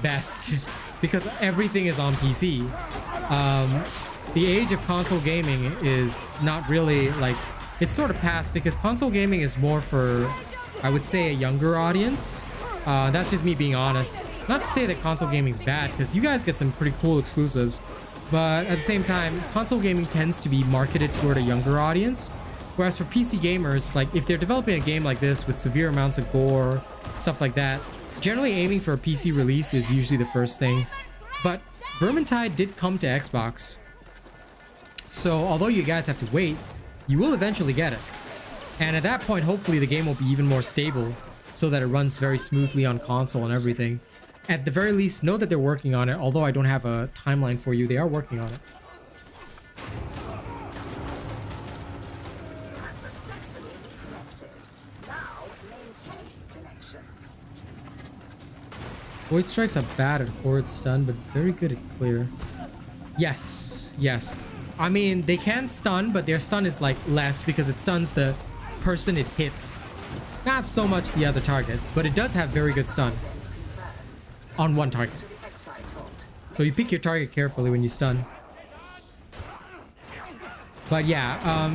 best because everything is on PC. The age of console gaming is not really like, it's sort of past because console gaming is more for, I would say, a younger audience. That's just me being honest. Not to say that console gaming is bad, because you guys get some pretty cool exclusives. But at the same time, console gaming tends to be marketed toward a younger audience. Whereas for PC gamers, like if they're developing a game like this with severe amounts of gore, stuff like that, generally aiming for a PC release is usually the first thing. But Vermintide did come to Xbox. So although you guys have to wait, you will eventually get it. And at that point, hopefully the game will be even more stable so that it runs very smoothly on console and everything. At the very least, know that they're working on it. Although I don't have a timeline for you, they are working on it. Void strikes are bad at horde stun, but very good at clear. Yes, yes. I mean, they can stun, but their stun is like less because it stuns the person it hits. Not so much the other targets, but it does have very good stun on one target. So you pick your target carefully when you stun. But yeah,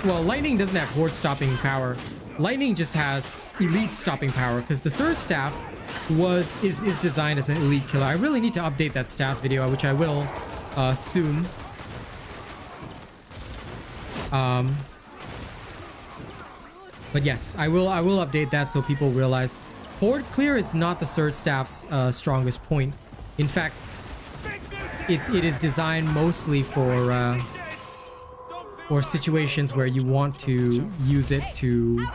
well, lightning doesn't have horde stopping power. Lightning just has elite stopping power because the surge staff is designed as an elite killer. I really need to update that staff video, which I will soon. But yes, I will update that so people realize horde clear is not the surge staff's strongest point. In fact, it is designed mostly for situations where you want to use it to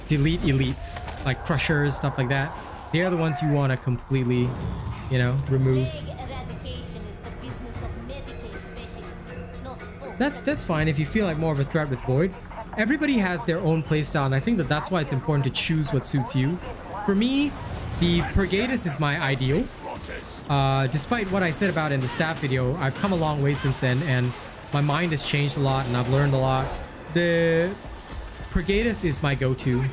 delete elites, like crushers, stuff like that. They are the ones you want to completely, you know, remove. That's fine if you feel like more of a threat with Void. Everybody has their own playstyle, and I think that's why it's important to choose what suits you. For me, the Purgatus is my ideal. Despite what I said about in the staff video, I've come a long way since then, and my mind has changed a lot, and I've learned a lot. The Purgatus is my go-to.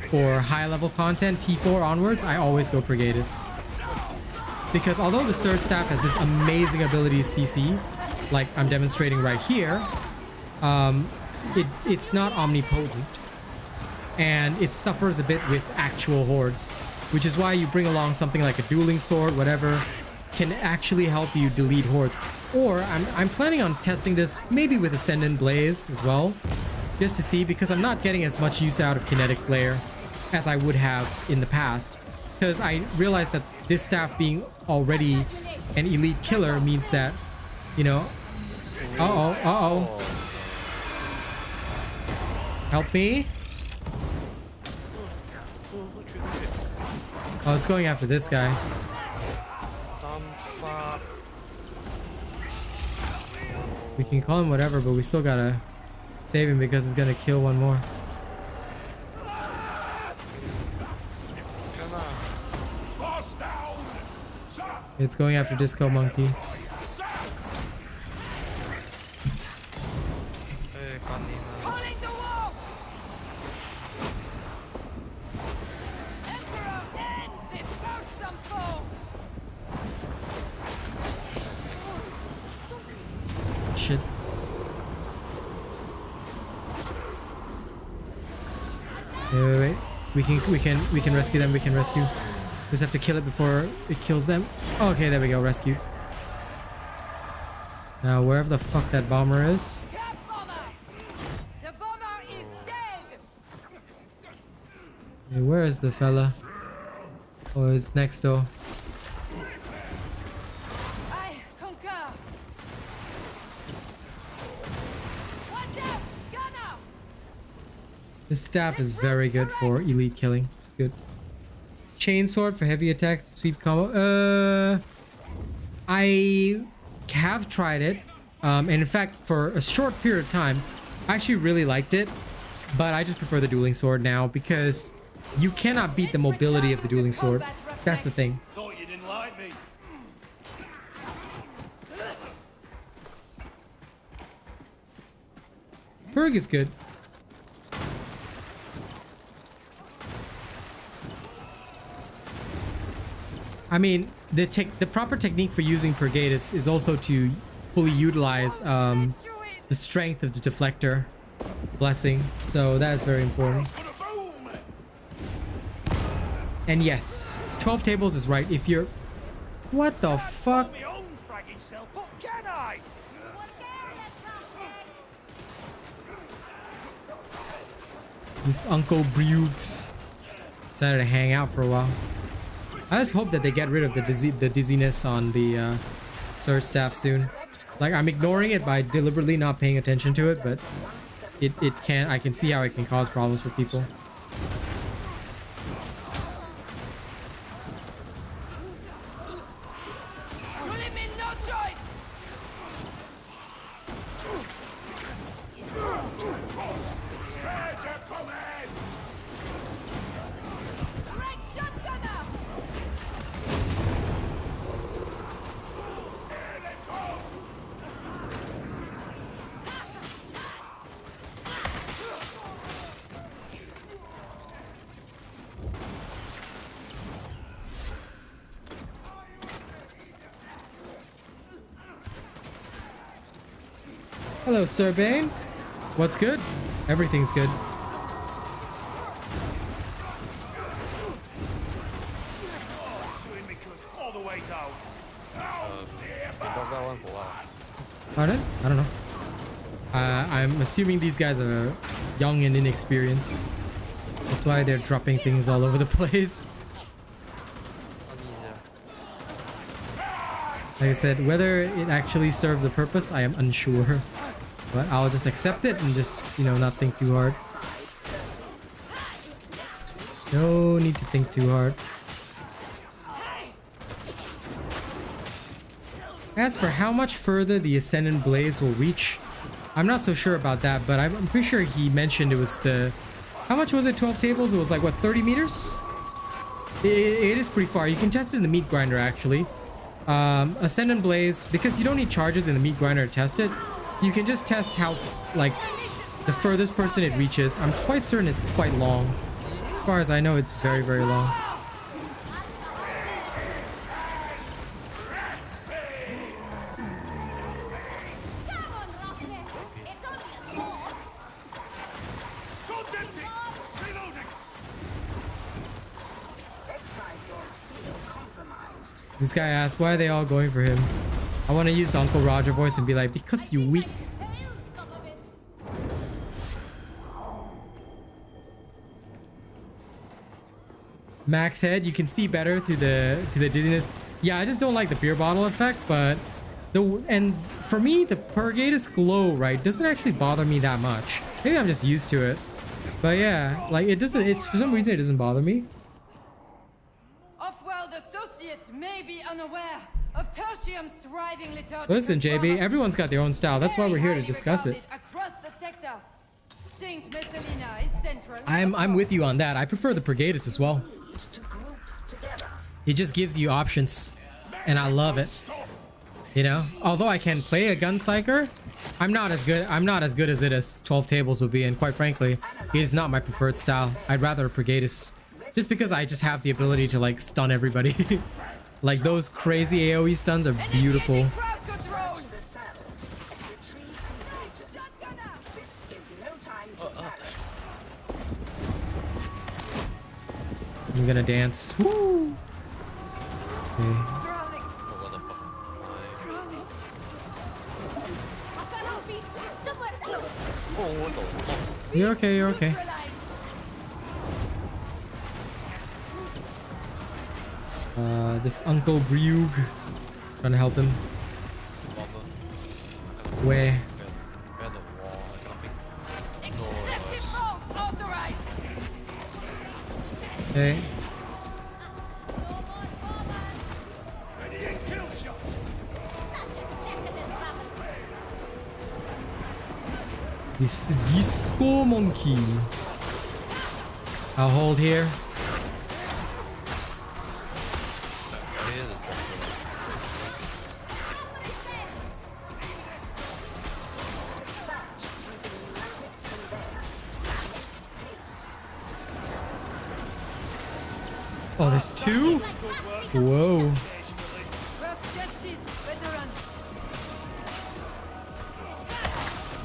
For high-level content, T4 onwards, I always go Purgatus. Because although the Surge Staff has this amazing ability to CC, like I'm demonstrating right here, it's not omnipotent. And it suffers a bit with actual hordes. Which is why you bring along something like a dueling sword, whatever, can actually help you delete hordes. Or I'm planning on testing this maybe with Ascendant Blaze as well, just to see, because I'm not getting as much use out of Kinetic Flare as I would have in the past. Because I realized that this staff being already an elite killer means that, you know, help me. Oh, it's going after this guy. We can call him whatever, but we still gotta save him because it's gonna kill one more. It's going after Disco Monkey. Shit. Wait. We can rescue them. We can rescue. We just have to kill it before it kills them. Okay, there we go. Rescue. Now, wherever the fuck that bomber is. The bomber is dead. Hey, where is the fella? Oh, it's next door. I concur. Watch out, gunner. This staff is very good for elite killing. It's good. Chainsword for heavy attacks, sweep combo. I have tried it, and in fact, for a short period of time, I actually really liked it. But I just prefer the dueling sword now because you cannot beat the mobility of the dueling sword. That's the thing. Thought you didn't like me. Purg is good. I mean, the proper technique for using Purgatus is also to fully utilize the strength of the deflector blessing. So that is very important. And yes, 12 tables is right. If you're... What the fuck? This Uncle Brukes decided to hang out for a while. I just hope that they get rid of the dizziness on the Surge Staff soon. Like, I'm ignoring it by deliberately not paying attention to it, but I can see how it can cause problems for people. You leave me no choice. Great shot, gunner. Hello, Sir Bane. What's good? Everything's good. All the way down. Pardon? I don't know. I'm assuming these guys are young and inexperienced. That's why they're dropping things all over the place. Like I said, whether it actually serves a purpose, I am unsure. But I'll just accept it and just, you know, not think too hard. No need to think too hard. As for how much further the Ascendant Blaze will reach, I'm not so sure about that, but I'm pretty sure he mentioned it was the... How much was it? 12 tables? It was like, what, 30 meters? It is pretty far. You can test it in the meat grinder, actually. Ascendant Blaze, because you don't need charges in the meat grinder to test it, you can just test how, like, the furthest person it reaches. I'm quite certain it's quite long. As far as I know, it's very, very long. This guy asks, why are they all going for him? I want to use the Uncle Roger voice and be like, because you weak. Max head, you can see better through the dizziness. Yeah, I just don't like the beer bottle effect, but and for me, the Purgatus glow, right, doesn't actually bother me that much. Maybe I'm just used to it. But yeah, like it doesn't, it's for some reason it doesn't bother me. Off-world associates may be unaware of Tertium's thriving liturgical Listen, JB, everyone's got their own style. That's why we're here to discuss it. Across the sector. Saint Messalina is central. I'm with you on that. I prefer the Purgatus as well. It just gives you options, and I love it. You know, although I can play a gun Psyker, I'm not as good as it is 12 tables would be, and quite frankly, it is not my preferred style. I'd rather a Purgatus, just because I just have the ability to like stun everybody. Like those crazy AoE stuns are beautiful. I'm gonna dance. Woo! Okay. You're okay, you're okay. This Uncle Briug, trying to help him. Where? Okay. This disco monkey. I'll hold here. Oh, there's two? Whoa.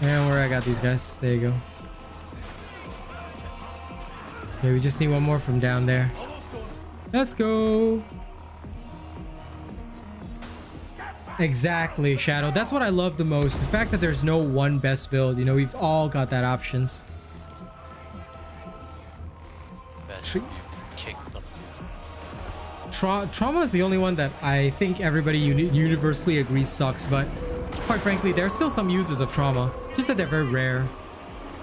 And where I got these guys. There you go. Okay, we just need one more from down there. Let's go. Exactly, Shadow. That's what I love the most. The fact that there's no one best build. You know, we've all got that options. Trauma is the only one that I think everybody universally agrees sucks, but quite frankly, there are still some users of Trauma. Just that they're very rare,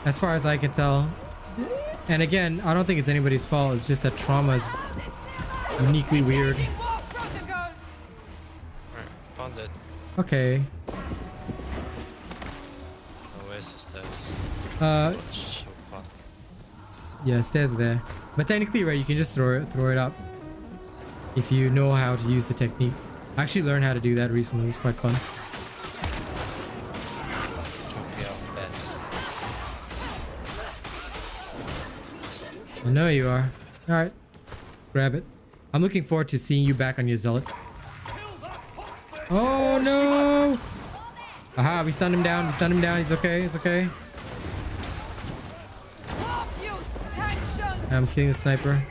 as far as I can tell. And again, I don't think it's anybody's fault. It's just that Trauma is uniquely weird. Found it. Okay. Oh, where's the stairs? Yeah, stairs are there. But technically, right, you can just throw it up if you know how to use the technique. I actually learned how to do that recently. It was quite fun. I know you are. All right, let's grab it. I'm looking forward to seeing you back on your Zealot. Oh no! Aha, we stunned him down. We stunned him down. He's okay. He's okay. Warp, you sanctioned! I'm killing the sniper.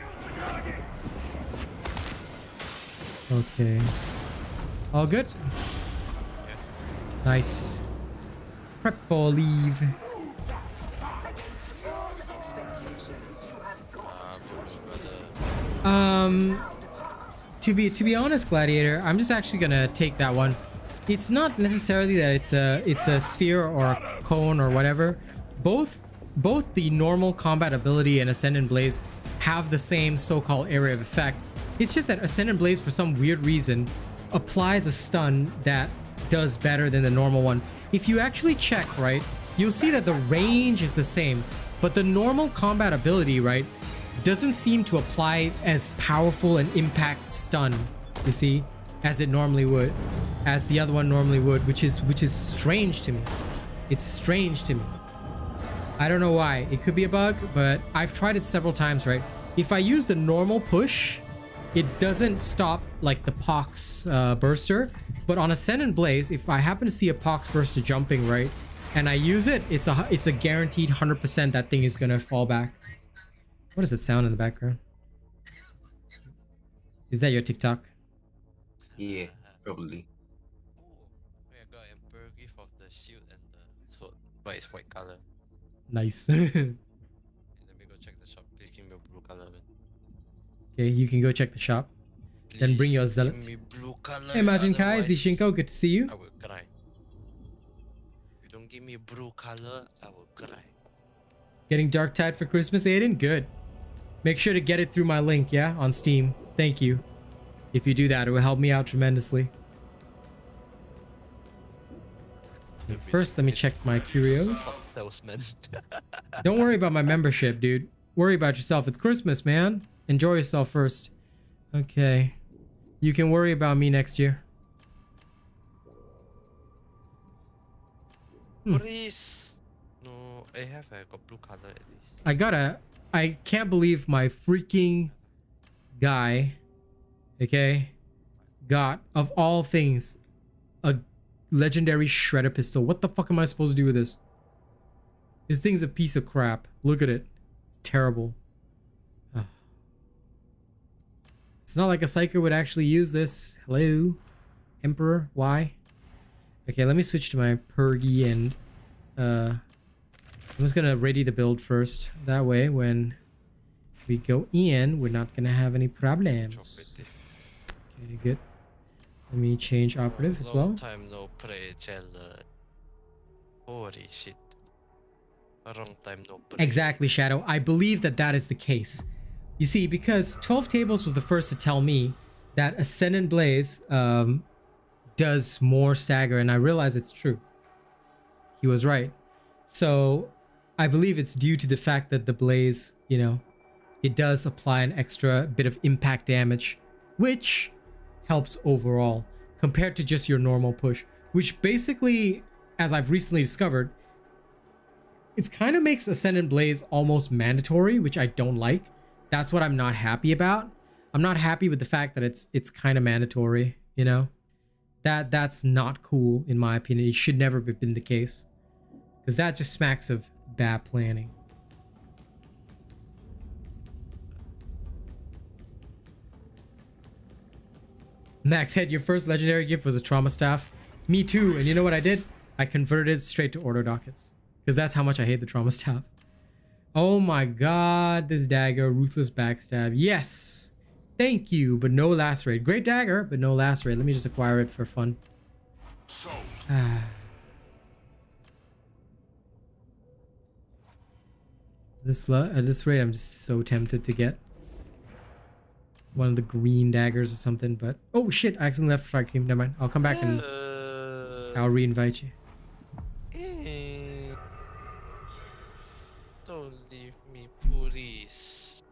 Okay. All good? Nice. Prep for leave. Against all expectations, you have got what you To be honest, Gladiator, I'm just actually gonna take that one. It's not necessarily that it's a sphere or a cone or whatever. Both the normal combat ability and Ascendant Blaze have the same so-called area of effect. It's just that Ascendant Blaze, for some weird reason, applies a stun that does better than the normal one. If you actually check, right, you'll see that the range is the same, but the normal combat ability, right, doesn't seem to apply as powerful an impact stun, you see, as it normally would, as the other one normally would, which is strange to me. It's strange to me. I don't know why. It could be a bug, but I've tried it several times, right? If I use the normal push, it doesn't stop like the Pox burster, but on Ascendant Blaze, if I happen to see a Pox burster jumping, right, and I use it, it's a guaranteed 100% that thing is gonna fall back. What is that sound in the background? Is that your TikTok? Yeah, probably. Oh, I got a Emperor gift of the shield and the sword, but it's white color. Nice. Let me go check the shop. Please give me a blue color. Man. Okay, you can go check the shop. Then bring your zealot. Give me blue color. Hey, Majin Kai, otherwise Zishinko, good to see you. I will cry. If you don't give me blue color, I will cry. Getting Darktide for Christmas, Aiden? Good. Make sure to get it through my link, yeah? On Steam. Thank you. If you do that, it will help me out tremendously. First, let me check my curios. Don't worry about my membership, dude. Worry about yourself. It's Christmas, man. Enjoy yourself first. Okay. You can worry about me next year. Please. No, I got blue color at least. I can't believe my freaking guy, okay, got, of all things, a legendary shredder pistol. What the fuck am I supposed to do with this? This thing's a piece of crap. Look at it. It's terrible. Ugh. It's not like a Psyker would actually use this. Hello? Emperor? Why? Okay, let me switch to my Pergy and I'm just gonna ready the build first. That way, when we go in, we're not gonna have any problems. Okay, good. Let me change operative as well. Long time no play, holy shit. A long time no play. Exactly, Shadow. I believe that that is the case. You see, because 12 Tables was the first to tell me that Ascendant Blaze does more stagger, and I realize it's true. He was right. So I believe it's due to the fact that the Blaze, you know, it does apply an extra bit of impact damage, which helps overall compared to just your normal push, which basically, as I've recently discovered, it kind of makes Ascendant Blaze almost mandatory, which I don't like. That's what I'm not happy about. I'm not happy with the fact that it's kind of mandatory, you know? That's not cool in my opinion. It should never have been the case, because that just smacks of bad planning. Max Head, your first legendary gift was a trauma staff. Me too. And you know what I did? I converted it straight to order dockets, because that's how much I hate the trauma staff. Oh my god, this dagger, ruthless backstab. Yes, thank you, but no lacerate. Great dagger, but no lacerate. Let me just acquire it for fun. At this rate, I'm just so tempted to get one of the green daggers or something, but oh shit, I accidentally left strike team. Never mind. I'll come back and I'll re-invite you. Don't leave me, please.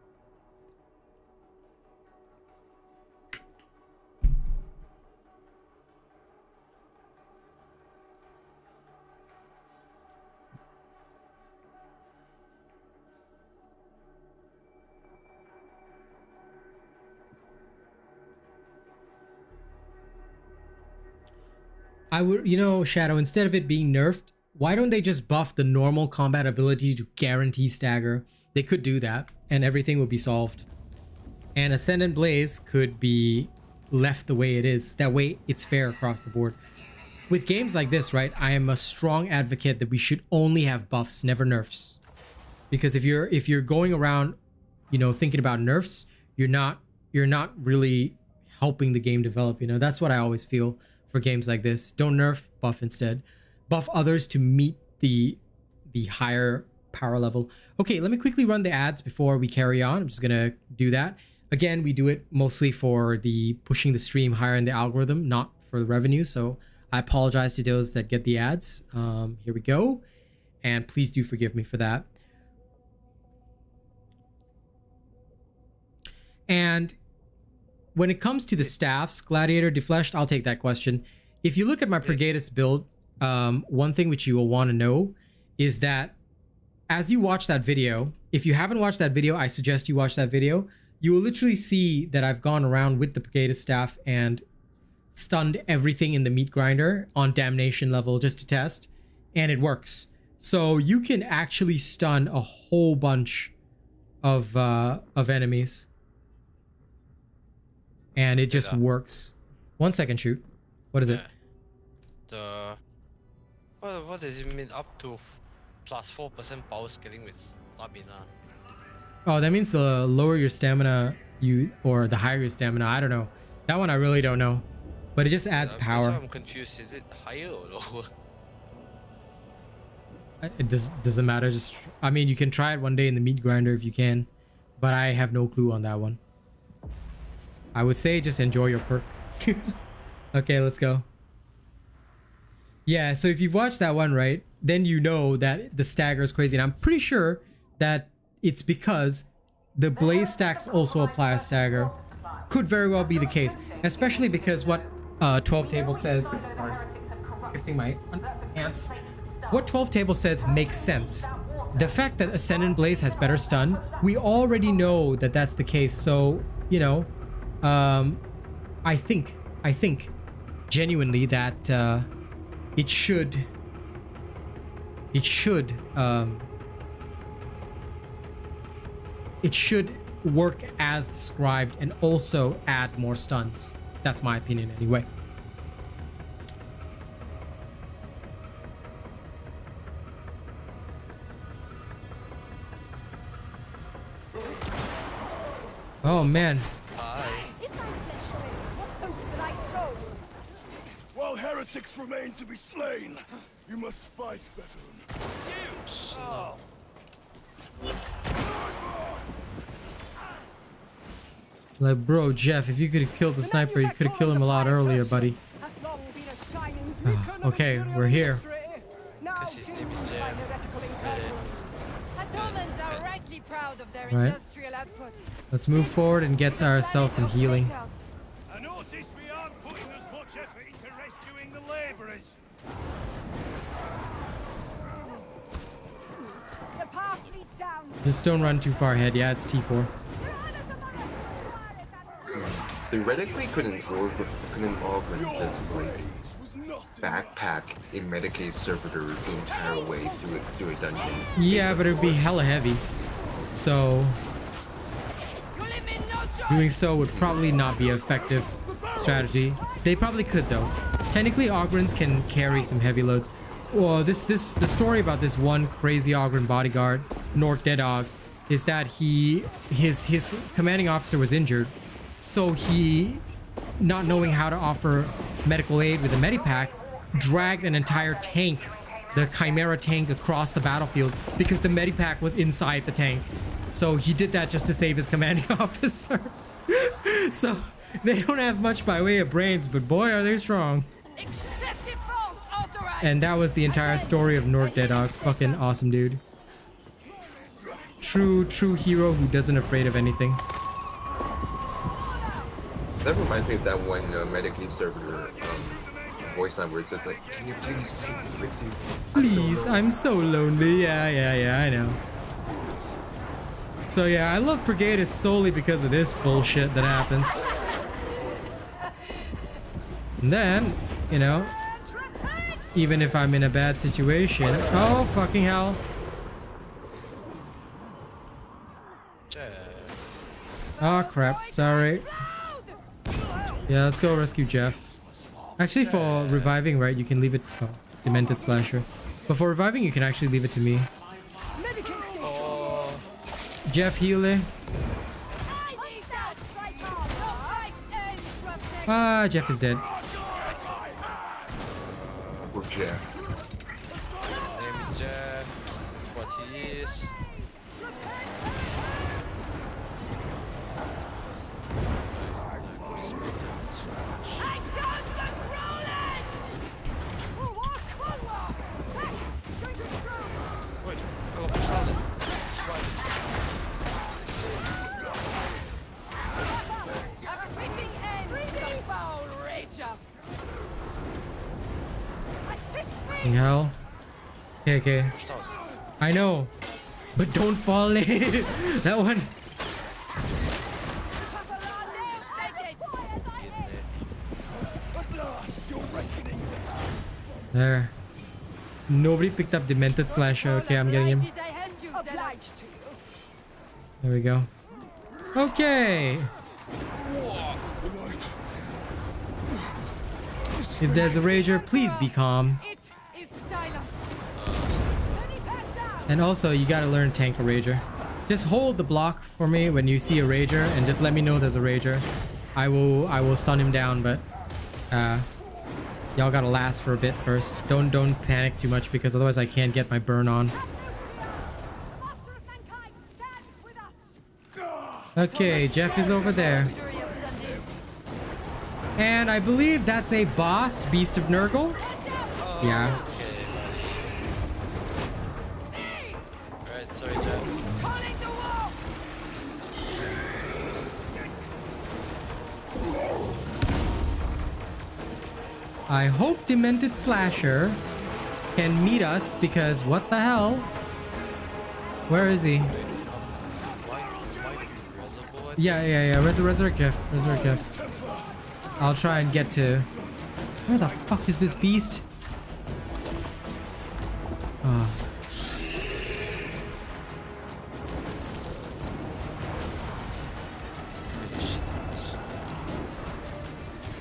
I would, you know, Shadow, instead of it being nerfed, why don't they just buff the normal combat ability to guarantee stagger? They could do that and everything would be solved. And Ascendant Blaze could be left the way it is. That way it's fair across the board. With games like this, right, I am a strong advocate that we should only have buffs, never nerfs. Because if you're going around, you know, thinking about nerfs, you're not really helping the game develop, you know. That's what I always feel for games like this. Don't nerf, buff instead. Buff others to meet the higher power level. Okay, let me quickly run the ads before we carry on. I'm just gonna do that. Again, we do it mostly for the pushing the stream higher in the algorithm, not for the revenue. So I apologize to those that get the ads. Here we go. And please do forgive me for that. And when it comes to the staffs, Gladiator, Defleshed, I'll take that question. If you look at my Pregatus build, one thing which you will want to know is that as you watch that video, if you haven't watched that video, I suggest you watch that video. You will literally see that I've gone around with the Pregatus staff and stunned everything in the meat grinder on damnation level just to test, and it works. So you can actually stun a whole bunch of enemies. And it just works. 1 second, shoot. What is it? What does it mean up to plus 4% power scaling with stamina? Oh, that means the lower your stamina or the higher your stamina. I don't know. That one I really don't know. But it just adds power. I'm confused. Is it higher or lower? It doesn't matter. Just, I mean, you can try it one day in the meat grinder if you can. But I have no clue on that one. I would say just enjoy your perk. Okay, let's go. Yeah, so if you've watched that one, right, then you know that the stagger is crazy. And I'm pretty sure that it's because the blaze stacks also apply a stagger. Could very well be the case, especially because what 12 table says, sorry, shifting my hands. What 12 table says makes sense. The fact that Ascendant Blaze has better stun, we already know that that's the case. So, you know, I think genuinely that it should work as described and also add more stuns. That's my opinion anyway. Oh man. While heretics remain to be slain, you must fight, veteran. You! Oh. Like, bro, Jeff, if you could have killed the sniper, you could have killed him a lot earlier, buddy. Okay, we're here. Because his name is Jeff. Atomans are rightly proud of their Right. industrial output. Let's move forward and get ourselves some healing. I notice we aren't putting as much effort into rescuing the laborers. The path leads down. Just don't run too far ahead. Yeah, it's T4. Theoretically, couldn't Ogren just like backpack a Medicaid servitor the entire way through a dungeon? Yeah, but it would be hella heavy. So doing so would probably not be an effective strategy. They probably could though. Technically, Ogrins can carry some heavy loads. Well, the story about this one crazy Ogren bodyguard, Nork Deadog, is that his commanding officer was injured. So he, not knowing how to offer medical aid with a medipack, dragged an entire tank, the Chimera tank, across the battlefield because the medipack was inside the tank. So he did that just to save his commanding officer. So they don't have much by way of brains, but boy, are they strong. Excessive force authorized. And that was the entire story of Nork Deadog. Fucking awesome dude. True hero who doesn't afraid of anything. That reminds me of that one Medicaid servitor voice line where it says like, "Can you please take me with you? Please, I'm so lonely." Yeah, I know. So yeah, I love Pregatus solely because of this bullshit that happens. And then, you know, even if I'm in a bad situation. Oh, fucking hell. Oh, crap. Sorry. Yeah, let's go rescue Jeff. Actually, for reviving, right, you can leave it... Oh, Demented Slasher. But for reviving, you can actually leave it to me. Jeff, heal it. Ah, Jeff is dead. Poor Jeff. Name is Jeff. What he is. Wait, go push solid. Fucking hell. Okay, okay. I know. But don't fall in. That one. There. Nobody picked up Demented Slasher. Okay, I'm getting him. There we go. Okay. If there's a rager, please be calm. And also, you gotta learn tank a rager. Just hold the block for me when you see a rager, and just let me know there's a rager. I will stun him down, but y'all gotta last for a bit first. Don't panic too much, because otherwise I can't get my burn on. Okay, Jeff is over there. And I believe that's a boss, Beast of Nurgle. Yeah. Alright, sorry, Jeff. I hope Demented Slasher can meet us, because what the hell? Where is he? Yeah. Resurrect Jeff. Resurrect Jeff. I'll try and get to... Where the fuck is this beast? Oh.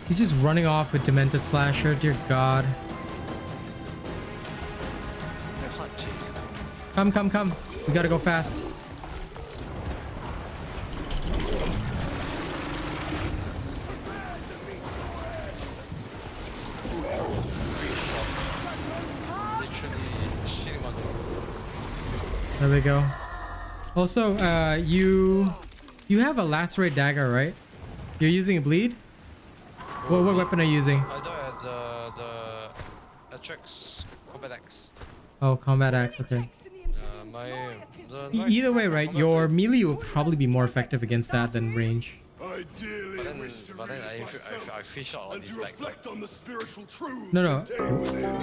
He's just running off with Demented Slasher, dear god. Come. We gotta go fast. There we go. Also, you have a lacerate dagger, right? You're using a bleed? What weapon are you using? I don't have the Atrix combat axe. Oh, combat axe, okay. Either way, right? Your melee will probably be more effective against that than range. But then I fish out on his back. No.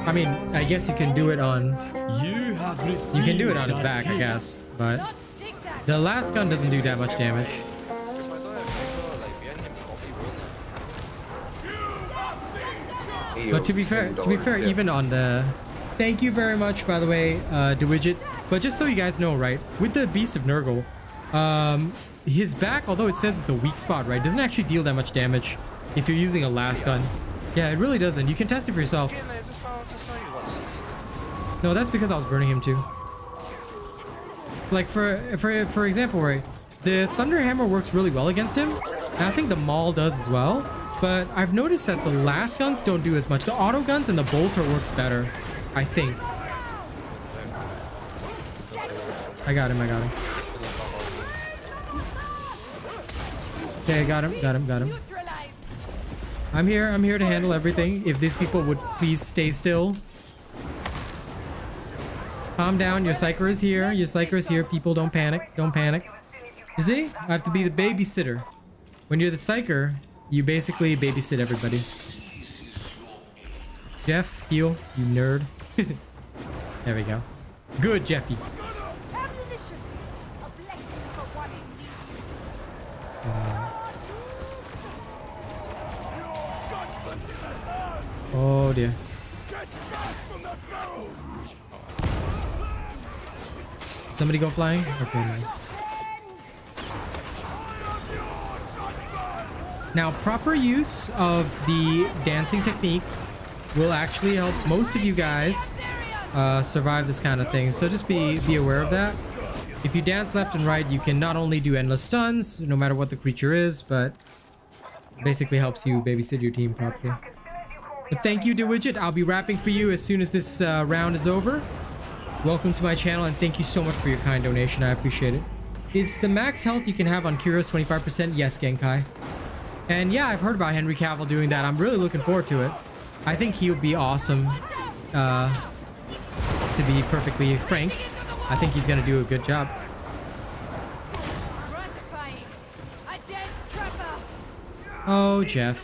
I mean, I guess you can do it on... You can do it on his back, I guess. But the last gun doesn't do that much damage. But to be fair, even on the... Thank you very much, by the way, DeWidget. But just so you guys know, right? With the Beast of Nurgle, his back, although it says it's a weak spot, right? Doesn't actually deal that much damage if you're using a last gun. Yeah, it really doesn't. You can test it for yourself. No, that's because I was burning him too. Like for example, right? The Thunder Hammer works really well against him. And I think the Maul does as well. But I've noticed that the last guns don't do as much. The auto guns and the bolter works better, I think. I got him. Okay, got him. I'm here to handle everything. If these people would please stay still. Calm down. Your Psyker is here. People, don't panic. You see? I have to be the babysitter. When you're the Psyker, you basically babysit everybody. Jeff, heal, you nerd. There we go. Good, Jeffy. Oh dear. Somebody go flying? Okay, nice. Now, proper use of the dancing technique will actually help most of you guys survive this kind of thing. So just be aware of that. If you dance left and right, you can not only do endless stuns, no matter what the creature is, but basically helps you babysit your team properly. But thank you, DeWidget. I'll be rapping for you as soon as this round is over. Welcome to my channel, and thank you so much for your kind donation. I appreciate it. Is the max health you can have on Curios 25%? Yes, Genkai. And yeah, I've heard about Henry Cavill doing that. I'm really looking forward to it. I think he'll be awesome. To be perfectly frank, I think he's gonna do a good job. Oh, Jeff.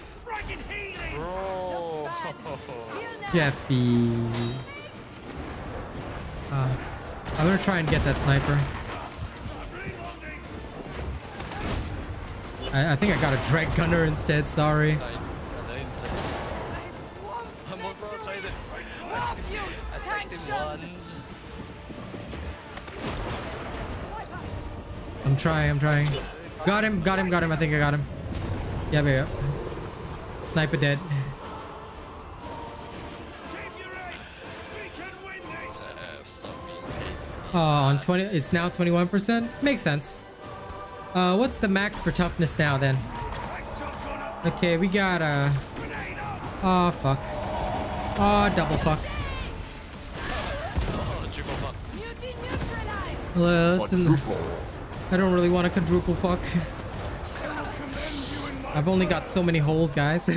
Jeffy. I'm gonna try and get that sniper. I think I got a Dreg Gunner instead, sorry. I'm trying. Got him. I think I got him. Yeah. Sniper dead. Oh, on 20, it's now 21%. Makes sense. What's the max for toughness now then? Okay, we got oh fuck. Oh, double fuck. Well, I don't really want a quadruple fuck. I've only got so many holes, guys.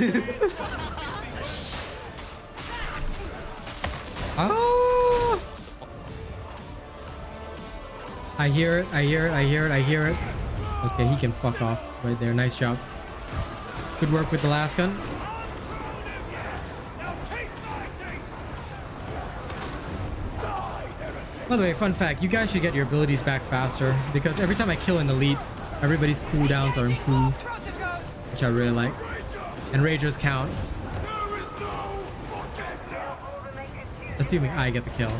Oh! I hear it. Okay, he can fuck off right there. Nice job. Good work with the last gun. By the way, fun fact, you guys should get your abilities back faster, because every time I kill an elite, everybody's cooldowns are improved, which I really like. And ragers count. Assuming I get the kill.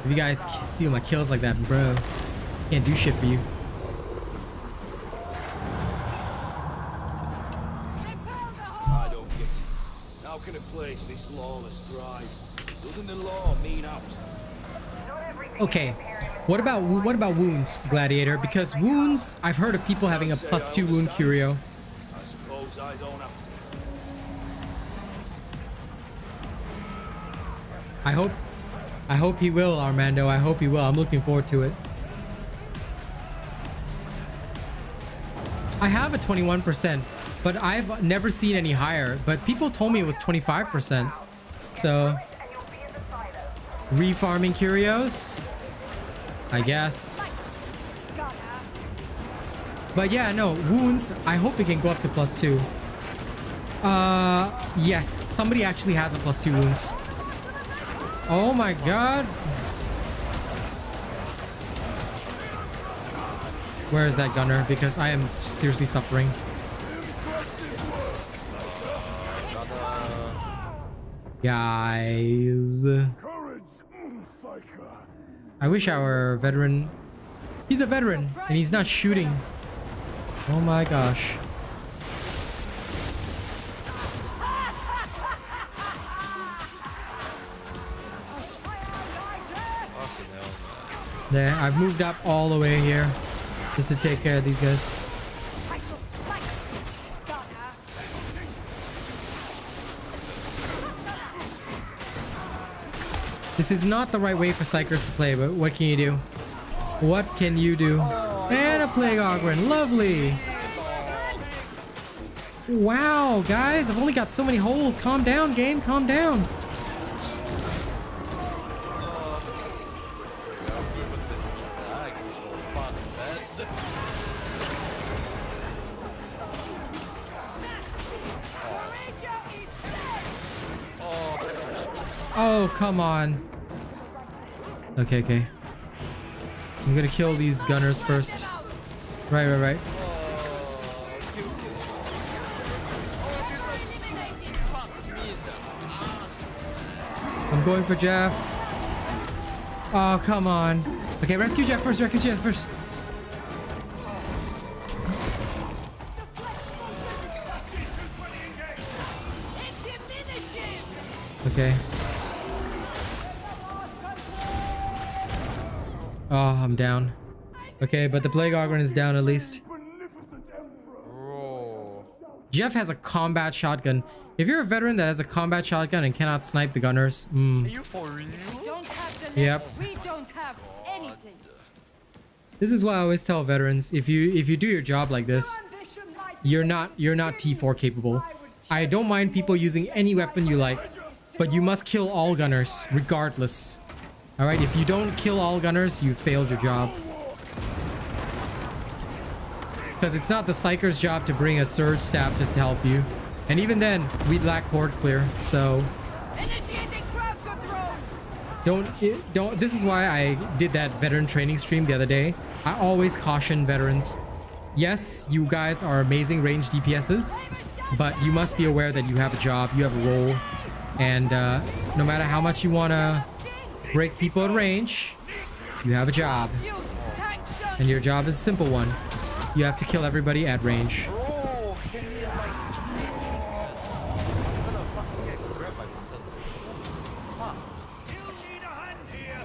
If you guys steal my kills like that, bro, can't do shit for you. I don't get it. How can a place this lawless thrive? Doesn't the law mean out? Okay, what about wounds, Gladiator? Because wounds, I've heard of people having a +2 wound curio. I suppose I don't have to. I hope he will, Armando. I hope he will. I'm looking forward to it. I have a 21%, but I've never seen any higher. But people told me it was 25%. So, refarming curios, I guess. But yeah, no, wounds, I hope it can go up to +2. Yes, somebody actually has a +2 wounds. Oh my god. Where is that gunner? Because I am seriously suffering. Guys. I wish our veteran... He's a veteran, and he's not shooting. Oh my gosh. There, I've moved up all the way here just to take care of these guys. This is not the right way for Psykers to play, but what can you do? What can you do? And a Plague Ogren, lovely! Wow, guys, I've only got so many holes. Calm down, game, calm down. Oh, come on. Okay. I'm gonna kill these gunners first. Right. I'm going for Jeff. Oh, come on. Okay, rescue Jeff first, rescue Jeff first. Okay. Oh, I'm down. Okay, but the Plague Augurin is down at least. Bro. Jeff has a combat shotgun. If you're a veteran that has a combat shotgun and cannot snipe the gunners, Are you for real? We don't have the Yep. left. We don't have anything. this is why I always tell veterans, if you do your job like this, you're not T4 capable. I don't mind people using any weapon you like, but you must kill all gunners regardless. All right, if you don't kill all gunners, you failed your job. Because it's not the Psyker's job to bring a surge staff just to help you. And even then, we'd lack horde clear, so... Initiating crowd control. Don't, this is why I did that veteran training stream the other day. I always caution veterans. Yes, you guys are amazing range DPSs, but you must be aware that you have a job, you have a role. And no matter how much you want to break people at range, you have a job. You sanction. And your job is a simple one. You have to kill everybody at range. Bro, can you like... I'm gonna fucking get grabbed by Mountain. Fuck. You need a hand here.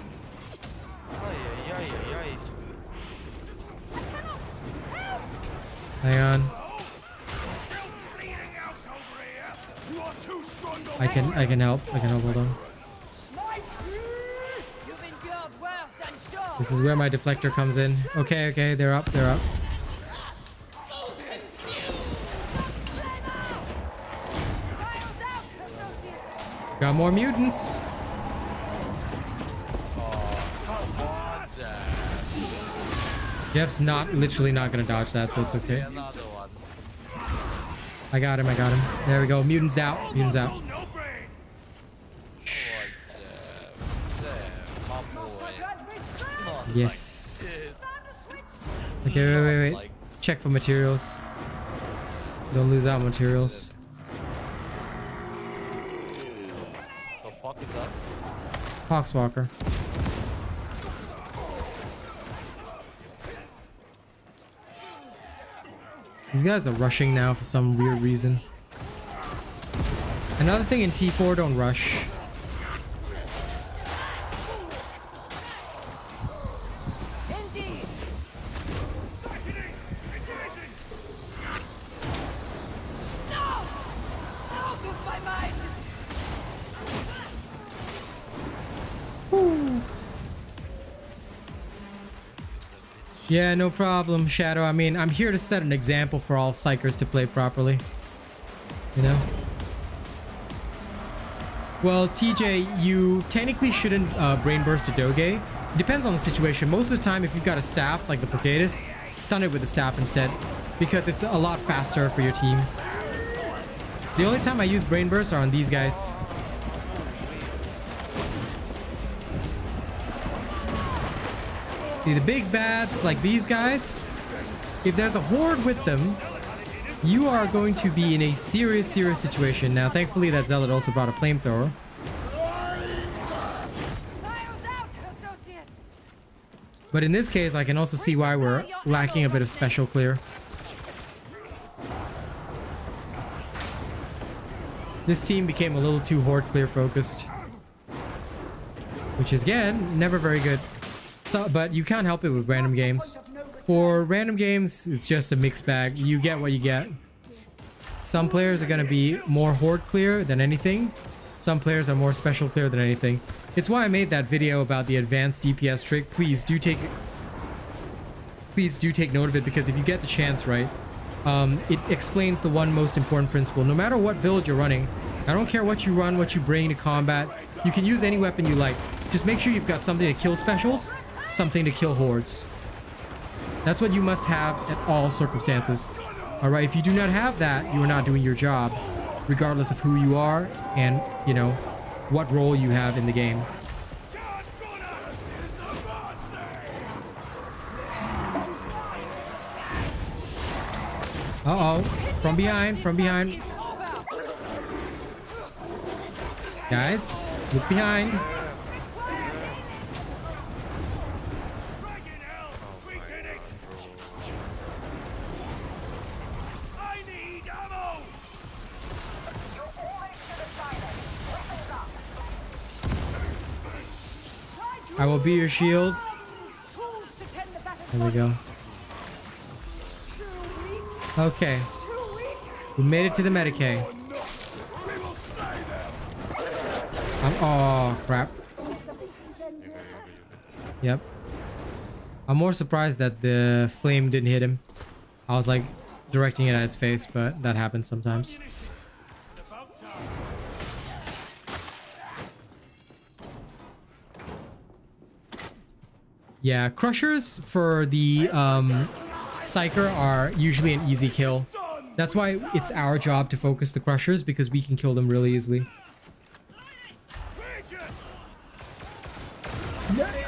Ay, ay, ay, ay. Hang on. Still bleeding out over here. You are too strong. I can help. Hold on. You've endured worse, I'm sure. This is where my deflector comes in. Okay, they're up. Files out, associates. Got more mutants. Jeff's literally not gonna dodge that, so it's okay. Another one. I got him. There we go. Mutants out. No brain. Yes. Okay, wait. Check for materials. Don't lose out materials. The fuck is that? Poxwalker. These guys are rushing now for some weird reason. Another thing in T4, don't rush. Indeed. No! Out of my mind! Yeah, no problem, Shadow. I mean, I'm here to set an example for all Psykers to play properly. You know? Well, TJ, you technically shouldn't brain burst a Doge. It depends on the situation. Most of the time, if you've got a staff like the Procatus, stun it with the staff instead, because it's a lot faster for your team. The only time I use brain burst are on these guys. See, the big bads like these guys, if there's a horde with them, you are going to be in a serious situation. Now, thankfully, that Zealot also brought a flamethrower. But in this case, I can also see why we're lacking a bit of special clear. This team became a little too horde clear focused, which is, again, never very good. So, but you can't help it with random games. For random games, it's just a mixed bag. You get what you get. Some players are going to be more horde clear than anything. Some players are more special clear than anything. It's why I made that video about the advanced DPS trick. Please do take note of it, because if you get the chance right, it explains the one most important principle. No matter what build you're running, I don't care what you run, what you bring to combat, you can use any weapon you like. Just make sure you've got something to kill specials, something to kill hordes. That's what you must have at all circumstances. Alright, if you do not have that, you are not doing your job, regardless of who you are and, you know, what role you have in the game. Uh-oh. From behind. Guys, look behind. I will be your shield. There we go. Okay. We made it to the Medicaid. Oh, crap. Yep. I'm more surprised that the flame didn't hit him. I was like directing it at his face, but that happens sometimes. Yeah, crushers for the Psyker are usually an easy kill. That's why it's our job to focus the crushers, because we can kill them really easily.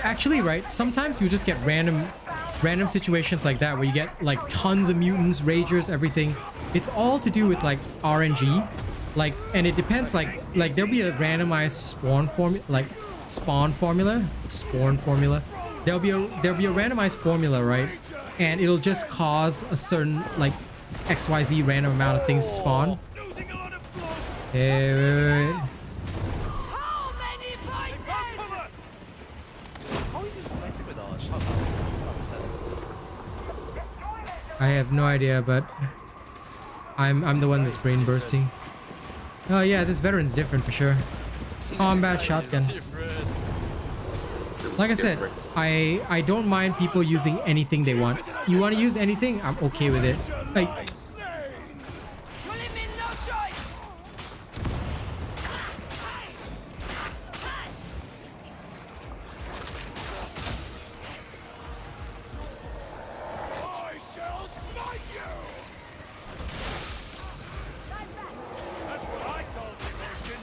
Actually, right, sometimes you just get random situations like that where you get like tons of mutants, ragers, everything. It's all to do with like RNG, like, and it depends, like there'll be a randomized spawn formula. There'll be a randomized formula, right? And it'll just cause a certain like XYZ random amount of things to spawn. Wait. I have no idea, but I'm the one that's brain bursting. Oh yeah, this veteran's different for sure. Combat shotgun. Like I said, I don't mind people using anything they want. You want to use anything? I'm okay with it. Like,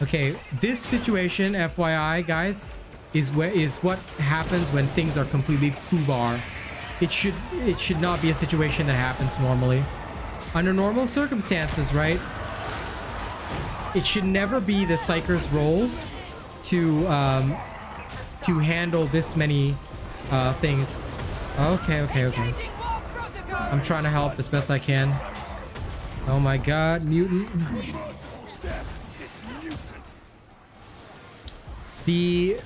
okay, this situation, FYI, guys, is what happens when things are completely Fubar. It should not be a situation that happens normally. Under normal circumstances, right? It should never be the Psyker's role to handle this many things. Okay. I'm trying to help as best I can. Oh my god, mutant. The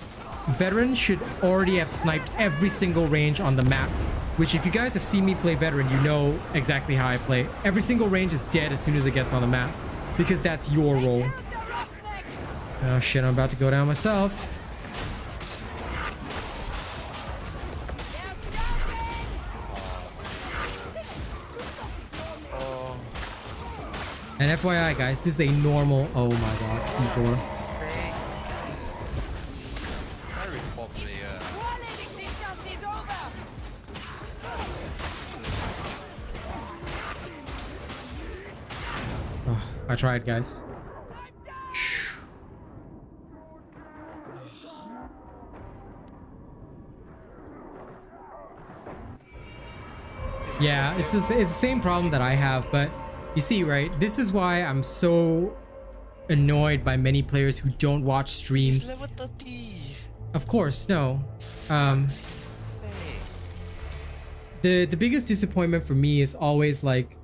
veteran should already have sniped every single range on the map, which if you guys have seen me play veteran, you know exactly how I play. Every single range is dead as soon as it gets on the map, because that's your role. Oh shit, I'm about to go down myself. And FYI guys, this is a normal, oh my god, P4. I tried, guys. Yeah, it's the same problem that I have, but you see, right? This is why I'm so annoyed by many players who don't watch streams. Level 30. Of course, no. The biggest disappointment for me is always like,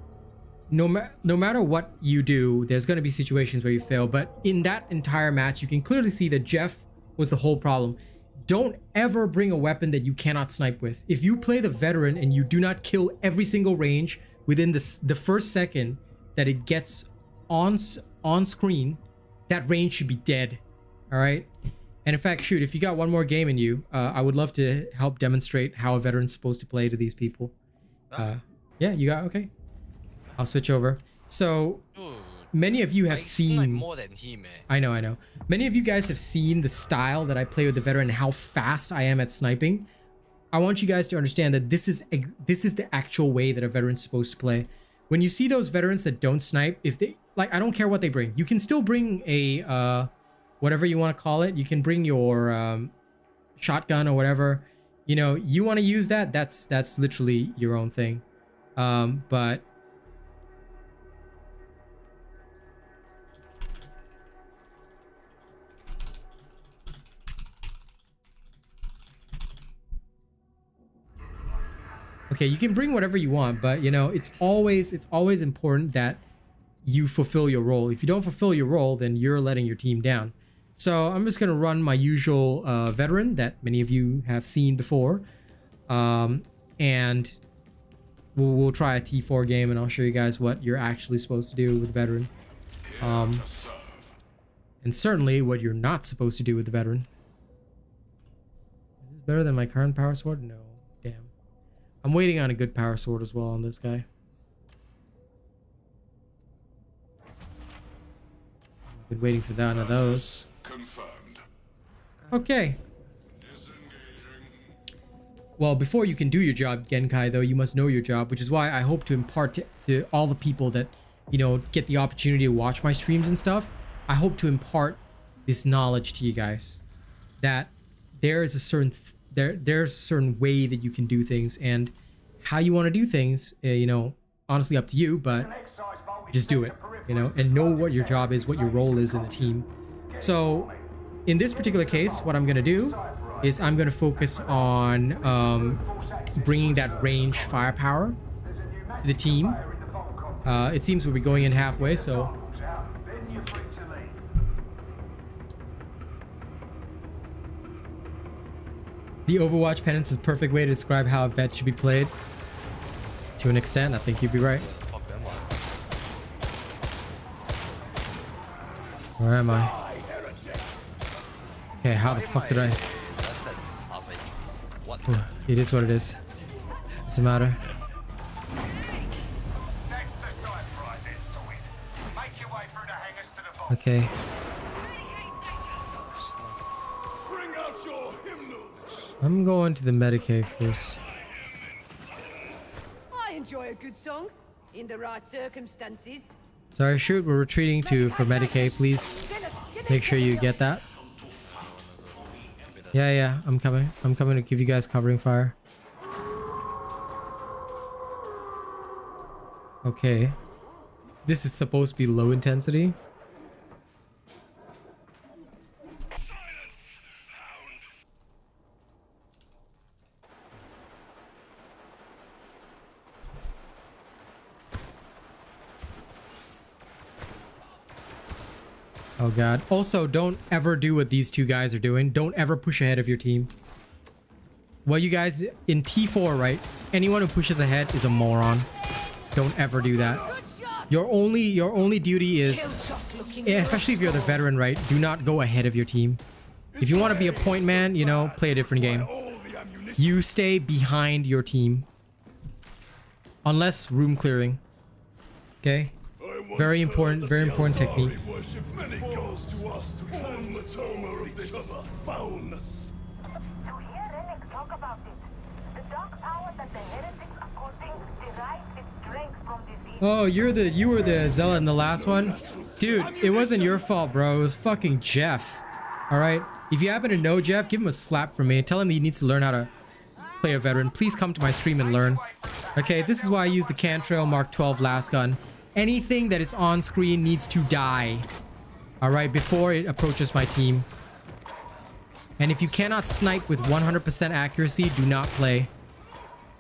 no matter what you do, there's going to be situations where you fail. But in that entire match, you can clearly see that Jeff was the whole problem. Don't ever bring a weapon that you cannot snipe with. If you play the veteran and you do not kill every single range within the first second that it gets on screen, that range should be dead. All right. And in fact, shoot, if you got one more game in you, I would love to help demonstrate how a veteran's supposed to play to these people. Yeah, you got, okay. I'll switch over. So many of you have seen more than him, man. I know. Many of you guys have seen the style that I play with the veteran and how fast I am at sniping. I want you guys to understand that this is the actual way that a veteran's supposed to play. When you see those veterans that don't snipe, if they like, I don't care what they bring. You can still bring a whatever you want to call it. You can bring your shotgun or whatever. You know, you want to use that. That's literally your own thing. But okay, you can bring whatever you want, but you know, it's always important that you fulfill your role. If you don't fulfill your role, then you're letting your team down. So I'm just going to run my usual veteran that many of you have seen before. And we'll try a T4 game, and I'll show you guys what you're actually supposed to do with veteran. And certainly what you're not supposed to do with the veteran. Is this better than my current power sword? No. Damn. I'm waiting on a good power sword as well on this guy. Been waiting for that of those. Confirmed. Okay. Well, before you can do your job, Genkai, though, you must know your job, which is why I hope to impart to all the people that, you know, get the opportunity to watch my streams and stuff. I hope to impart this knowledge to you guys, that there is a certain there's a certain way that you can do things, and how you want to do things, you know, honestly up to you, but just do it, you know, and know what your job is, what your role is in the team. So in this particular case, what I'm going to do is I'm going to focus on bringing that range firepower to the team. It seems we'll be going in halfway, so the Overwatch penance is a perfect way to describe how a vet should be played. To an extent, I think you'd be right. Where am I? Okay, how the fuck did I... It is what it is. Doesn't matter. Okay. I'm going to the Medicaid first. I enjoy a good song in the right circumstances. Sorry, shoot, we're retreating for Medicaid. Please make sure you get that. Yeah, I'm coming. I'm coming to give you guys covering fire. Okay. This is supposed to be low intensity. Oh god. Also, don't ever do what these two guys are doing. Don't ever push ahead of your team. Well, you guys, in T4, right? Anyone who pushes ahead is a moron. Don't ever do that. Your only duty is, especially if you're the veteran, right? Do not go ahead of your team. If you want to be a point man, you know, play a different game. You stay behind your team. Unless room clearing. Okay? Very important technique. Many goes to us to cleanse the tumor of this foulness. To hear Relic talk about it, the dark power that the heretics are causing derives its strength from disease. Oh, you were the zealot in the last one? Dude, it wasn't your fault, bro. It was fucking Jeff. Alright? If you happen to know Jeff, give him a slap from me. Tell him he needs to learn how to play a veteran. Please come to my stream and learn. Okay, this is why I use the Cantrail Mark 12 last gun. Anything that is on screen needs to die. Alright, before it approaches my team. And if you cannot snipe with 100% accuracy, do not play.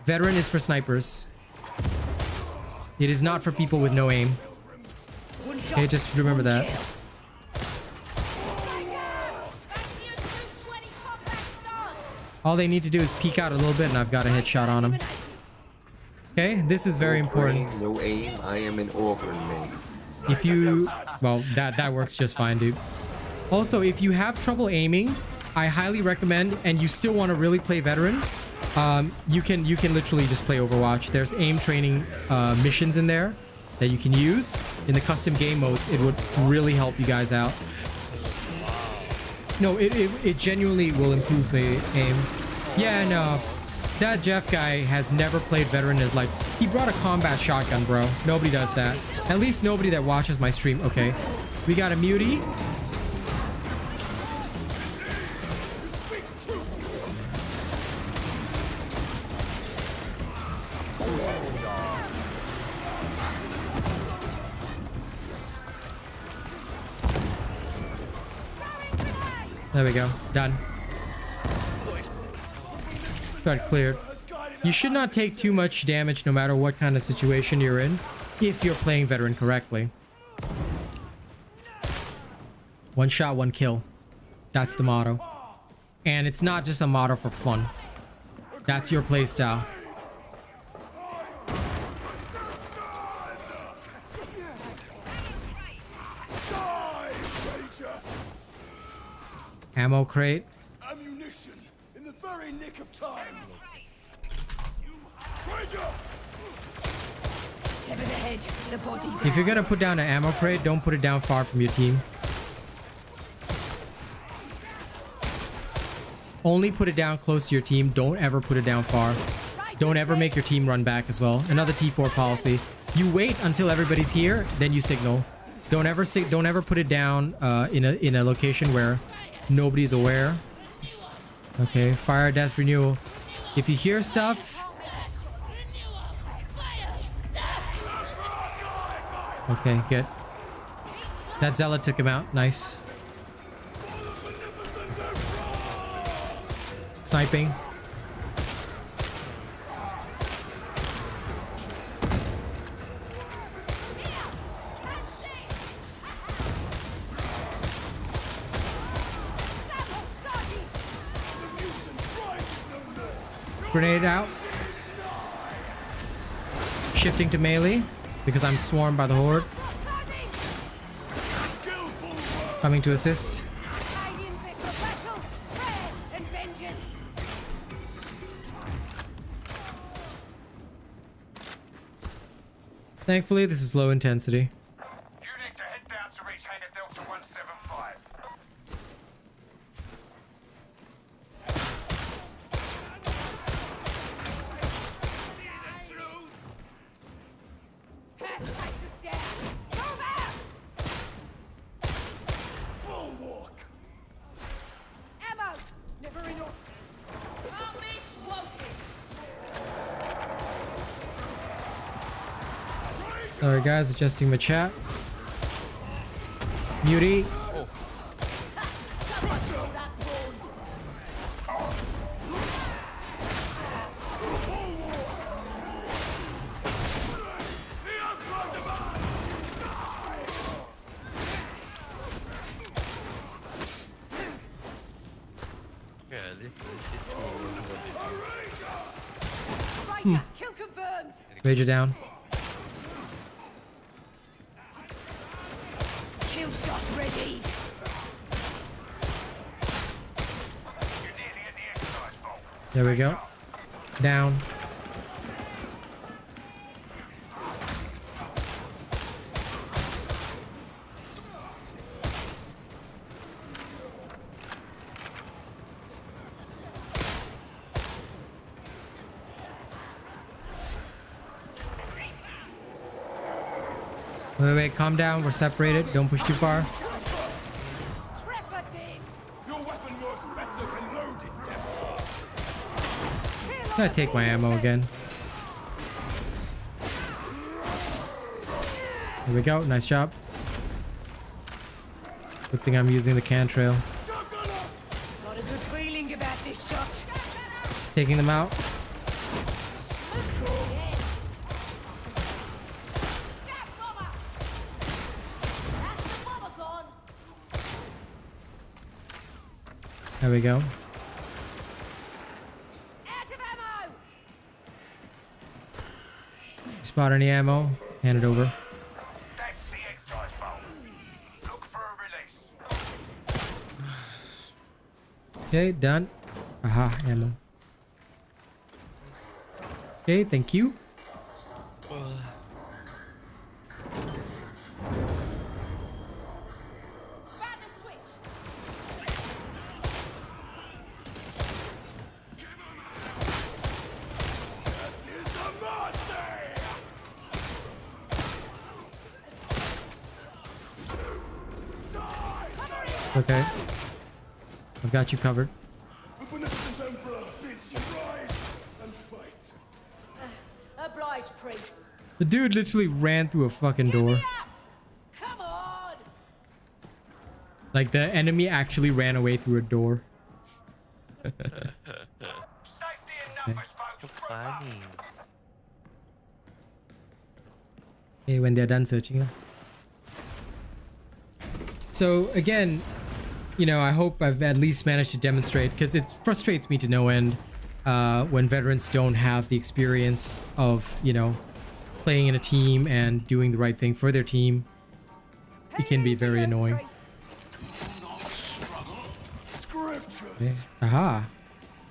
Veteran is for snipers. It is not for people with no aim. Okay, just remember that. All they need to do is peek out a little bit and I've got a headshot on them. Okay, this is very important. No aim, I am an Auburn man. If you... Well, that works just fine, dude. Also, if you have trouble aiming, I highly recommend, and you still want to really play veteran, you can literally just play Overwatch. There's aim training missions in there that you can use. In the custom game modes, it would really help you guys out. No, it genuinely will improve the aim. Yeah, no. That Jeff guy has never played veteran in his life. He brought a combat shotgun, bro. Nobody does that. At least nobody that watches my stream. Okay. We got a mutie. There we go. Done. Got cleared. You should not take too much damage no matter what kind of situation you're in, if you're playing veteran correctly. One shot, one kill. That's the motto. And it's not just a motto for fun. That's your playstyle. Ammo crate. Ammunition in the very nick of time. Sever the head, the body dies. If you're gonna put down an ammo crate, don't put it down far from your team. Only put it down close to your team. Don't ever put it down far. Don't ever make your team run back as well. Another T4 policy. You wait until everybody's here, then you signal. Don't ever put it down in a location where nobody's aware. Okay, fire, death, renewal. If you hear stuff, okay, good. That zealot took him out. Nice. Sniping. Grenade out. Shifting to melee because I'm swarmed by the horde. Coming to assist. Thankfully, this is low intensity. You need to head down to reach Hangar Delta 175. Sorry guys, adjusting my chat. Muty. Kill confirmed. Rager down. Kill shot ready. There we go. Down. Wait, calm down. We're separated. Don't push too far. Your weapon works better when loaded, I'm gonna take my ammo again. There we go. Nice job. Good thing I'm using the cantrail. Got a good feeling about this shot. Taking them out. There we go. Spot any ammo, hand it over. That's the exercise vault. Look for a release. Okay, done. Aha, ammo. Okay, thank you. Okay. I've got you covered. The beneficent Emperor bids you rise and fight. Oblige, priest. The dude literally ran through a fucking door. Come on. Like the enemy actually ran away through a door. Safety in numbers, folks. Funny. Okay, when they're done searching. So again, you know, I hope I've at least managed to demonstrate, because it frustrates me to no end when veterans don't have the experience of, you know, playing in a team and doing the right thing for their team. It can be very annoying. Okay. Aha.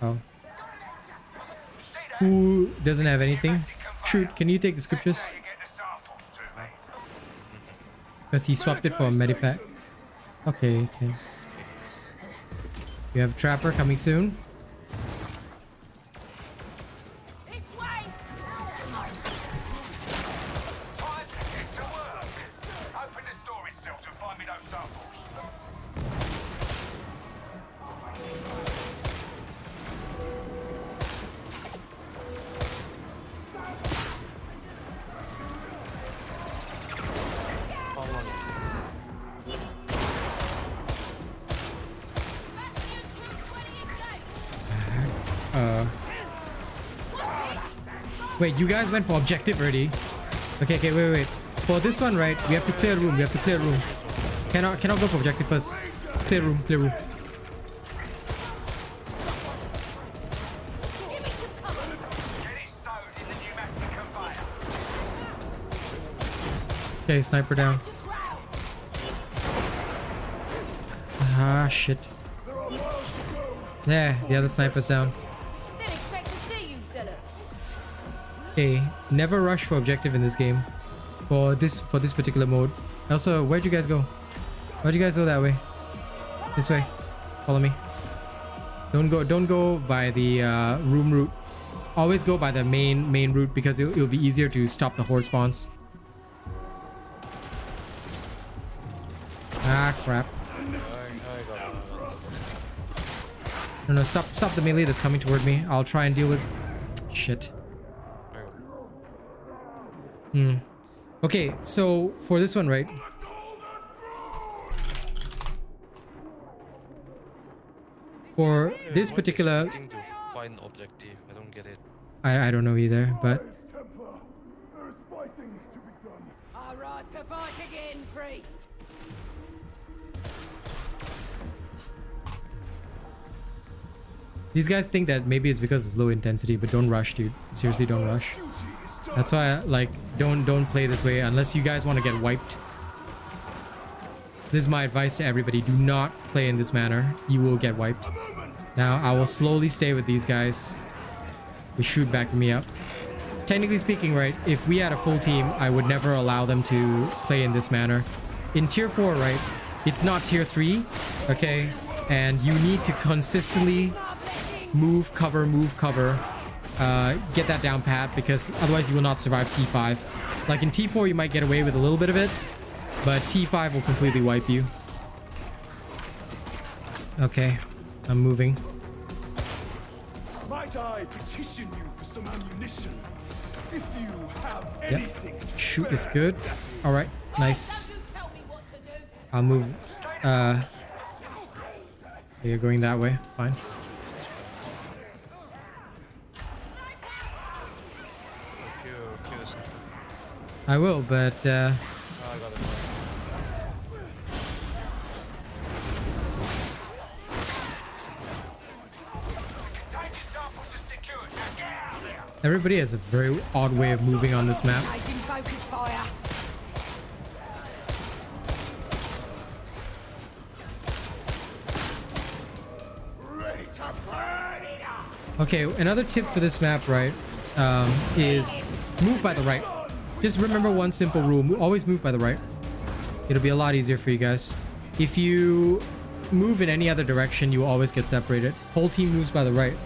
Oh. Who doesn't have anything? Shoot, can you take the scriptures? Because he swapped it for a medipack. Okay, okay. You have a trapper coming soon. Wait, you guys went for objective already? Okay, okay, wait. For this one, right, we have to clear room. We have to clear room. Cannot go for objective first. Clear room, clear room. Okay, sniper down. Ah, shit. Yeah, the other sniper's down. Okay, never rush for objective in this game. For this particular mode. Also, where'd you guys go? Why'd you guys go that way? This way. Follow me. Don't go by the room route. Always go by the main route because it'll be easier to stop the horde spawns. Ah, crap. No, stop the melee that's coming toward me. I'll try and deal with... Shit. Okay, so for this one, right? For this particular... Objective. I don't get it. I don't know either, but... Alright, to fight again, priest. These guys think that maybe it's because it's low intensity, but don't rush, dude. Seriously, don't rush. That's why, like, don't play this way unless you guys want to get wiped. This is my advice to everybody. Do not play in this manner. You will get wiped. Now, I will slowly stay with these guys. We shoot backing me up. Technically speaking, right, if we had a full team, I would never allow them to play in this manner. In tier 4, right, it's not tier 3, okay? And you need to consistently move, cover, get that down pat, because otherwise you will not survive T5. Like in T4 you might get away with a little bit of it, but T5 will completely wipe you. Okay, I'm moving. Might I petition you for some ammunition? If you have anything to Shoot spare. is good. Alright, nice. I'll move. You're going that way, fine. I will, but I got it. everybody has a very odd way of moving on this map. Raging focus fire. Ready to burn it up. Okay, another tip for this map, right, is move by the right. Just remember one simple rule. Always move by the right. It'll be a lot easier for you guys. If you move in any other direction, you will always get separated. Whole team moves by the right.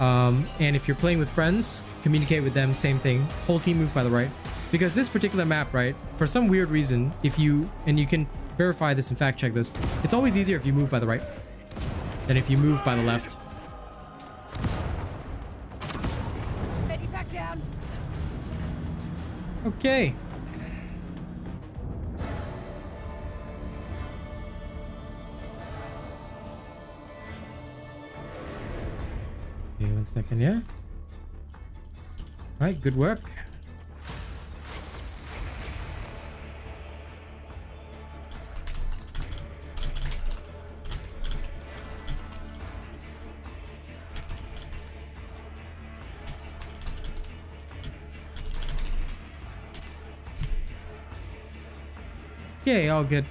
And if you're playing with friends, communicate with them, same thing. Whole team moves by the right. Because this particular map, right, for some weird reason, if you, and you can verify this and fact check this, it's always easier if you move by the right than if you move by the left. Ready back down. Okay. Okay, 1 second, yeah. All right, good work. Okay, all good.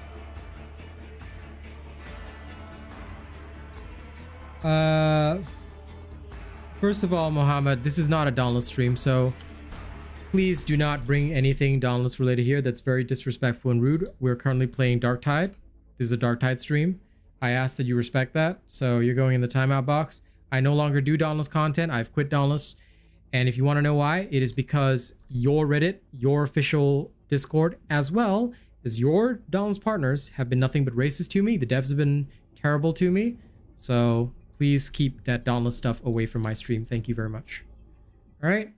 First of all, Mohammed, this is not a Dauntless stream, so please do not bring anything Dauntless related here. That's very disrespectful and rude. We're currently playing Darktide. This is a Darktide stream. I ask that you respect that, so you're going in the timeout box. I no longer do Dauntless content. I've quit Dauntless. And if you want to know why, it is because your Reddit, your official Discord, as well as your Dauntless partners have been nothing but racist to me. The devs have been terrible to me. So please keep that Dauntless stuff away from my stream. Thank you very much. All right.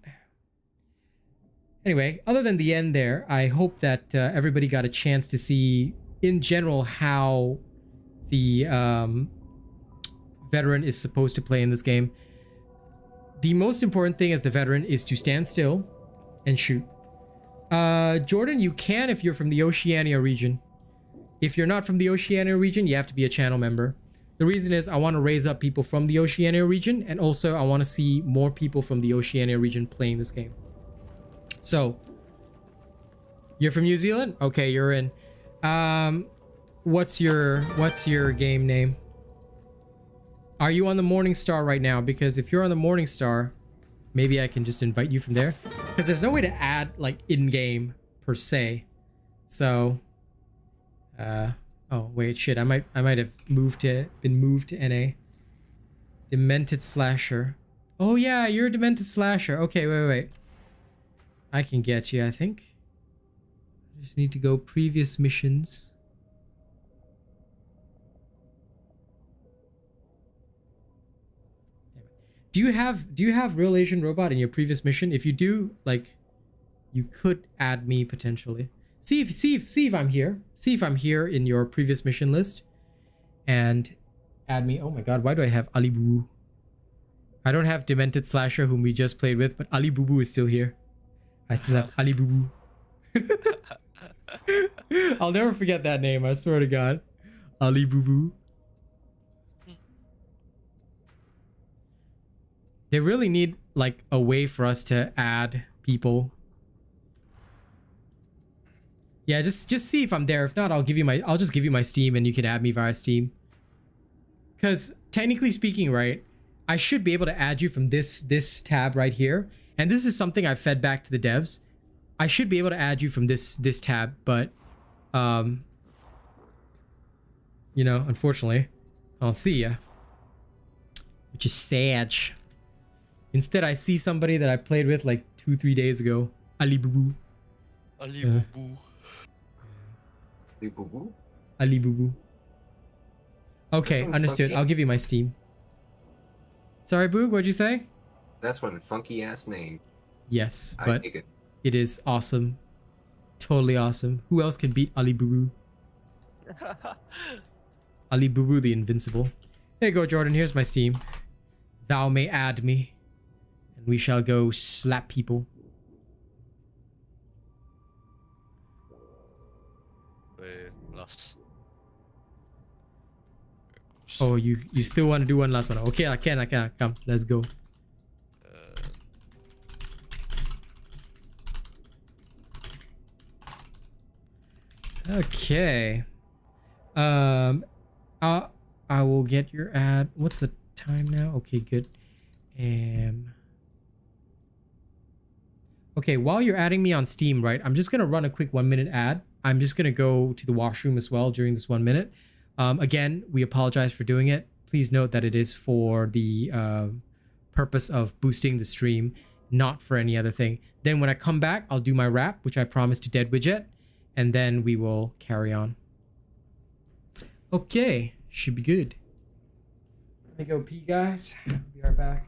Anyway, other than the end there, I hope that everybody got a chance to see, in general, how the veteran is supposed to play in this game. The most important thing as the veteran is to stand still and shoot. Jordan, you can if you're from the Oceania region. If you're not from the Oceania region, you have to be a channel member. The reason is I want to raise up people from the Oceania region, and also I want to see more people from the Oceania region playing this game. So, you're from New Zealand? Okay, you're in. What's your game name? Are you on the Morning Star right now? Because if you're on the Morning Star, maybe I can just invite you from there. Because there's no way to add like in-game per se. So, oh wait, shit. I might have been moved to NA. Demented Slasher. Oh yeah, you're a Demented Slasher. Okay, wait. I can get you, I think. I just need to go previous missions. Do you have Real Asian Robot in your previous mission? If you do, like, you could add me potentially. See if I'm here. See if I'm here in your previous mission list, and add me. Oh my god, why do I have Ali Boo? I don't have Demented Slasher, whom we just played with, but Ali Boo Boo is still here. I still have Ali Boo Boo. I'll never forget that name. I swear to God, Ali Boo Boo. They really need like a way for us to add people. Yeah, just see if I'm there. If not, I'll just give you my Steam and you can add me via Steam. Cause technically speaking, right, I should be able to add you from this tab right here. And this is something I've fed back to the devs. I should be able to add you from this tab, but you know, unfortunately, I'll see ya. Which is sad. Instead, I see somebody that I played with like 2-3 days ago. Ali Boo Boo. Ali Boo Boo. Ali Boo Boo? Ali Boo Boo. Okay, understood. Funky. I'll give you my Steam. Sorry, Boog, what'd you say? That's one funky ass name. Yes, I but dig it. It is awesome. Totally awesome. Who else can beat Ali Boo Boo? Ali Boo Boo the Invincible. There you go, Jordan. Here's my Steam. Thou may add me. And we shall go slap people. Wait, lost. Oh, you still want to do one last one? Okay, I can. Come, let's go. Okay. I will get your ad. What's the time now? Okay, good. Okay, while you're adding me on Steam, right, I'm just gonna run a quick 1-minute ad. I'm just gonna go to the washroom as well during this 1 minute. Again, we apologize for doing it. Please note that it is for the purpose of boosting the stream, not for any other thing. Then when I come back, I'll do my wrap, which I promised to Dead Widget, and then we will carry on. Okay, should be good. Let me go pee, guys. I'll be right back.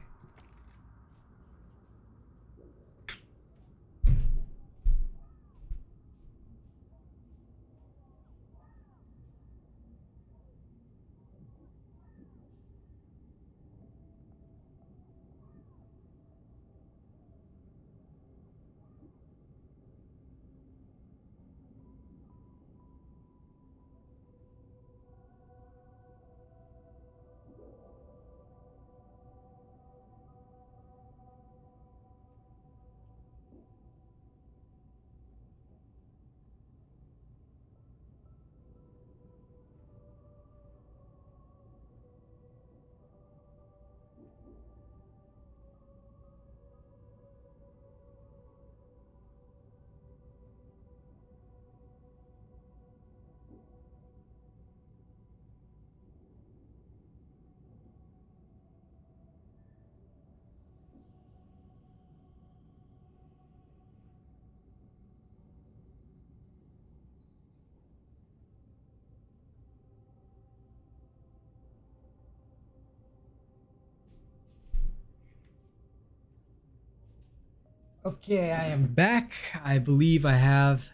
Okay, I am back. I believe I have...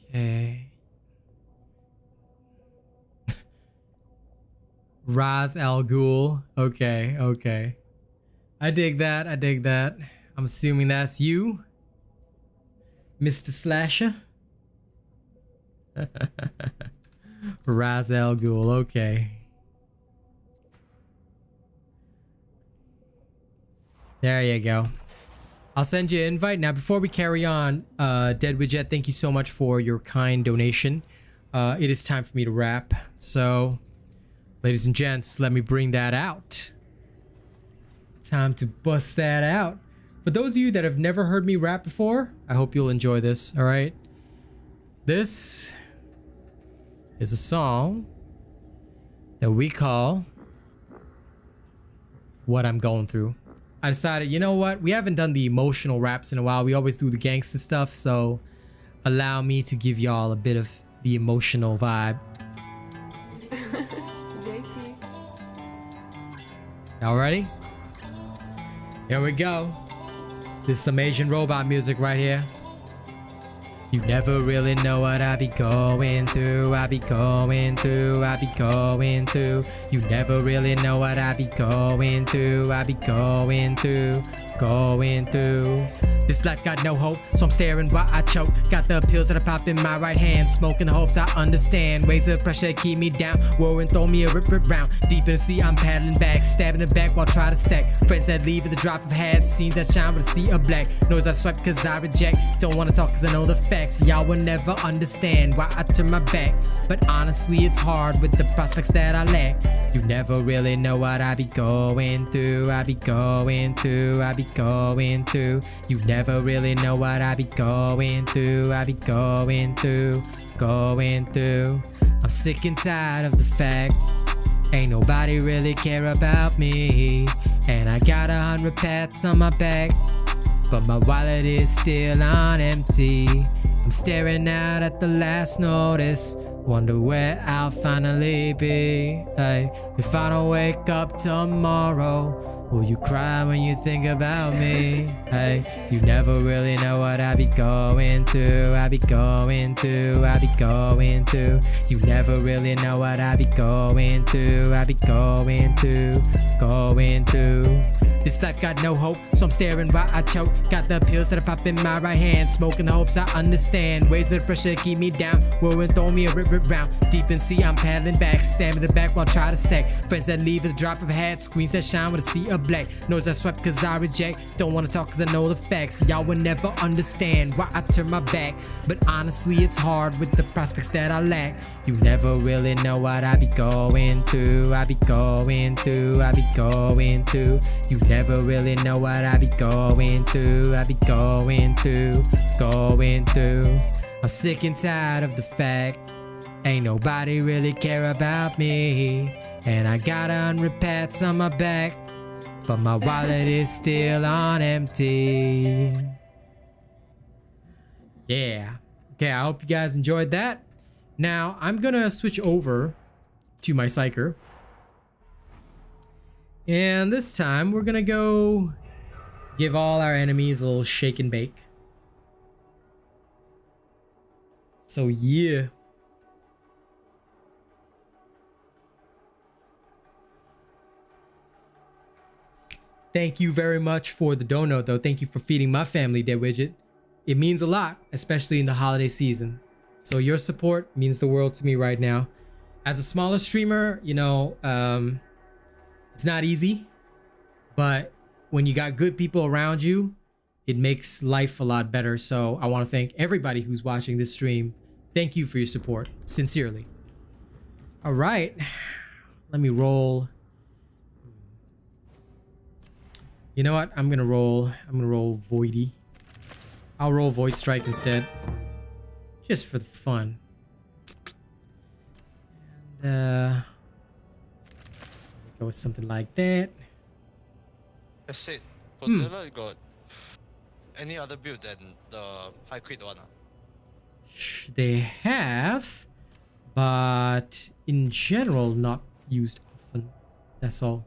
Okay. Raz Al Ghul. Okay, okay. I dig that, I dig that. I'm assuming that's you, Mr. Slasher. Raz Al Ghul, okay. There you go. I'll send you an invite. Now, before we carry on, Dead Widget, thank you so much for your kind donation. It is time for me to wrap. So, ladies and gents, let me bring that out. Time to bust that out. For those of you that have never heard me rap before, I hope you'll enjoy this, all right? This is a song that we call What I'm Going Through. I decided, you know what? We haven't done the emotional raps in a while. We always do the gangster stuff, so allow me to give y'all a bit of the emotional vibe. JP. Y'all ready? Here we go. This is some Asian robot music right here. You never really know what I be going through. I be going through. I be going through. You never really know what I be going through. I be going through. Going through. This life got no hope, so I'm staring while I choke. Got the pills that I pop in my right hand, smoking the hopes I understand. Ways of pressure keep me down, war and throw me a rip round. Deep in the sea, I'm paddling back, stabbing the back while try to stack. Friends that leave at the drop of hat, scenes that shine with a sea of black. Noise I swipe cause I reject, don't wanna talk cause I know the facts. Y'all will never understand why I turn my back, but honestly it's hard with the prospects that I lack. You never really know what I be going through. I be going through. I be going through. You never really know what I be going through. I be going through. Going through. I'm sick and tired of the fact ain't nobody really care about me, and I got 100 pats on my back, but my wallet is still on empty. I'm staring out at the last notice, wonder where I'll finally be. Hey, if I don't wake up tomorrow, will you cry when you think about me? Hey, you never really know what I be going through. I be going through. I be going through. You never really know what I be going through. I be going through. Going through. This life got no hope, so I'm staring while I choke. Got the pills that I pop in my right hand, smoking the hopes I understand. Ways of pressure keep me down, war and throw me a rip round. Deep in sea, I'm paddling back, stabbing the back while try to stack. Friends that leave at the drop of a hat, screens that shine with a sea of black. Noise I swipe cause I reject, don't wanna talk cause I know the facts. Y'all will never understand why I turn my back, but honestly it's hard with the prospects that I lack. You never really know what I be going through. I be going through. I be going through. You never really know what I be going through. I be going through. Going through. I'm sick and tired of the fact ain't nobody really care about me, and I got 100 pats on my back, but my wallet is still on empty. Yeah. Okay, I hope you guys enjoyed that. Now, I'm gonna switch over to my Psyker. And this time, we're gonna go give all our enemies a little shake and bake. So, yeah. Thank you very much for the dono, though. Thank you for feeding my family, Dead Widget. It means a lot, especially in the holiday season. So your support means the world to me right now. As a smaller streamer, you know, it's not easy, but when you got good people around you, it makes life a lot better. So I want to thank everybody who's watching this stream. Thank you for your support, sincerely. All right, let me roll. You know what? I'm gonna roll Voidy. I'll roll Void Strike instead, just for the fun. And go with something like that. That's it. Godzilla got any other build than the high crit one? They have, but in general, not used often. That's all.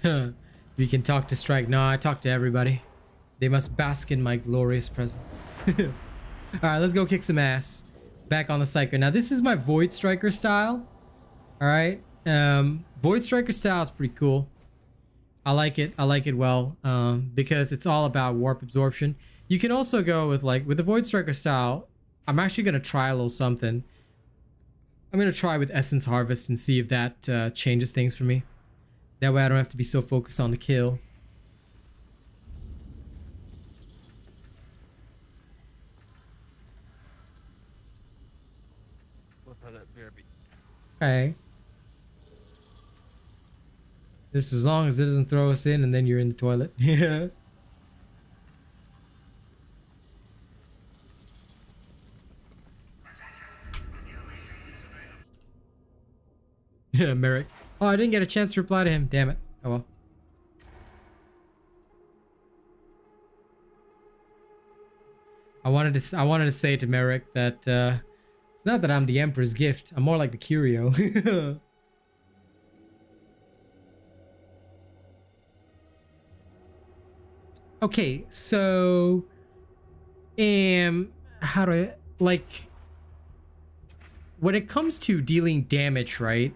You can talk to Strike. No, I talk to everybody. They must bask in my glorious presence. Alright, let's go kick some ass. Back on the Psyker. Now, this is my Void Striker style. Alright. Void Striker style is pretty cool. I like it. I like it well. Because it's all about warp absorption. You can also go with with the Void Striker style. I'm actually going to try a little something. I'm going to try with Essence Harvest and see if that changes things for me. That way I don't have to be so focused on the kill. Okay. Just as long as it doesn't throw us in and then you're in the toilet. Yeah. Yeah, Merrick. Oh, I didn't get a chance to reply to him. Damn it. Oh well. I wanted to say to Merrick that it's not that I'm the Emperor's gift. I'm more like the curio. Okay, so how do I when it comes to dealing damage, right?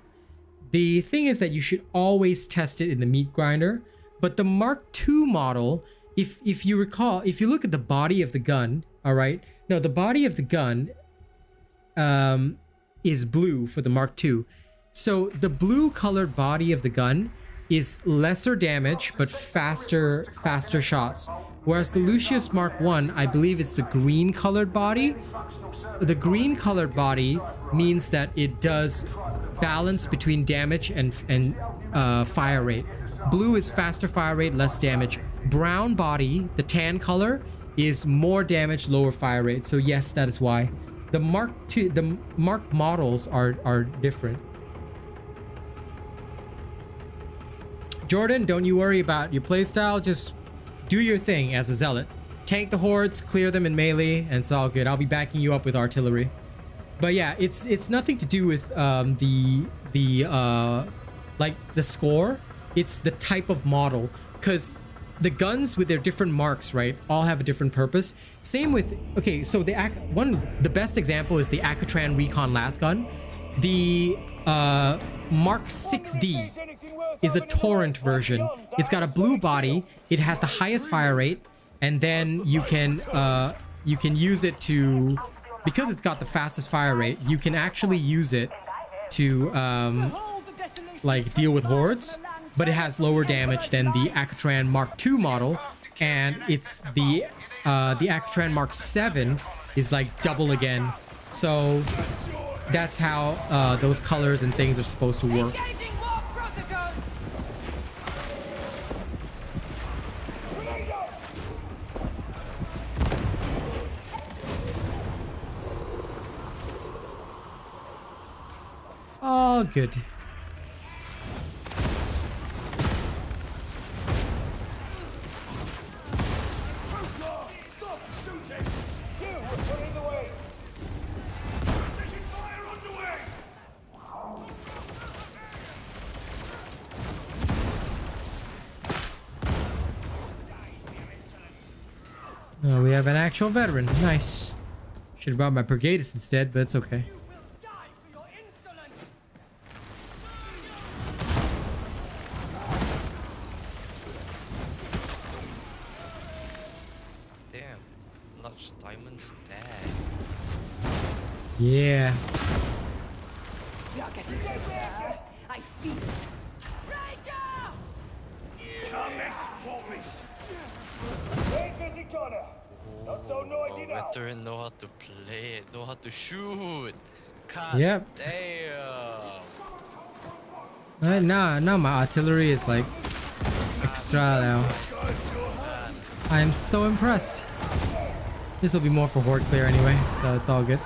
The thing is that you should always test it in the meat grinder, but the Mark II model, if you recall, if you look at the body of the gun, all right? No, the body of the gun is blue for the Mark II. So the blue colored body of the gun is lesser damage but faster shots. Whereas the Lucius Mark I, I believe it's the green colored body. The green colored body means that it does balance between damage and fire rate. Blue is faster fire rate, less damage. Brown body, the tan color, is more damage, lower fire rate. So yes, that is why. The Mark II, the Mark models are different. Jordan, don't you worry about your playstyle. Just do your thing as a zealot. Tank the hordes, clear them in melee, and it's all good. I'll be backing you up with artillery. But yeah, it's nothing to do with the score. It's the type of model, because the guns with their different marks, right, all have a different purpose. Same with, okay, so the best example is the Akatran Recon Last Gun. The Mark 6D is a torrent version. It's got a blue body. It has the highest fire rate, and then you can use it to, because it's got the fastest fire rate, you can actually use it to deal with hordes, but it has lower damage than the Akatran Mark II model, and it's the Akatran Mark 7 is like double again. So that's how those colors and things are supposed to work. All good. Oh, we have an actual veteran. Nice. Should have brought my brigadist instead, but it's okay. Damn, large diamonds dead. Yeah. You're getting closer. I feel it. Veteran know how to play it, know how to shoot. God Yep. damn. Now my artillery is like extra now. I am so impressed. This will be more for horde clear anyway, so it's all good.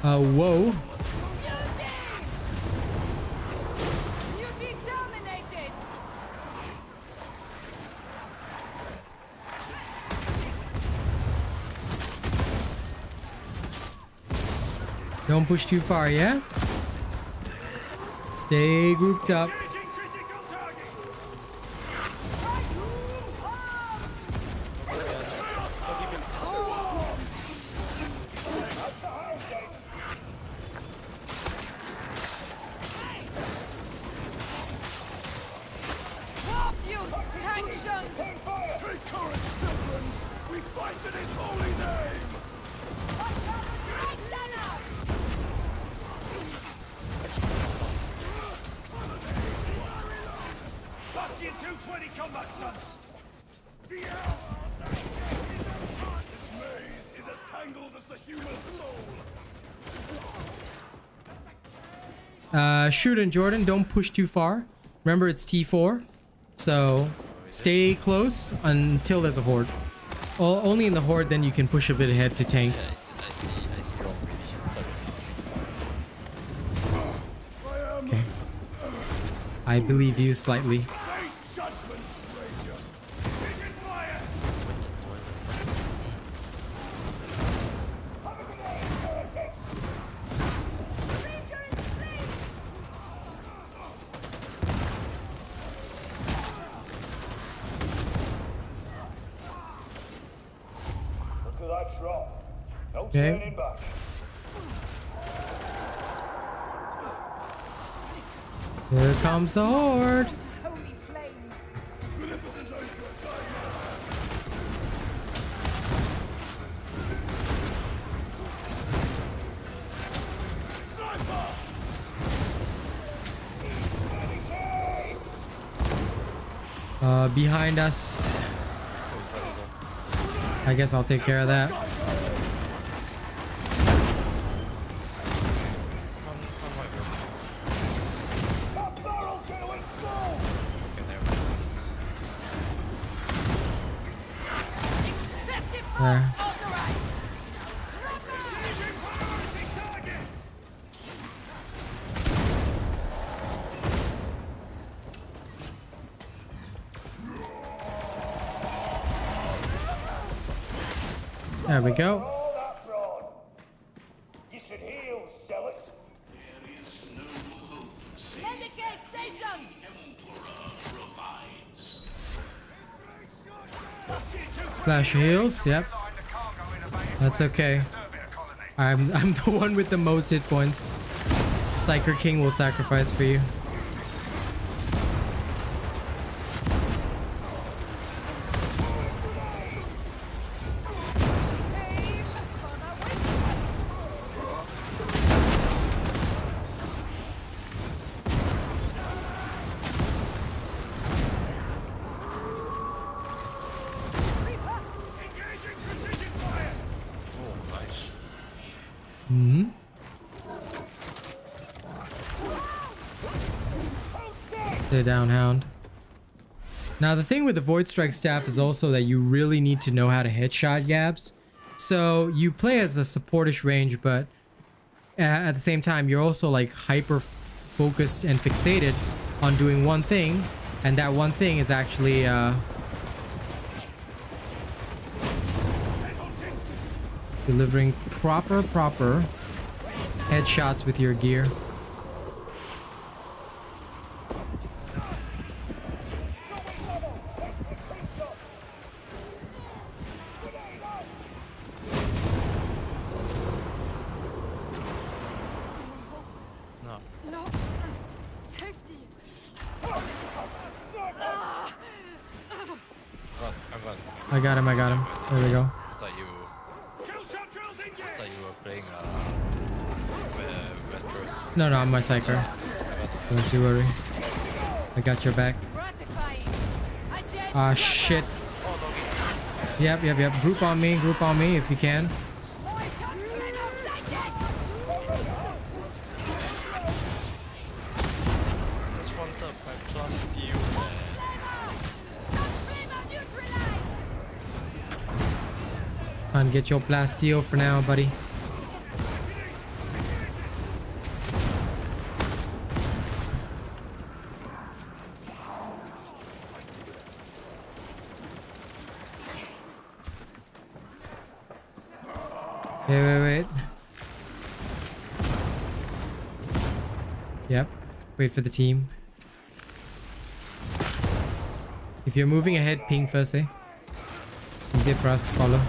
Whoa. Don't push too far, yeah? Stay grouped up. Take courage, pilgrims! We fight in his holy name! Bastion 220 combat stunts! This maze is as tangled as the human soul! Shooting, Jordan. Don't push too far. Remember, it's T4. So, stay close until there's a horde. Only in the horde, then you can push a bit ahead to tank. Yeah, I see wrong really. Okay. I believe you slightly. Face judgment, crazier! Vision fire! Look at that drop. No Okay. turning back. Here comes the horde. Holy flame. Beneficent aid to a dying Sniper! Behind us. I guess I'll take care of that. That barrel's gonna explode! Excessive There. force authorized! Engaging priority target! There we go. All that fraud. You should heal, zealot. Medicate station! Slash heals. Yep. That's okay. I'm the one with the most hit points. Psyker King will sacrifice for you. Engaging precision fire! Oh, nice. Hmm. Stay down, Hound. Now the thing with the Void Strike staff is also that you really need to know how to headshot Yabs. So you play as a supportish range, but at the same time you're also like hyper focused and fixated on doing one thing, and that one thing is actually delivering proper headshots with your gear. No. No! Safety! Run, I'm run. I got him. There we go. Thought you Kill shot drills engaged! thought you were playing Red No, I'm my Psyker. Don't you worry. I got your back. Ratifying! I dare Ah, to shit. Yep. Group on me if you can. Just wanted my plus steel Try and get your plasteel for now, buddy. Wait. Yep. Wait for the team. If you're moving ahead, ping first, eh? Easier for us to follow.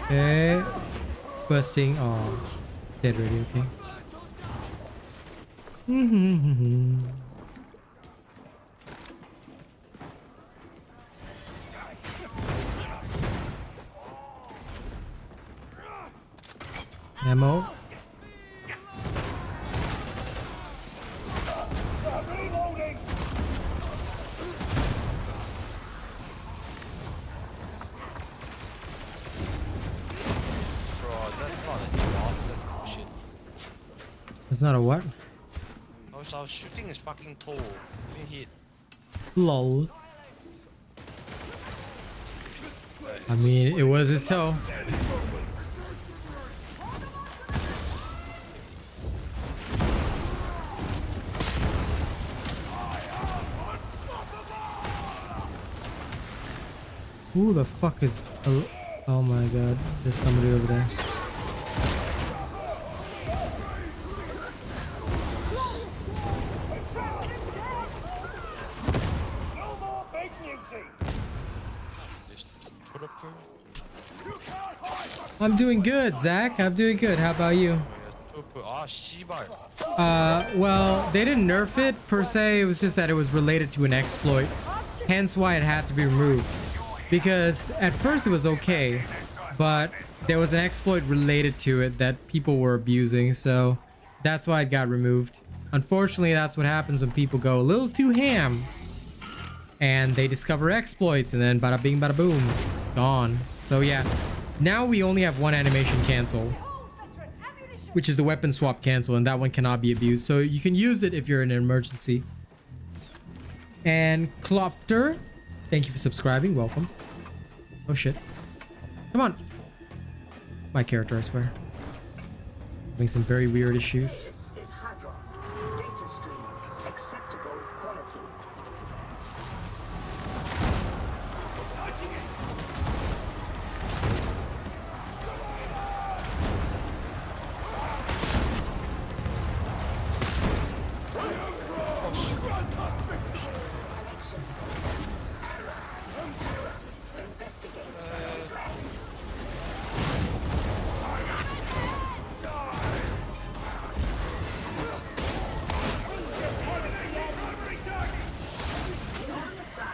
Okay. Bursting. Oh. Dead already, okay. Ammo. It's not a what? Oh, so our shooting is fucking tall. We hit. Lol. I mean, it was his toe. Who the fuck is... Oh my god, there's somebody over there. I'm doing good, Zach. I'm doing good. How about you? Well, they didn't nerf it per se. It was just that it was related to an exploit. Hence why it had to be removed. Because at first it was okay, but there was an exploit related to it that people were abusing. So that's why it got removed. Unfortunately, that's what happens when people go a little too ham. And they discover exploits and then bada bing bada boom. It's gone. So yeah. Now we only have one animation cancel, which is the weapon swap cancel, and that one cannot be abused. So you can use it if you're in an emergency. And Klofter, thank you for subscribing. Welcome. Oh shit. Come on. My character, I swear. Having some very weird issues. This is Hadron. Data stream. Acceptable quality.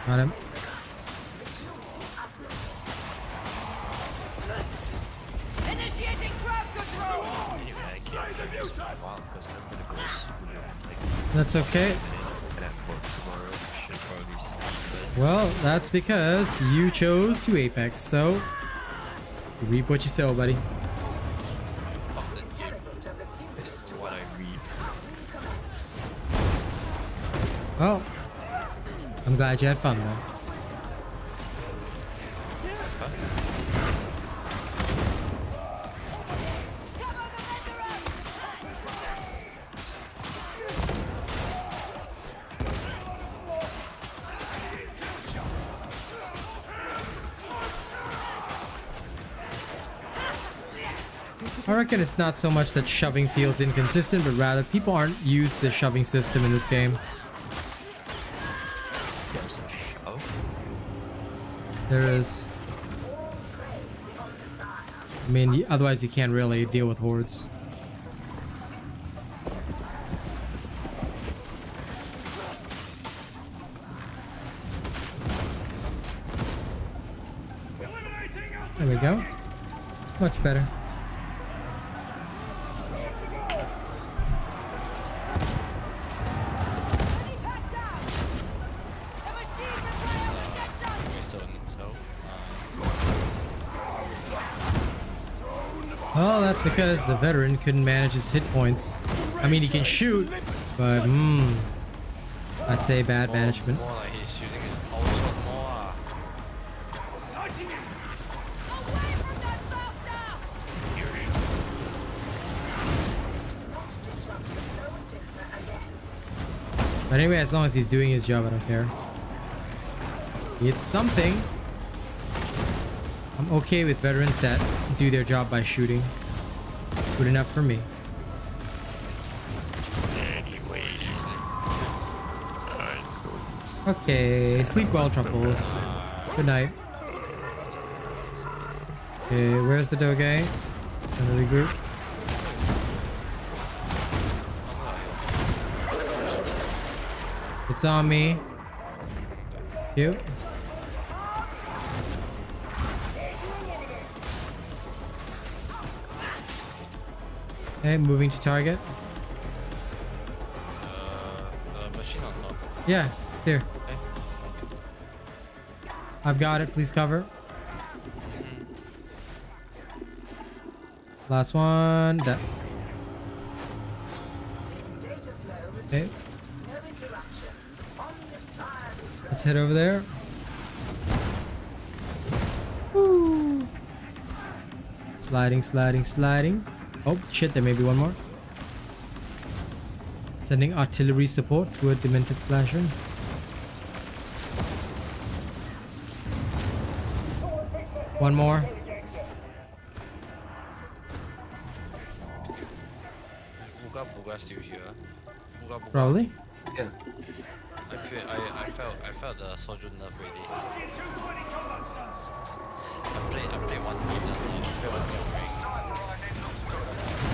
Got him. Initiating crowd control. Anyway, I can't do this for a while because I'm gonna go soon. It's like That's okay. and at work tomorrow. Should probably sleep. Well, that's because you chose to Apex, so reap what you sow, buddy. This is what I read. Well, I'm glad you had fun though. I reckon it's not so much that shoving feels inconsistent, but rather people aren't used to the shoving system in this game. There's a shove. There is. I mean, otherwise you can't really deal with hordes. There we go. Much better. Oh, that's because the veteran couldn't manage his hit points. I mean, he can shoot, but I'd say bad management. More like he's shooting it also more. But anyway, as long as he's doing his job, I don't care. It's something. I'm okay with veterans that do their job by shooting. It's good enough for me. Okay, sleep well, Truffles. Good night. Okay, where's the Doge? Gonna regroup. It's on me. You. Okay, moving to target. Machine on top. Yeah, here. Okay. I've got it. Please cover. Last one. That. Okay. Let's head over there. Woo. Sliding, sliding, sliding. Oh shit, there may be one more. Sending artillery support to a demented slasher. One more. Fugar still here. Fugar. Probably. Yeah. I felt the soldier nerf already. I played one game that night. I played one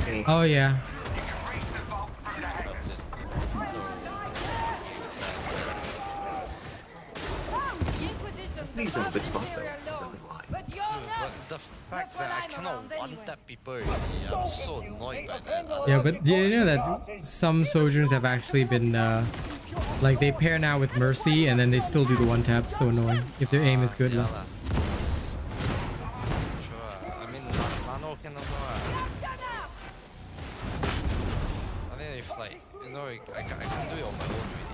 game. Oh yeah. These are a bit spot though. Nothing lie. But you're not. The fact that I cannot one-tap people already, I'm so annoyed by that. Yeah, but do you know that some soldiers have actually been like they pair now with Mercy and then they still do the one taps. So annoying if their aim is good. Yeah, sure. I mean, Nano can also. I mean, if like you know, I can do it on my own already.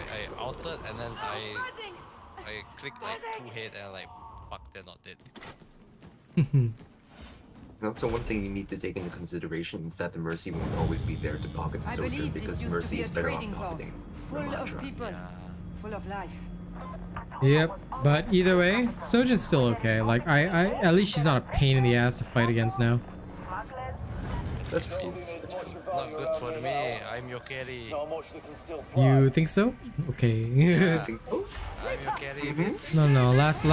I altered and then I clicked like 2 hit and like fuck, they're not dead. And also, one thing you need to take into consideration is that the Mercy won't always be there to pocket the I soldier believe this because used Mercy to is be a better off trading port, pocketing full of Ramatra. people, full of life. Yep, but either way, Sojin's still okay. Like I at least she's not a pain in the ass to fight against now. That's true. That's true. Not good for me. I'm your carry. You think so? Okay. I think, I'm your carry. Bitch. No. Last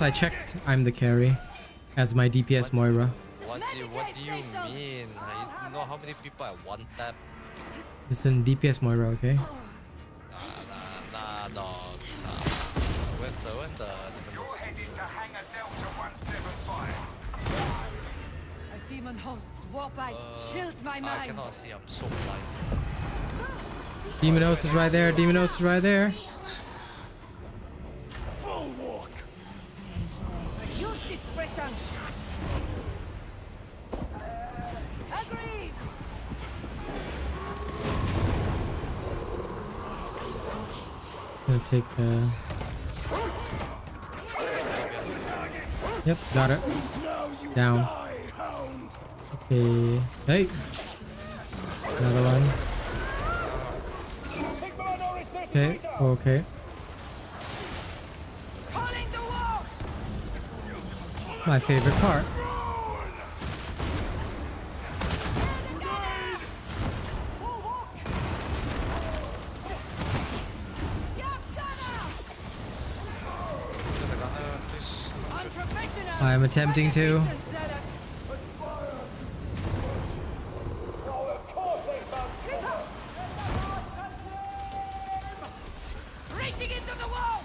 I checked, I'm the carry, as my DPS Moira. What do you mean? You know how many people I one tap? Listen, DPS Moira, okay? Nah, dog. Nah. When's the A demon host's warp ice chills my I mind. cannot see. I'm so blind. Demon Host is right there. Demon Host is right there. Use discretion. Agreed. Gonna take Yep, got it. Down. Okay. Hey. Another one. Okay. Okay. My favorite part. I am attempting to. Reaching into the wall.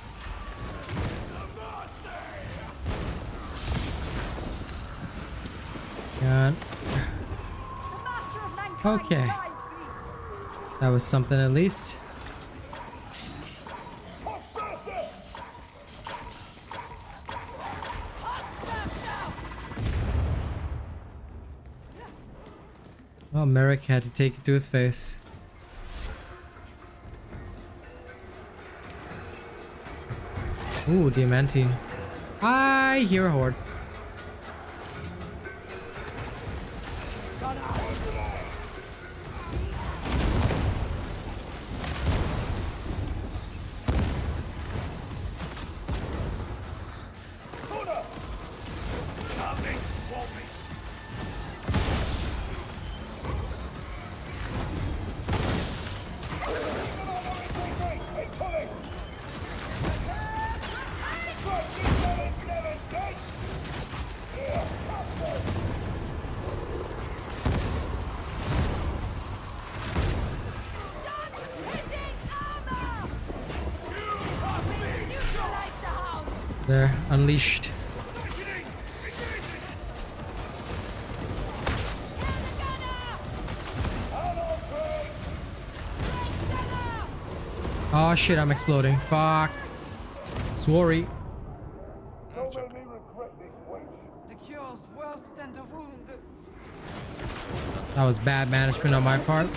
God. Okay. That was something at least. Oh, Merrick had to take it to his face. Ooh, Diamantine. I hear a horde. They're unleashed. Oh shit, I'm exploding. Fuck. Sorry. That's okay. The cure's worse than the wound. That was bad management on my part.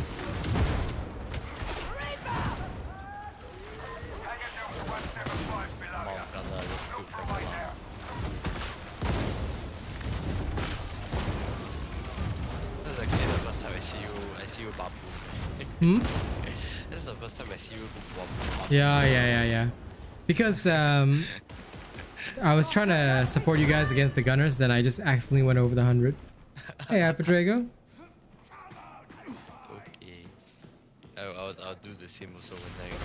That's actually the first time I see you babu. Hmm? This is the first time I see you babu. Yeah. Because I was trying to support you guys against the gunners, then I just accidentally went over the 100. Hey, Apadrago. Okay. I'll do the same also when I go.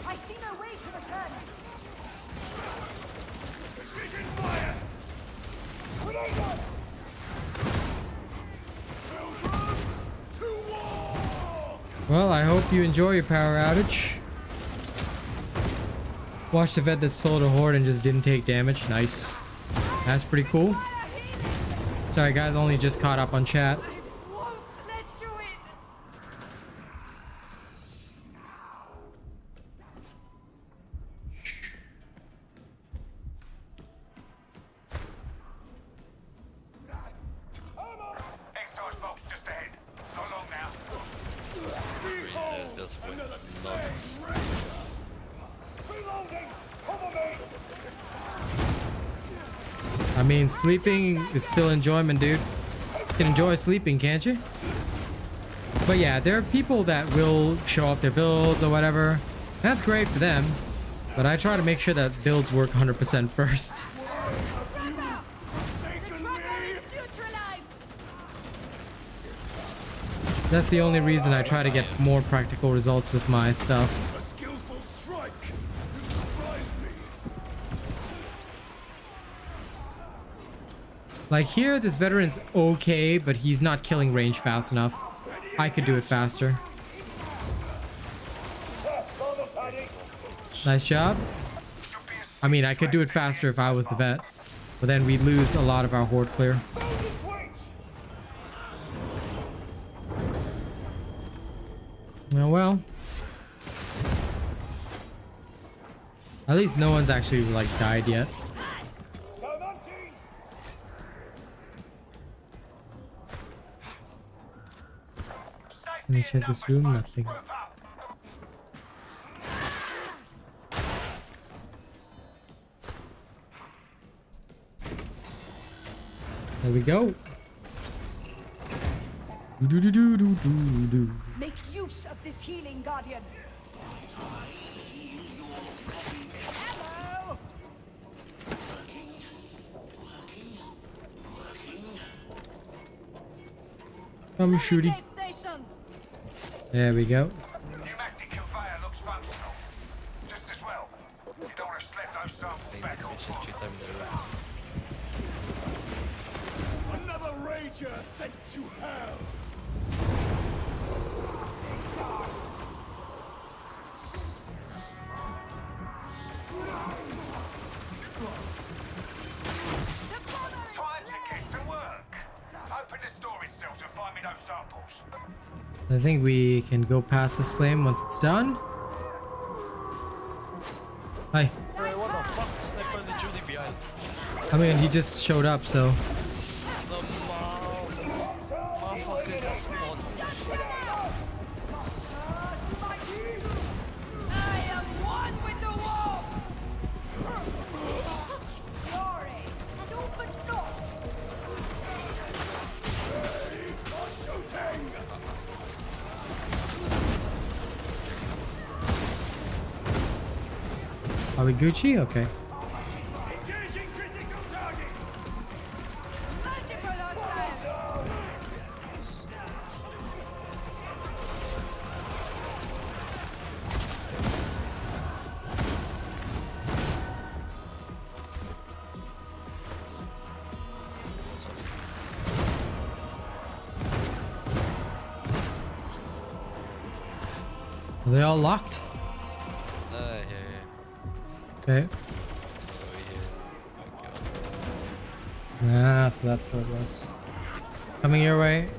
I see no way to return. Precision fire! Pilgrims to war! Well, I hope you enjoy your power outage. Watched a vet that sold a horde and just didn't take damage. Nice. That's pretty cool. Sorry guys, only just caught up on chat. Won't let you in. Exhaust box just ahead. Not long now. That's what nuts. Reloading! Cover me! I mean, sleeping is still enjoyment, dude. You can enjoy sleeping, can't you? But yeah, there are people that will show off their builds or whatever. That's great for them. But I try to make sure that builds work 100% first. The trapper is neutralized. That's the only reason I try to get more practical results with my stuff. A skillful strike! You surprised me! Like here, this veteran's okay, but he's not killing range fast enough. I could do it faster. Nice job. I mean, I could do it faster if I was the vet, but then we'd lose a lot of our horde clear. Oh well. At least no one's actually like died yet. Let me check this room, nothing. There we go. Do do do do do do. Make use of this healing, Guardian. Hello. Come shooty. Station. There we go. Pneumatic conveyor looks functional. Just as well. You don't want to slip those samples back on board. Another rager sent to hell! Time to get to work! Open the storage cell to find me those samples. I think we can go past this flame once it's done. Hi. Hey, what the fuck? Sniper literally behind. I mean, he just showed up, so. The motherfucker just spawned. I am one with the wall. Such glory and open not. Are we Gucci? Okay. Engaging critical target! Multiple hostiles. Are they all locked? Here. Okay. Over here. Okay. Ah, so that's what it was. Coming your way.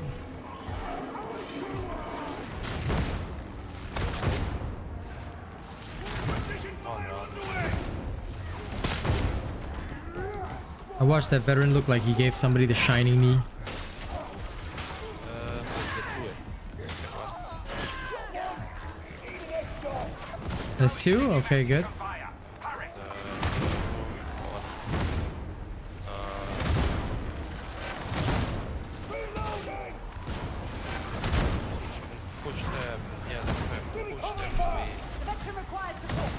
I watched that veteran look like he gave somebody the shining knee. There's two? Okay, good. Push them. Yeah, push them away. The veteran requires support.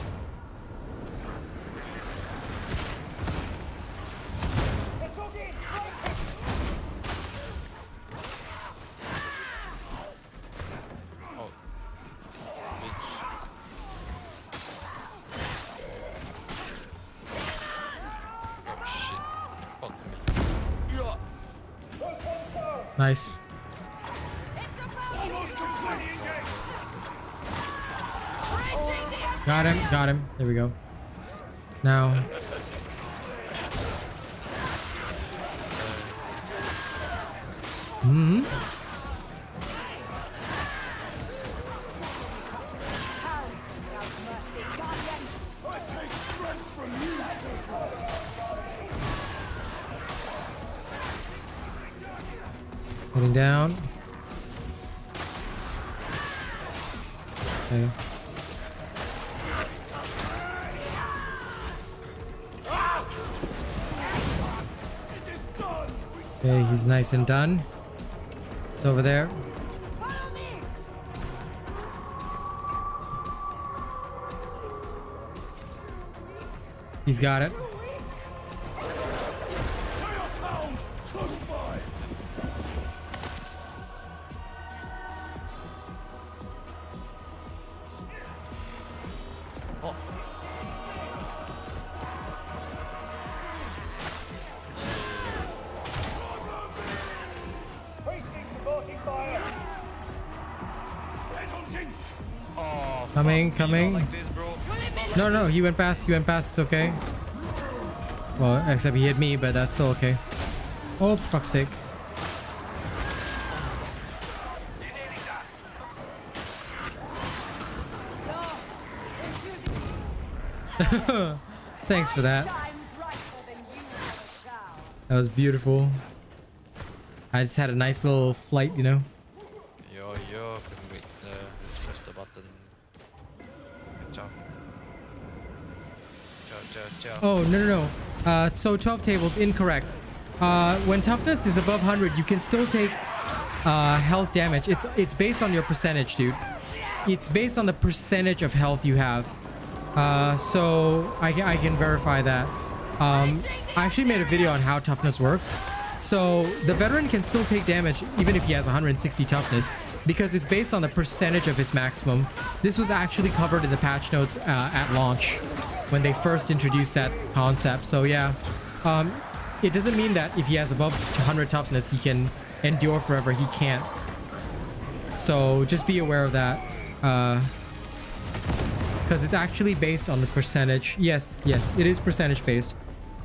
Oh. Bitch. Oh shit. Fuck me. Yeah. Nice. Got him, got him. There we go. Now. Heading down. Okay. Okay, he's nice and done. It's over there. He's got it. Coming. Like this, bro. No, he went past, it's okay. Well, except he hit me, but that's still okay. Oh, for fuck's sake. Thanks for that. That was beautiful. I just had a nice little flight, you know. Yo, can wait. Let's press the button. Ciao. Ciao. Oh, no. So 12 tables, incorrect. When toughness is above 100, you can still take health damage. It's based on your percentage, dude. It's based on the percentage of health you have. So I can verify that. I actually made a video on how toughness works. So the veteran can still take damage even if he has 160 toughness because it's based on the percentage of his maximum. This was actually covered in the patch notes at launch when they first introduced that concept. So yeah, it doesn't mean that if he has above 100 toughness, he can endure forever. He can't. So just be aware of that. Because it's actually based on the percentage. Yes, it is percentage based.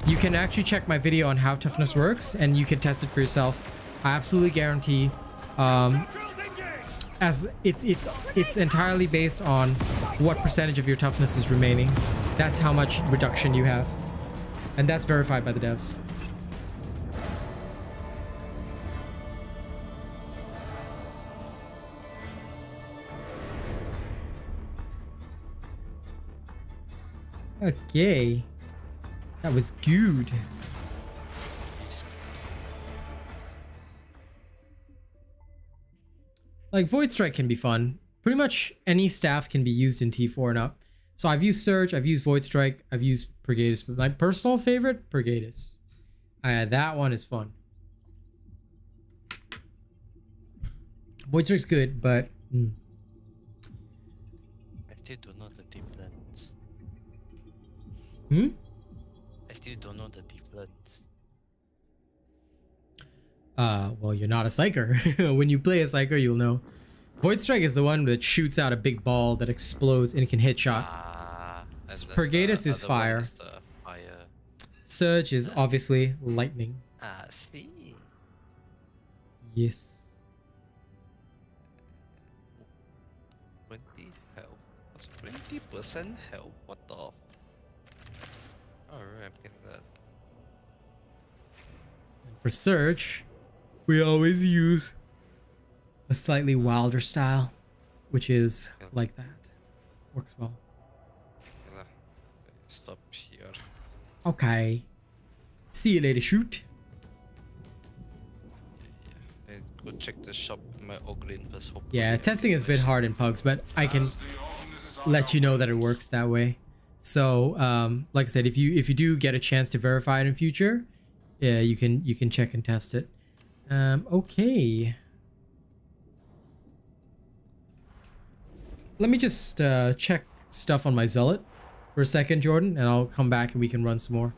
You can actually check my video on how toughness works and you can test it for yourself. I absolutely guarantee as it's entirely based on what percentage of your toughness is remaining. That's how much reduction you have. And that's verified by the devs. Okay. That was good. Like, Void Strike can be fun. Pretty much any staff can be used in T4 and up. So I've used Surge, I've used Void Strike, I've used Brigadus, but my personal favorite, Brigadus. That one is fun. Void Strike's good, but... I still don't know the difference. I still don't know the difference. Well, you're not a Psyker. When you play a Psyker, you'll know. Void Strike is the one that shoots out a big ball that explodes and can hit shot. And then Purgatus the is other one fire. is the fire. Surge is obviously lightning. See. Yes. 20 health. That's 20% health. What the? Alright, I'm getting that. For Surge, we always use a slightly wilder style, which is like that. Works well. Yeah, stop here. Okay. See you later, shoot. And go check the shop. My Oglin plus hope. Yeah, testing is a bit hard in pugs, but I can let you know that it works that way. So, like I said, if you do get a chance to verify it in future, yeah, you can check and test it. Okay. Let me just check stuff on my Zealot for a second, Jordan, and I'll come back and we can run some more.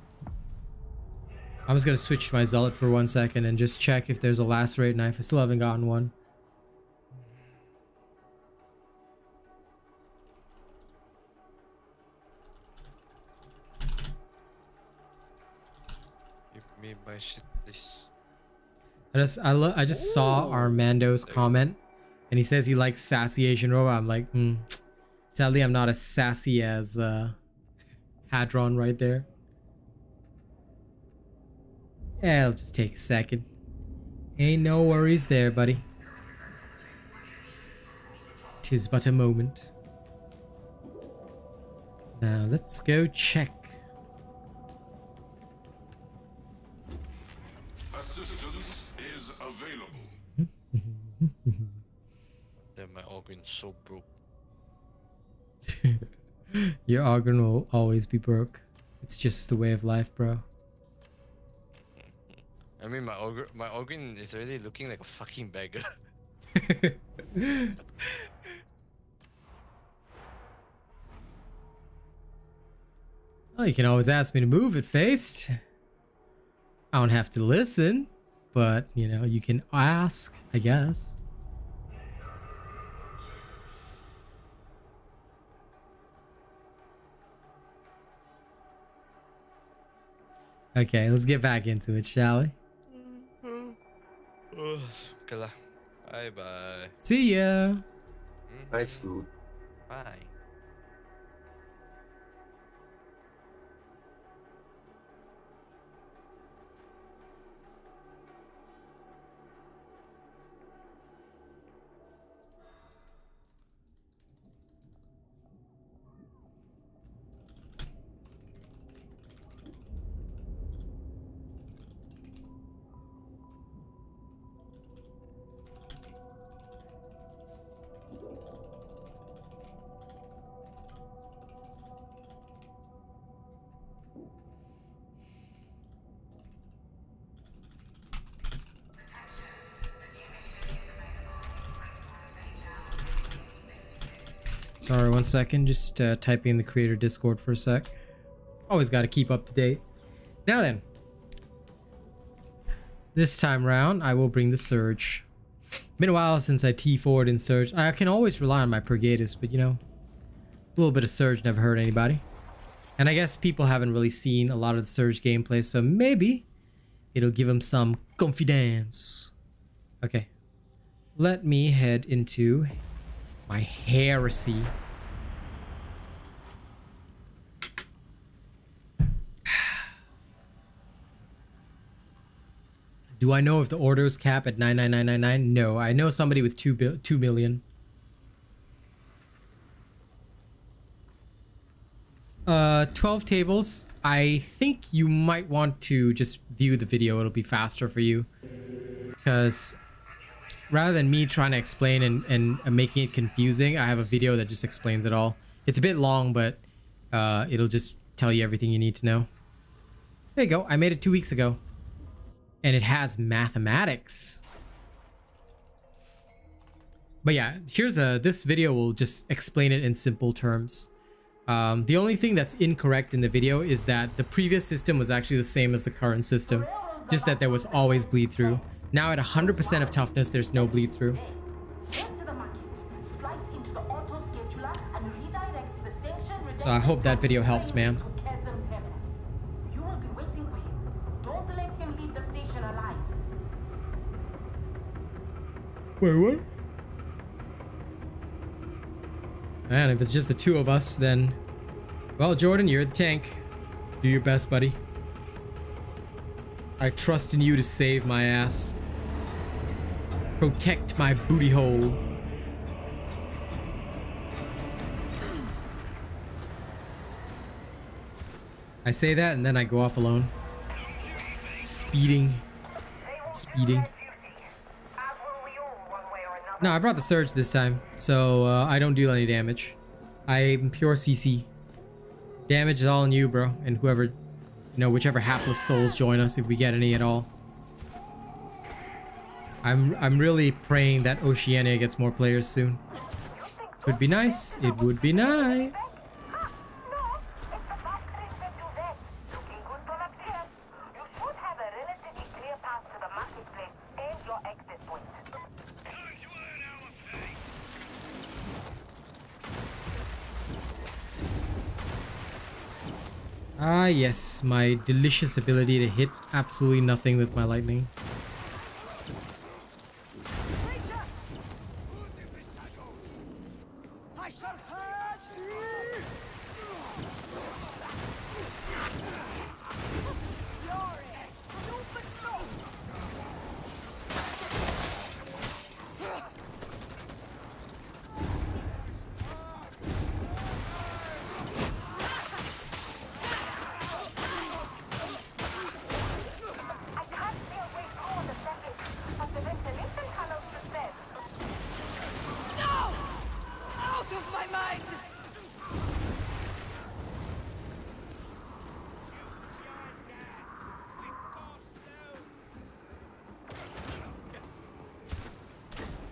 I'm just gonna switch to my Zealot for 1 second and just check if there's a lacerate knife. I still haven't gotten one. Give me my shit, please. I just saw Armando's comment, and he says he likes sassy Asian robot. I'm like, sadly, I'm not as sassy as Hadron right there. Yeah, it'll just take a second. Ain't no worries there, buddy. 'Tis but a moment. Now let's go check. Assistance is available. Then my organ's so broke. Your organ will always be broke. It's just the way of life, bro. I mean, my organ is already looking like a fucking beggar. Well, you can always ask me to move it, Faced. I don't have to listen, but, you know, you can ask, I guess. Okay, let's get back into it, shall we? Okay lah. Bye bye. See ya! Nice food. Bye. Sorry, 1 second. Just typing in the creator Discord for a sec. Always got to keep up to date. Now then. This time round, I will bring the Surge. Been a while since I T4'd in Surge. I can always rely on my Purgatus, but you know, a little bit of Surge never hurt anybody. And I guess people haven't really seen a lot of the Surge gameplay, so maybe it'll give them some confidence. Okay. Let me head into my Heresy. Do I know if the orders cap at 99999? No, I know somebody with 2 million. 12 tables. I think you might want to just view the video. It'll be faster for you. Because rather than me trying to explain and making it confusing, I have a video that just explains it all. It's a bit long, but it'll just tell you everything you need to know. There you go. I made it 2 weeks ago. And it has mathematics. But yeah, here's this video will just explain it in simple terms. The only thing that's incorrect in the video is that the previous system was actually the same as the current system. Just that there was always bleed through. Now at 100% of toughness, there's no bleed through. Get to the market. So I hope that video helps, man. You will be waiting for him. Don't let him leave the station alive. Wait, what? Man, if it's just the two of us, then... Well, Jordan, you're the tank. Do your best, buddy. I trust in you to save my ass. Protect my booty hole. I say that and then I go off alone. Speeding. Speeding. No, I brought the surge this time, so I don't deal any damage. I'm pure CC. Damage is all on you, bro, and whoever, you know, whichever hapless souls join us, if we get any at all. I'm really praying that Oceania gets more players soon. Would be nice. It would be nice. Ah, yes, my delicious ability to hit absolutely nothing with my lightning.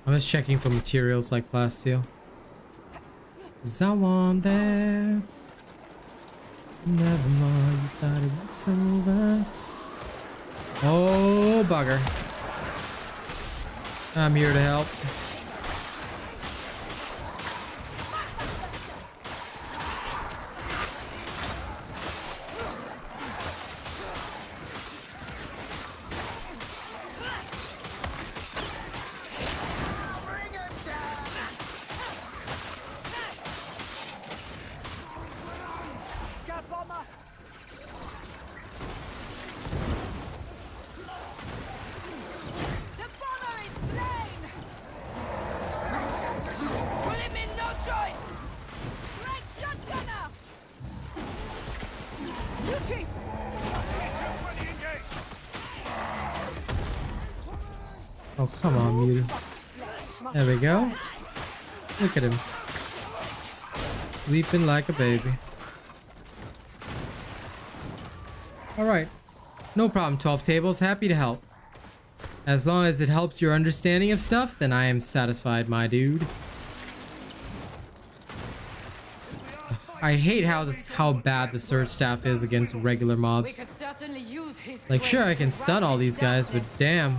I'm just checking for materials like plasteel. Is I want that. Never mind, you thought it was over. Oh, bugger. I'm here to help. Oh, come on, Mewtwo. There we go. Look at him. Sleeping like a baby. Alright. No problem, 12 tables. Happy to help. As long as it helps your understanding of stuff, then I am satisfied, my dude. I hate how bad the surge staff is against regular mobs. Like, sure, I can stun all these guys, but damn.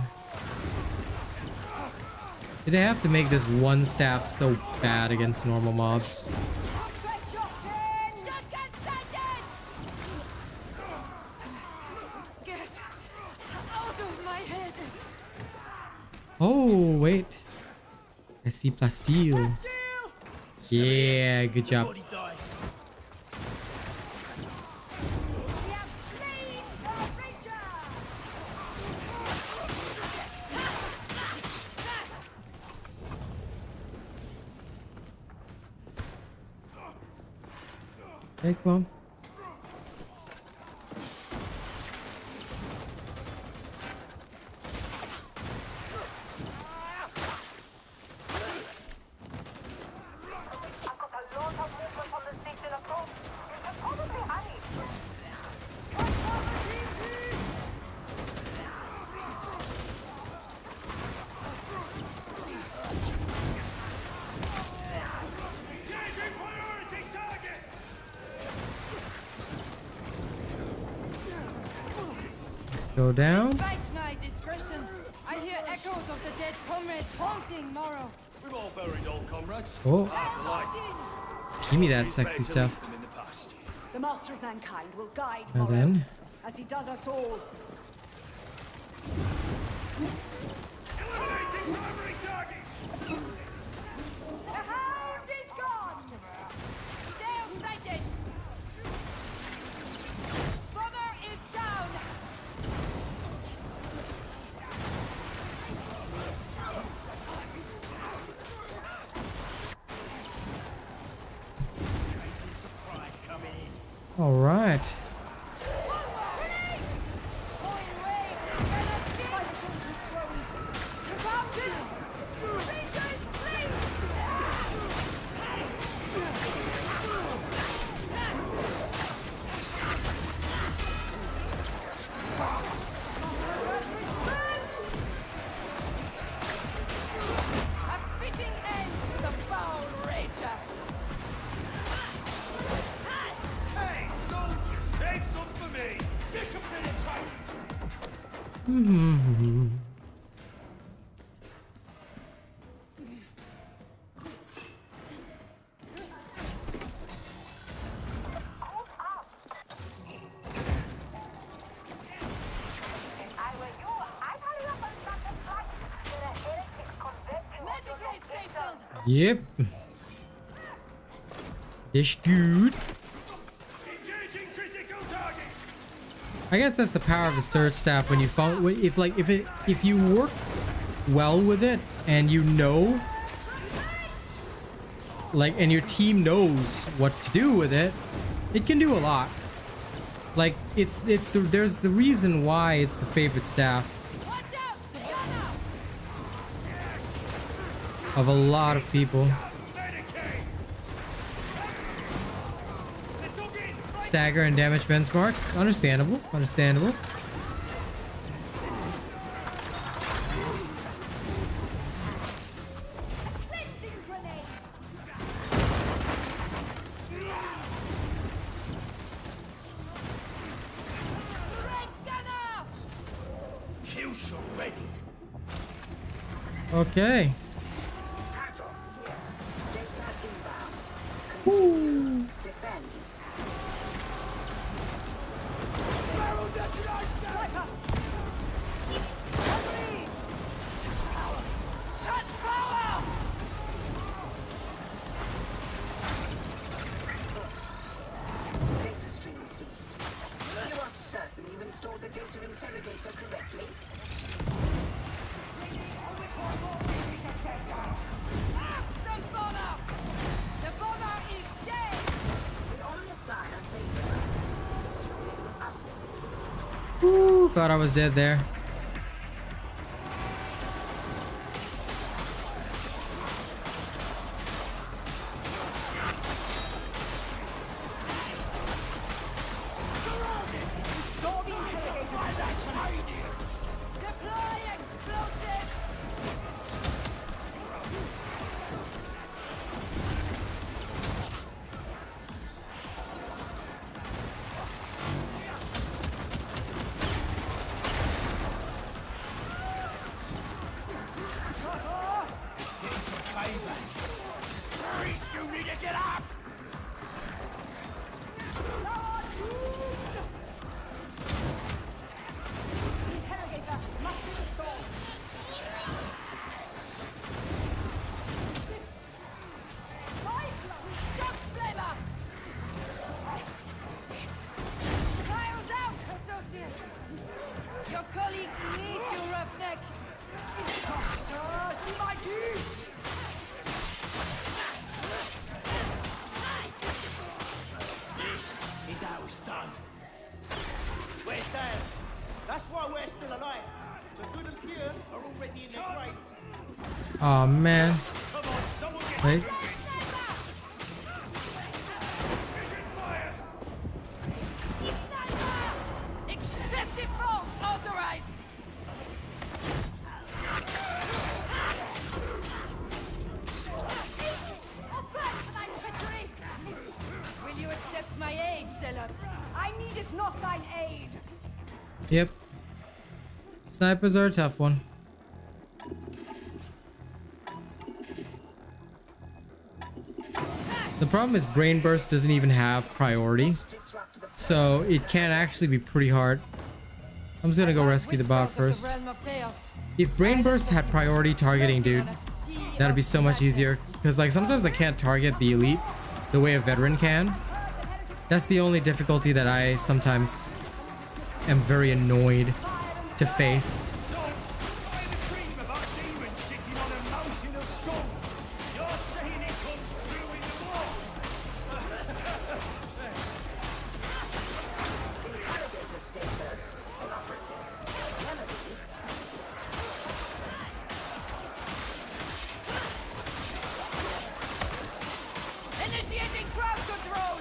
Did they have to make this one staff so bad against normal mobs? Oh, wait. I see plasteel. Yeah, good job. Hey, come on. Go down. Despite my discretion, I hear echoes of the dead comrades haunting Morrow. We've all buried old comrades. Oh, Like, give me that sexy stuff. in the past. master of mankind will guide And Morrow, then as he does us all. Eliminating primary target! The hound is gone! Stay sighted! Bomber is down! all right. A fitting end to the foul rager! Hey, soldiers! Save some for me! Discipline it, Medicate station! Yep. That's good. Engaging critical target! I guess that's the power of the surge staff when you found if you work well with it and you know and your team knows what to do with it, it can do a lot. Like there's the reason why it's the favorite staff Watch out! Gunner! of a lot of people. Stagger and damage benchmarks. Understandable. Understandable. Kill shot ready! Okay. Data inbound. Continue. Defend. Hurry! Shut power! Data stream ceased. You are certain you installed the data interrogator correctly? Some bomber! The bomber is dead! The Omnissiah favorites. Assuming uplifting. Ooh, thought I was dead there. Deploy explosives! Getting some payback! Priest, you need to get up! The interrogator must be restored. Stop flavor! Fire's out, associates! Your colleagues need you, roughneck! Master, see my deeds! This is how it's done. We're down. That's why we're still alive. The good and pure are already in their graves. Oh man. Come on, someone get Wait. fire! Sniper! Excessive force authorized! Will you accept my aid, Zealot? I needed not thine aid. Yep. Snipers are a tough one. The problem is Brain Burst doesn't even have priority, so it can actually be pretty hard. I'm just gonna go rescue the bot first. If Brain Burst had priority targeting, dude, that'd be so much easier. Because like sometimes I can't target the elite the way a veteran can. That's the only difficulty that I sometimes am very annoyed to face. Initiating crowd control!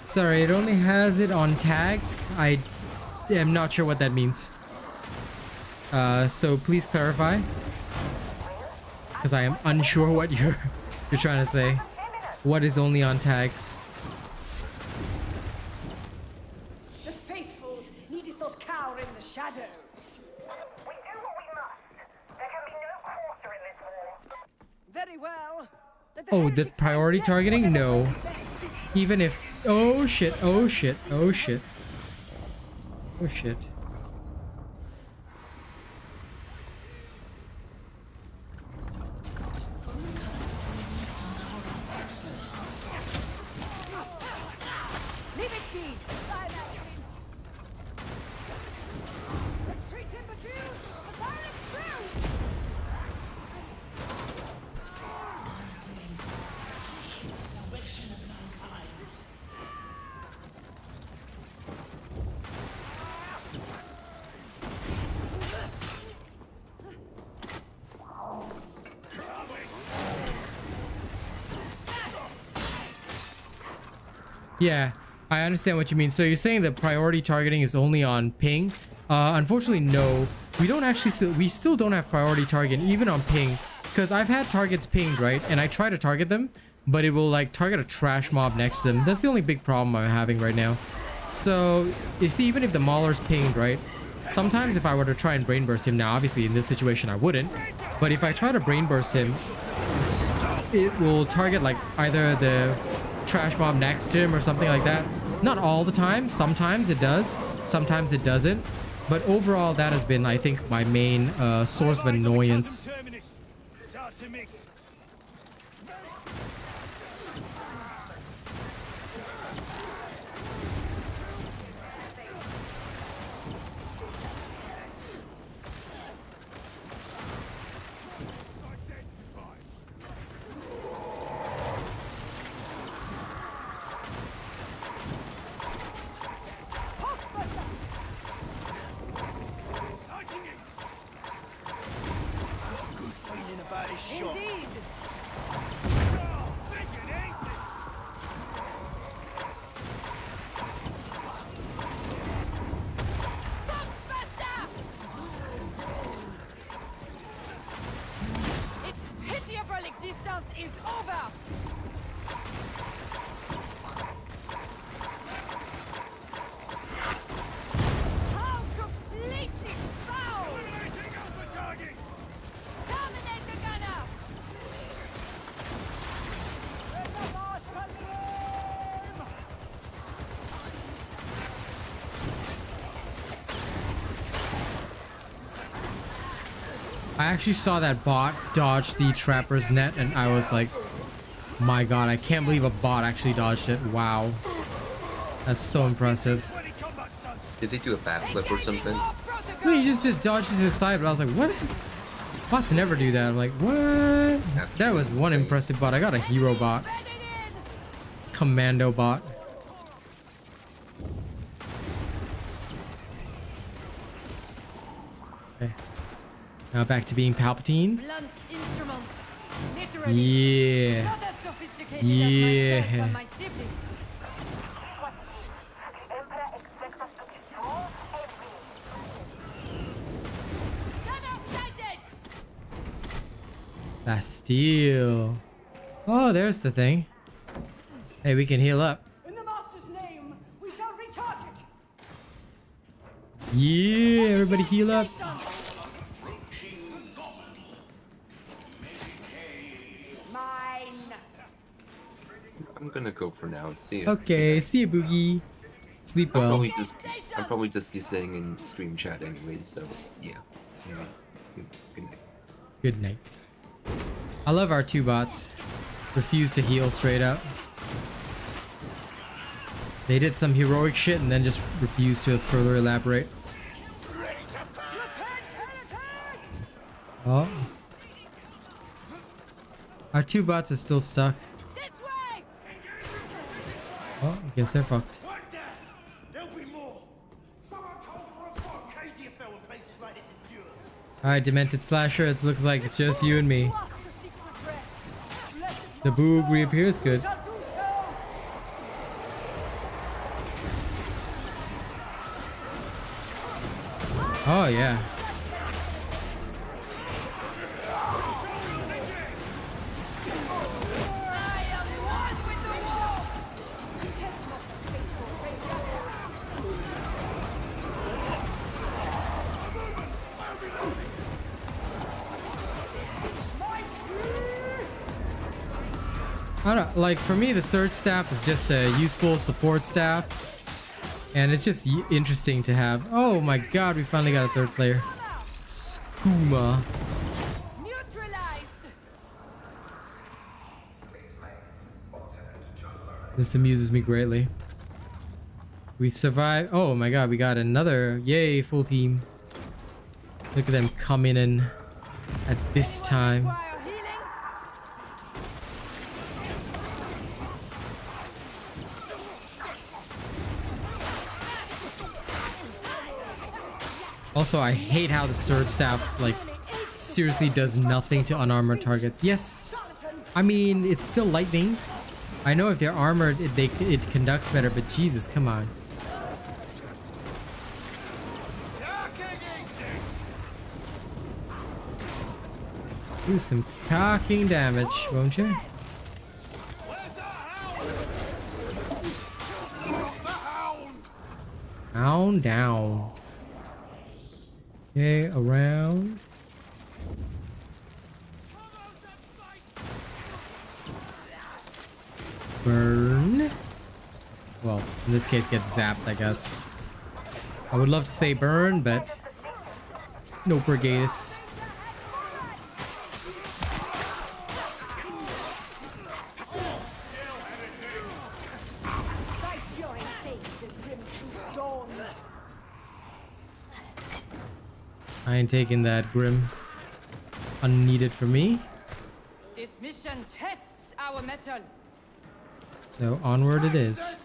Sorry, it only has it on tags. I am not sure what that means. So please clarify, because I am unsure what you're trying to say. What is only on tags? The faithful need not cower in the shadows. We do what we must. There can be no quarter in this war. Very well. Oh, the priority targeting? No. Even if... Oh shit, oh shit, oh shit. Oh shit. Leave it be! Retreat, imbeciles! The firing through! Yeah, I understand what you mean. So you're saying that priority targeting is only on ping? Unfortunately, no. We don't actually... we still don't have priority target even on ping. Because I've had targets pinged, right? And I try to target them, but it will like target a trash mob next to them. That's the only big problem I'm having right now. So, you see, even if the Mauler's pinged, right? Sometimes if I were to try and brain burst him, now obviously in this situation I wouldn't. But if I try to brain burst him, it will target like either the trash mob next to him or something like that. Not all the time. Sometimes it does. Sometimes it doesn't. But overall, that has been, I think, my main source of annoyance. Indeed! Its pitiable existence is over! How completely foul! Dominate the gunner! I actually saw that bot dodge the trapper's net and I was like, my god, I can't believe a bot actually dodged it. Wow. That's so impressive. Did they do a backflip or something? No, he just did dodge to the side, but I was like, what? Bots never do that. I'm like, what? That was one impressive bot. I got a hero bot. Commando bot. Okay. Now back to being Palpatine. Blunt instruments. Literally. Yeah. Not as sophisticated as myself and my siblings. Bastille. Oh, there's the thing. Hey, we can heal up. In the Master's name, we shall recharge it. Yeah, everybody heal up. Mine. I'm gonna go for now. See you. Okay, see you, Boogie. Sleep I'll well. probably just be sitting in stream chat anyways. So yeah. Anyways, good night. Good night. I love our two bots. Refuse to heal straight up. They did some heroic shit and then just refused to further elaborate. Oh. Our two bots are still stuck. Oh, I guess they're fucked. Alright, Demented Slasher, it looks like it's just you and me. The boog reappears good. Oh, yeah. I don't like, for me the surge staff is just a useful support staff, and it's just interesting to have. Oh my god, we finally got a third player. Skooma. This amuses me greatly. We survived. Oh my god, we got another. Yay, full team. Look at them coming in at this time. Also, I hate how the surge staff, like, seriously does nothing to unarmored targets. Yes, I mean, it's still lightning. I know if they're armored, it conducts better, but Jesus, come on. Do some cocking damage, won't you? Hound down. Okay, around. Burn. Well, in this case, get zapped, I guess. I would love to say burn, but no Brigadis. I ain't taking that, Grim. Unneeded for me. This mission tests our metal. So onward it is.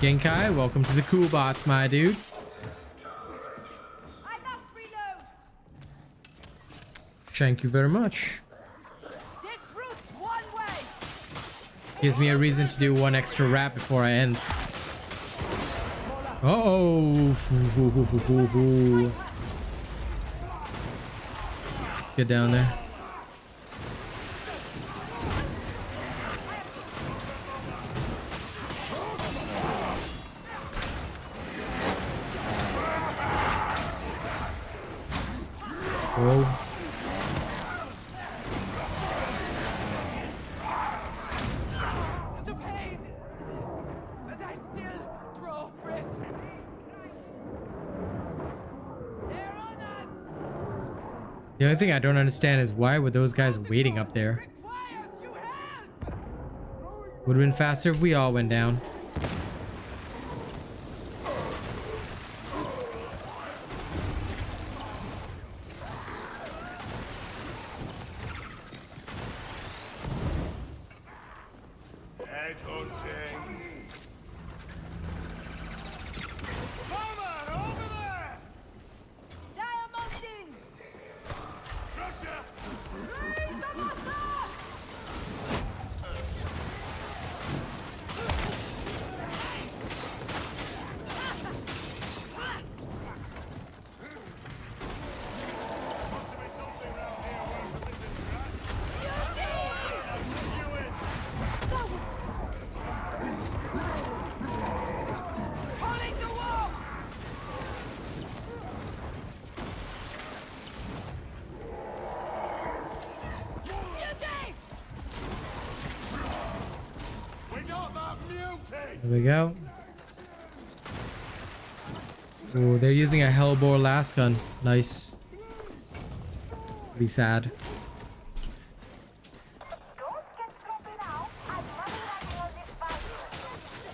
Genkai, welcome to the cool bots, my dude. I must reload. Thank you very much. This route's one way. Gives me a reason to do one extra rap before I end. Uh-oh. Let's get down there. Whoa. The only thing I don't understand is why were those guys waiting up there? Would have been faster if we all went down. There we go. Oh, they're using a Hellbore last gun. Nice. Pretty sad.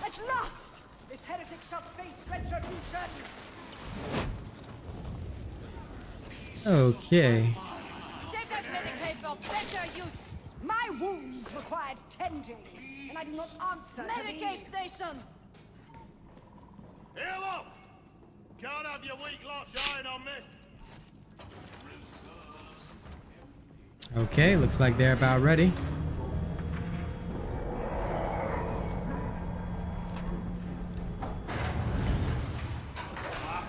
At last! This heretic shall face retribution! Okay. Save that Medicaid for better use! My wounds required tending, and I do not answer to Medicaid station! Heal up! Can't have your weak lot dying on me! Okay, looks like they're about ready.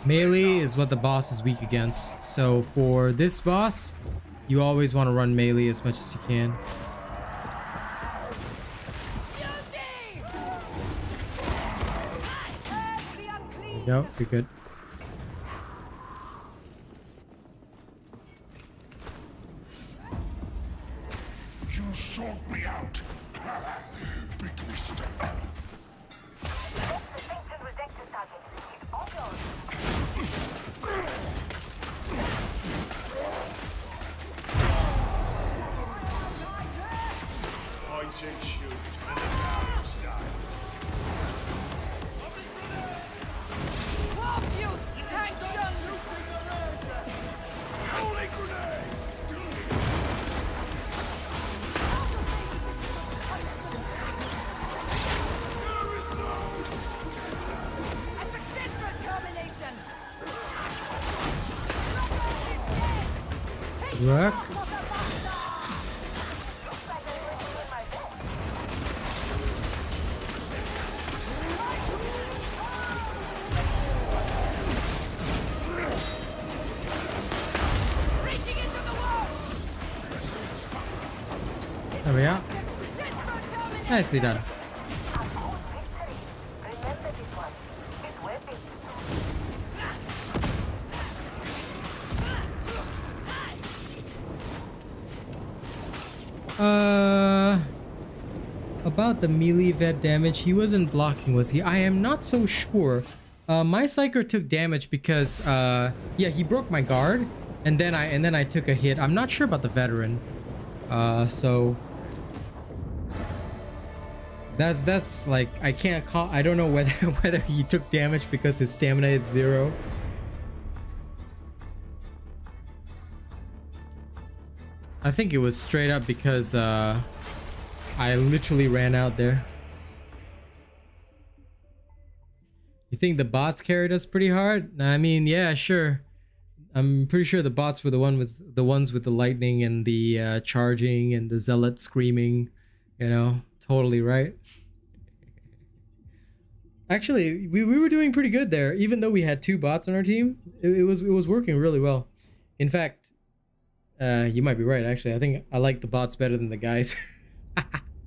Melee is what the boss is weak against. So for this boss, you always want to run melee as much as you can. There you go, you're good. You sold me out. Big mistake. Point and shoot. And the ground style. Warp use sanction! Holy grenade! A successful termination! Work. Reaching into the wall! There we are. Successful termination! Nicely done. About the melee vet damage, he wasn't blocking, was he? I am not so sure. My Psyker took damage because yeah, he broke my guard, and then I took a hit. I'm not sure about the veteran. So that's like, I can't call. I don't know whether he took damage because his stamina is 0. I think it was straight up because I literally ran out there. You think the bots carried us pretty hard? I mean, yeah, sure. I'm pretty sure the bots were the ones with the lightning and the charging and the zealot screaming. You know, totally right. Actually, we were doing pretty good there, even though we had 2 bots on our team. It was working really well. In fact, you might be right. Actually, I think I like the bots better than the guys.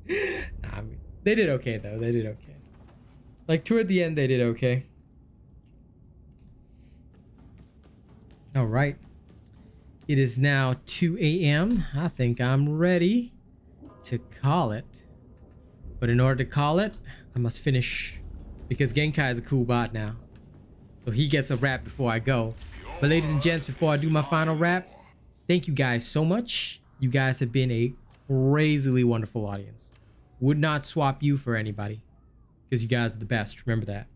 Nah, I mean, they did okay though. They did okay. Like toward the end, they did okay. All right. It is now 2 a.m. I think I'm ready to call it. But in order to call it, I must finish, because Genkai is a cool bot now. So he gets a rap before I go. But ladies and gents, before I do my final rap, Thank you guys so much. You guys have been a crazily wonderful audience. Would not swap you for anybody, because you guys are the best. Remember that.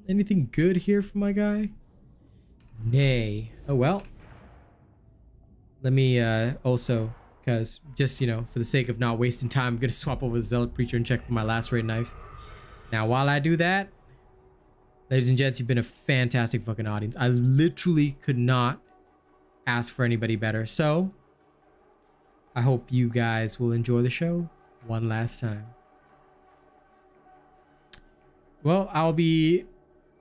Anything good here for my guy? Nay. Oh well. Let me also, because just, you know, for the sake of not wasting time, I'm gonna swap over the Zealot Preacher and check for my lacerate knife. Now while I do that, ladies and gents, you've been a fantastic fucking audience. I literally could not ask for anybody better. So I hope you guys will enjoy the show one last time. Well, I'll be,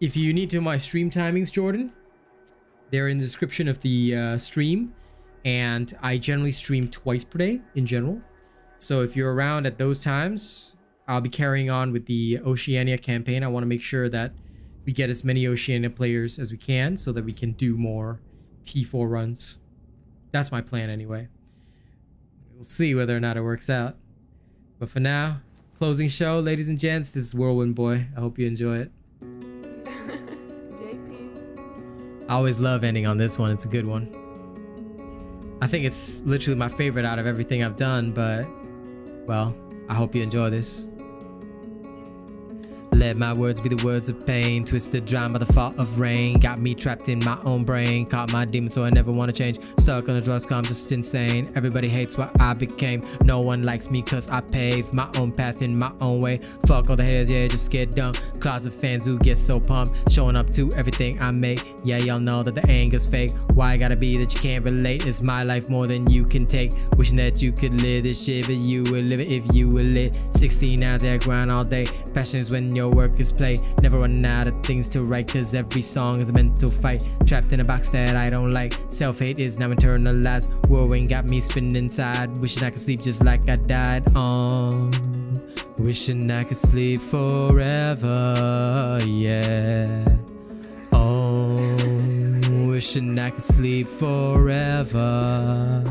if you need to know my stream timings, Jordan, they're in the description of the stream. And I generally stream twice per day in general. So if you're around at those times, I'll be carrying on with the Oceania campaign. I want to make sure that we get as many Oceania players as we can so that we can do more T4 runs. That's my plan anyway. We'll see whether or not it works out. But for now, closing show, ladies and gents, this is Whirlwind Boy. I hope you enjoy it. JP. I always love ending on this one. It's a good one. I think it's literally my favorite out of everything I've done, but, well, I hope you enjoy this. Let my words be the words of pain, twisted, drowned by the fall of rain. Got me trapped in my own brain, caught my demons so I never want to change. Stuck on the drugs, I'm just insane. Everybody hates what I became. No one likes me cause I paved my own path in my own way. Fuck all the haters, yeah, just get dumb. Closet fans who get so pumped, showing up to everything I make. Yeah, y'all know that the anger's fake. Why gotta be that you can't relate? It's my life more than you can take. Wishing that you could live this shit, but you would live it if you were lit. 16 hours at grind all day. Passion is when your work is play. Never run out of things to write, cause every song is a mental fight. Trapped in a box that I don't like. Self-hate is now internalized. Whirlwind got me spinning inside. Wishing I could sleep just like I died. Wishing I could sleep forever. Yeah. Wishing I could sleep forever.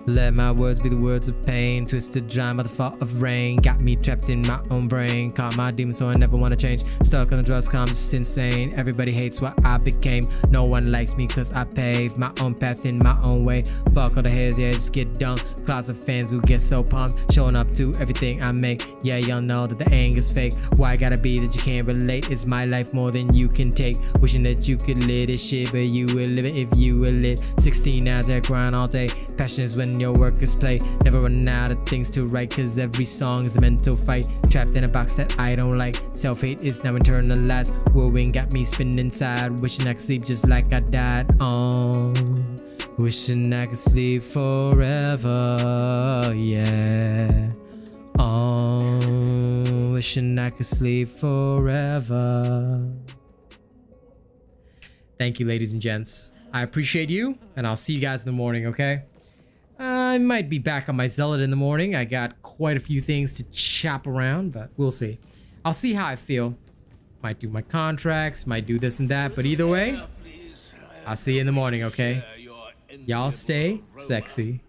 Let my words be the words of pain, twisted, drowned by the fall of rain. Got me trapped in my own brain, caught my demons so I never want to change. Stuck on the drugs, I'm just insane. Everybody hates what I became. No one likes me cause I paved my own path in my own way. Fuck all the haters, yeah, just get dumb. Closet fans who get so pumped, showing up to everything I make. Yeah, y'all know that the anger's fake. Why gotta be that you can't relate? It's my life more than you can take. Wishing that you could live this shit, but you would live it if you were lit. 16 hours at grind all day. Passion is when your work is play. Never run out of things to write, cause every song is a mental fight. Trapped in a box that I don't like. Self-hate is now internalized. Whirlwind got me spinning inside. Wishing I could sleep just like I died. Wishing I could sleep forever. Yeah. Wishing I could sleep forever. Thank you, ladies and gents. I appreciate you, and I'll see you guys in the morning, okay? I might be back on my Zealot in the morning. I got quite a few things to chop around, but we'll see. I'll see how I feel. Might do my contracts, might do this and that, but either way, I'll see you in the morning, okay? Y'all stay sexy.